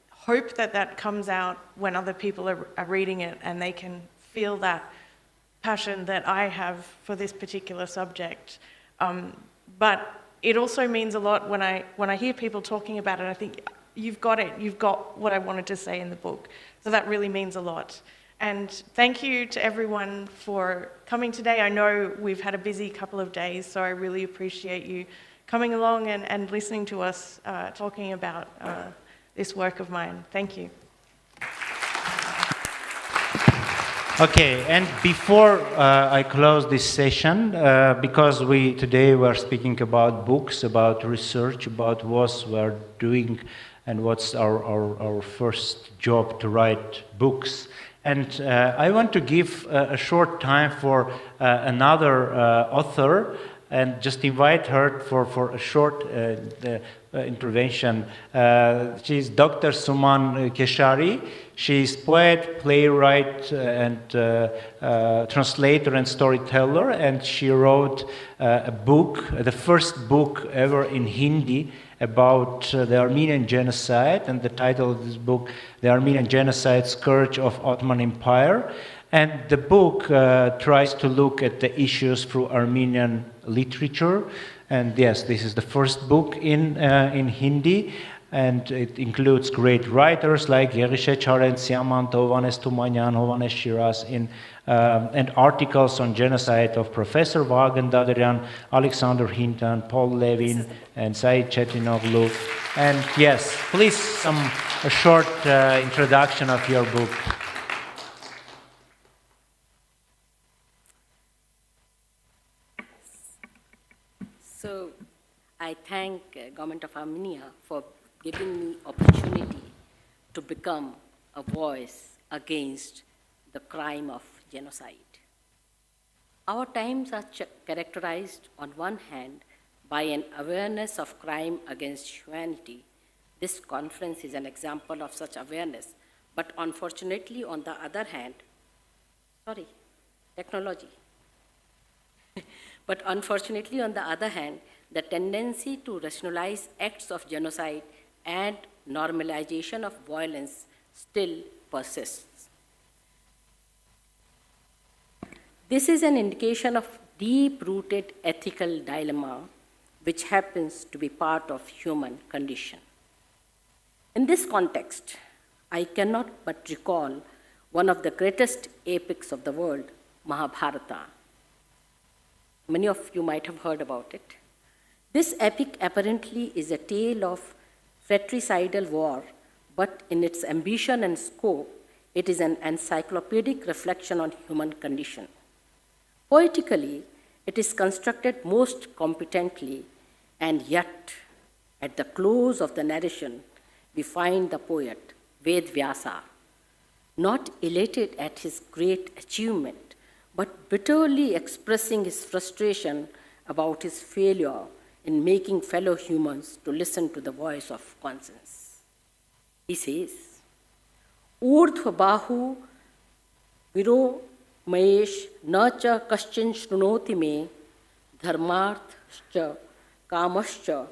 hope that that comes out when other people are reading it and they can feel that passion that I have for this particular subject. But it also means a lot when I hear people talking about it. I think, you've got it, you've got what I wanted to say in the book. So that really means a lot. And thank you to everyone for coming today. I know we've had a busy couple of days, so I really appreciate you coming along and listening to us talking about this work of mine. Thank you. Okay, and before I close this session, because today we're speaking about books, about research, about what we're doing and what's our first job to write books. And I want to give a short time for another author and just invite her for a short intervention. She's Dr. Suman Keshari. She's poet, playwright, and translator and storyteller, and she wrote a book, the first book ever in Hindi, about the Armenian genocide, and the title of this book, The Armenian Genocide, Scourge of Ottoman Empire. And the book tries to look at the issues through Armenian literature. And yes, this is the first book in Hindi, and it includes great writers like Yerishe Charentsiaman, Hovannes Tumanyan, Hovannes Shiraz, and articles on genocide of Professor Vagan Dadarian, Alexander Hinton, Paul Levin, and Said Chetinoglu. And yes, please, a short introduction of your book. So I thank Government of Armenia for giving me opportunity to become a voice against the crime of genocide. Our times are characterized on one hand by an awareness of crime against humanity. This conference is an example of such awareness, but unfortunately on the other hand, technology. But unfortunately, on the other hand, the tendency to rationalize acts of genocide and normalization of violence still persists. This is an indication of deep-rooted ethical dilemma which happens to be part of human condition. In this context, I cannot but recall one of the greatest epics of the world, Mahabharata. Many of you might have heard about it. This epic apparently is a tale of fratricidal war, but in its ambition and scope, it is an encyclopedic reflection on human condition. Poetically, it is constructed most competently, and yet, at the close of the narration, we find the poet, Ved Vyasa, not elated at his great achievement, but bitterly expressing his frustration about his failure in making fellow humans to listen to the voice of conscience. He says, Urdhva bahu viro mayesh na cha kaschin shrunoti me dharmarthascha kamascha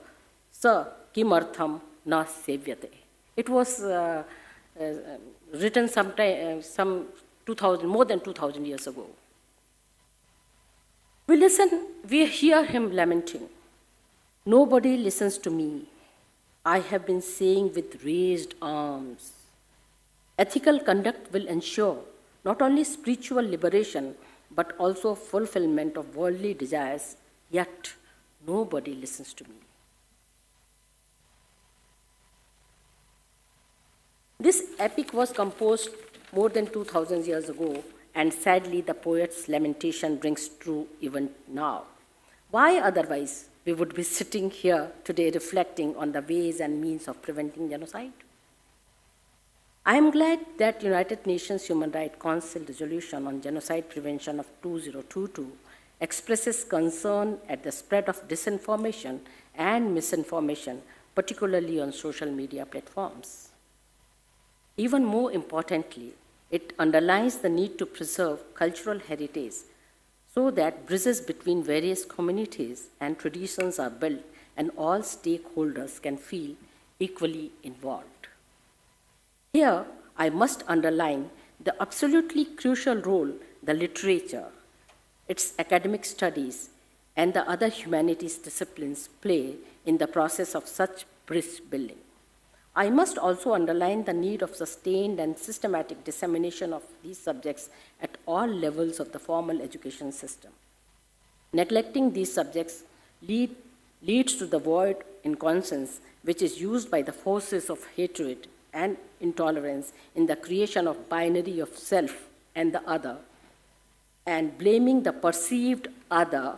sa kimartham na sevyate. It was written more than 2,000 years ago. We hear him lamenting. Nobody listens to me. I have been saying with raised arms. Ethical conduct will ensure not only spiritual liberation, but also fulfillment of worldly desires, yet nobody listens to me. This epic was composed more than 2,000 years ago, and sadly the poet's lamentation rings true even now. Why otherwise we would be sitting here today reflecting on the ways and means of preventing genocide? I am glad that United Nations Human Rights Council resolution on genocide prevention of 2022 expresses concern at the spread of disinformation and misinformation, particularly on social media platforms. Even more importantly, it underlines the need to preserve cultural heritage so that bridges between various communities and traditions are built and all stakeholders can feel equally involved. Here, I must underline the absolutely crucial role the literature, its academic studies, and the other humanities disciplines play in the process of such bridge building. I must also underline the need of sustained and systematic dissemination of these subjects at all levels of the formal education system. Neglecting these subjects leads to the void in conscience, which is used by the forces of hatred and intolerance in the creation of binary of self and the other, and blaming the perceived other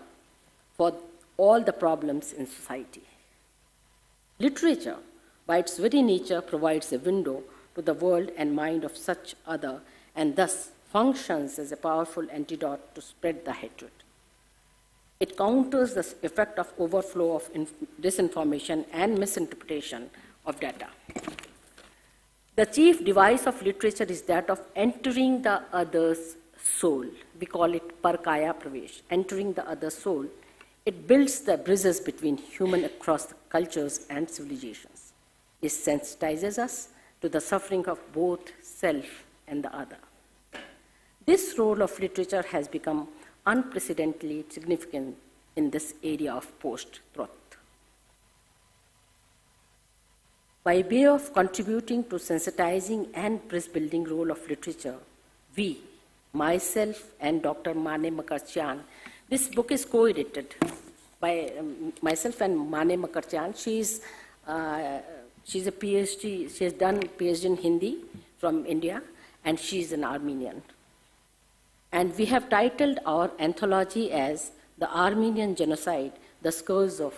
for all the problems in society. Literature, by its very nature, provides a window to the world and mind of such other, and thus functions as a powerful antidote to spread the hatred. It counters the effect of overflow of disinformation and misinterpretation of data. The chief device of literature is that of entering the other's soul. We call it parkaya pravesh, entering the other's soul. It builds the bridges between human across the cultures and civilizations. It sensitizes us to the suffering of both self and the other. This role of literature has become unprecedentedly significant in this area of post-truth. By way of contributing to sensitizing and bridge-building role of literature, we, myself and Dr. Mane Makarchyan, this book is co-edited by myself and Mane Makarchyan. She's a PhD, she has done PhD in Hindi from India, and she's an Armenian. And we have titled our anthology as The Armenian Genocide, The Scourge of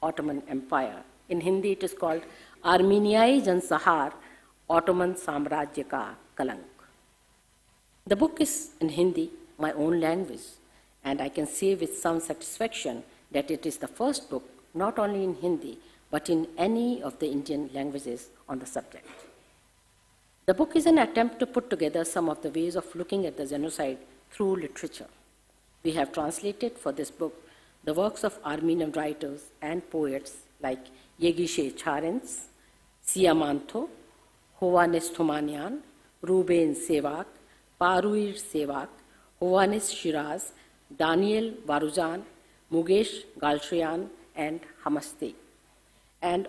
Ottoman Empire. In Hindi it is called Armeniai Jansahar, Ottoman Samrajya Ka Kalank. The book is in Hindi, my own language, and I can say with some satisfaction that it is the first book, not only in Hindi, but in any of the Indian languages on the subject. The book is an attempt to put together some of the ways of looking at the genocide through literature. We have translated for this book the works of Armenian writers and poets like Yegishe Charens, Siamanto, Hovhannes Thumanian, Ruben Sevak, Paruir Sevak, Hovhannes Shiraz, Daniel Varujan, Mugesh Galshayan, and Hamaste, and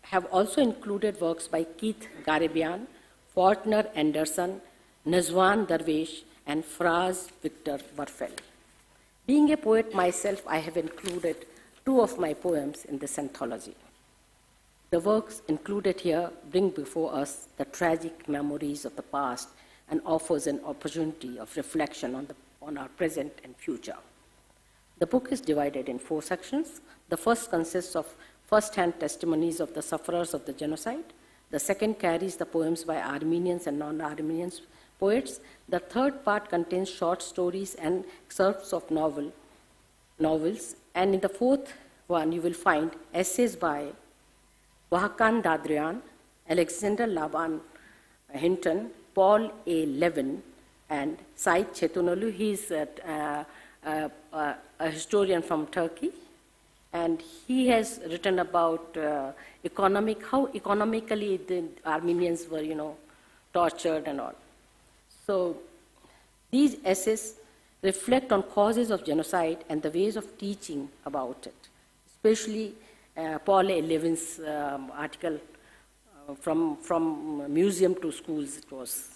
have also included works by Keith Garibian, Fortner Anderson, Nazwan Darvesh, and Fraz Victor Werfel. Being a poet myself, I have included 2 of my poems in this anthology. The works included here bring before us the tragic memories of the past and offers an opportunity of reflection on our present and future. The book is divided in 4 sections. The first consists of first-hand testimonies of the sufferers of the genocide. The second carries the poems by Armenians and non-Armenian poets. The third part contains short stories and excerpts of novels. And in the fourth one, you will find essays by Vahakan Dadrian, Alexander Laban Hinton, Paul A. Levin, and Said Chetunalu. He is a historian from Turkey, and he has written about how economically the Armenians were, tortured and all. So these essays reflect on causes of genocide and the ways of teaching about it, especially Paul A. Levin's article from museum to schools it was.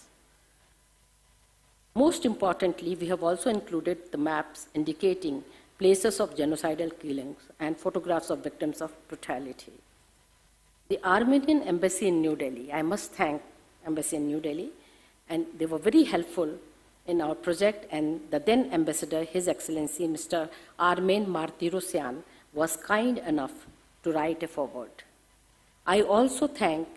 Most importantly, we have also included the maps indicating places of genocidal killings and photographs of victims of brutality. The Armenian embassy in New Delhi, I must thank embassy in New Delhi, and they were very helpful in our project, and the then ambassador, His Excellency Mr. Armen Martirosyan, was kind enough to write a foreword. I also thank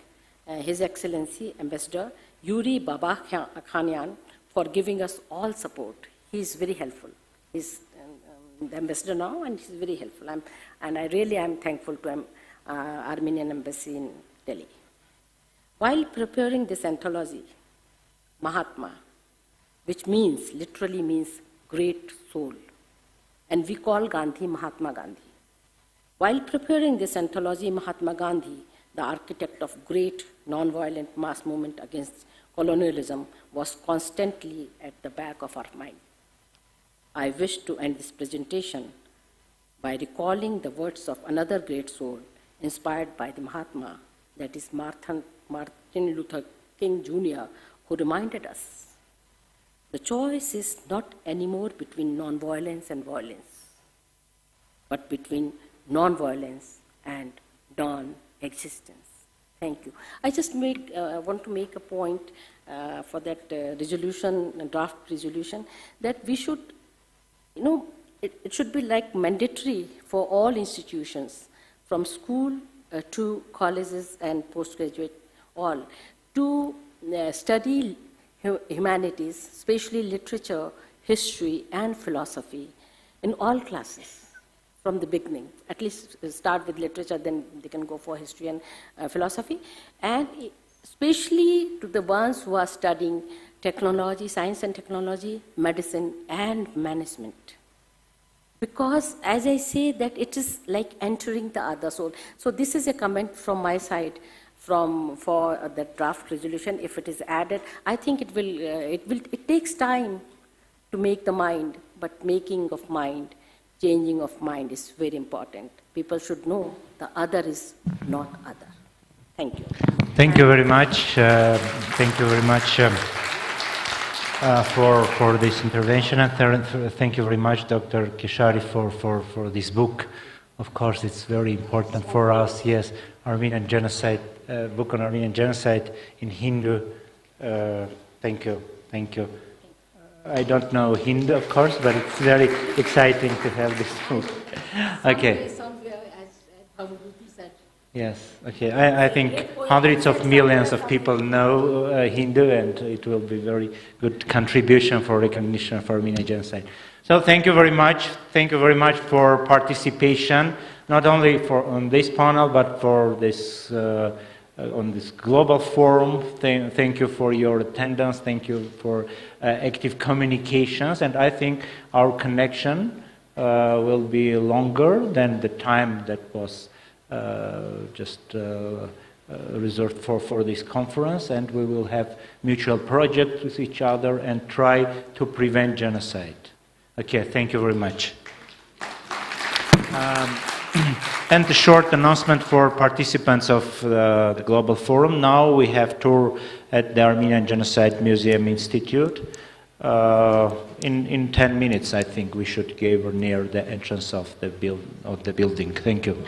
His Excellency Ambassador Yuri Babakhanian for giving us all support. He is very helpful. He's the ambassador now, and he's very helpful. And I really am thankful to Armenian Embassy in Delhi. While preparing this anthology, Mahatma, which literally means great soul, and we call Gandhi Mahatma Gandhi. While preparing this anthology, Mahatma Gandhi, the architect of great non-violent mass movement against colonialism, was constantly at the back of our mind. I wish to end this presentation by recalling the words of another great soul inspired by the Mahatma, that is Martin Luther King Jr., who reminded us, the choice is not anymore between non-violence and violence, but between non-violence and non-existence. Thank you. I just want to make a point for that resolution, draft resolution, that we should, it should be like mandatory for all institutions, from school to colleges and postgraduate, all, to study humanities, especially literature, history, and philosophy in all classes from the beginning. At least start with literature, then they can go for history and philosophy. And especially to the ones who are studying technology, science and technology, medicine, and management. Because, as I say, that it is like entering the other soul. So this is a comment from my side for the draft resolution. If it is added, I think it takes time to make the mind, but making of mind, changing of mind is very important. People should know the other is not other. Thank you. Thank you very much. Thank you very much for this intervention, and thank you very much, Dr. Keshari, for this book. Of course, it's very important for us. Yes, Armenian Genocide, book on Armenian Genocide in Hindu. Thank you. Thank you. I don't know Hindu, of course, but it's very exciting to have this book. Okay. Yes, okay. I think hundreds of millions of people know Hindu, and it will be very good contribution for recognition of Armenian genocide. So thank you very much. Thank you very much for participation, not only on this panel, but for this on this global forum. Thank you for your attendance. Thank you for active communications. And I think our connection will be longer than the time that was reserved for this conference, and we will have mutual projects with each other and try to prevent genocide. Okay, thank you very much. And a short announcement for participants of the Global Forum. Now we have tour at the Armenian Genocide Museum Institute. In 10 minutes, I think we should gather near the entrance of the building. Thank you.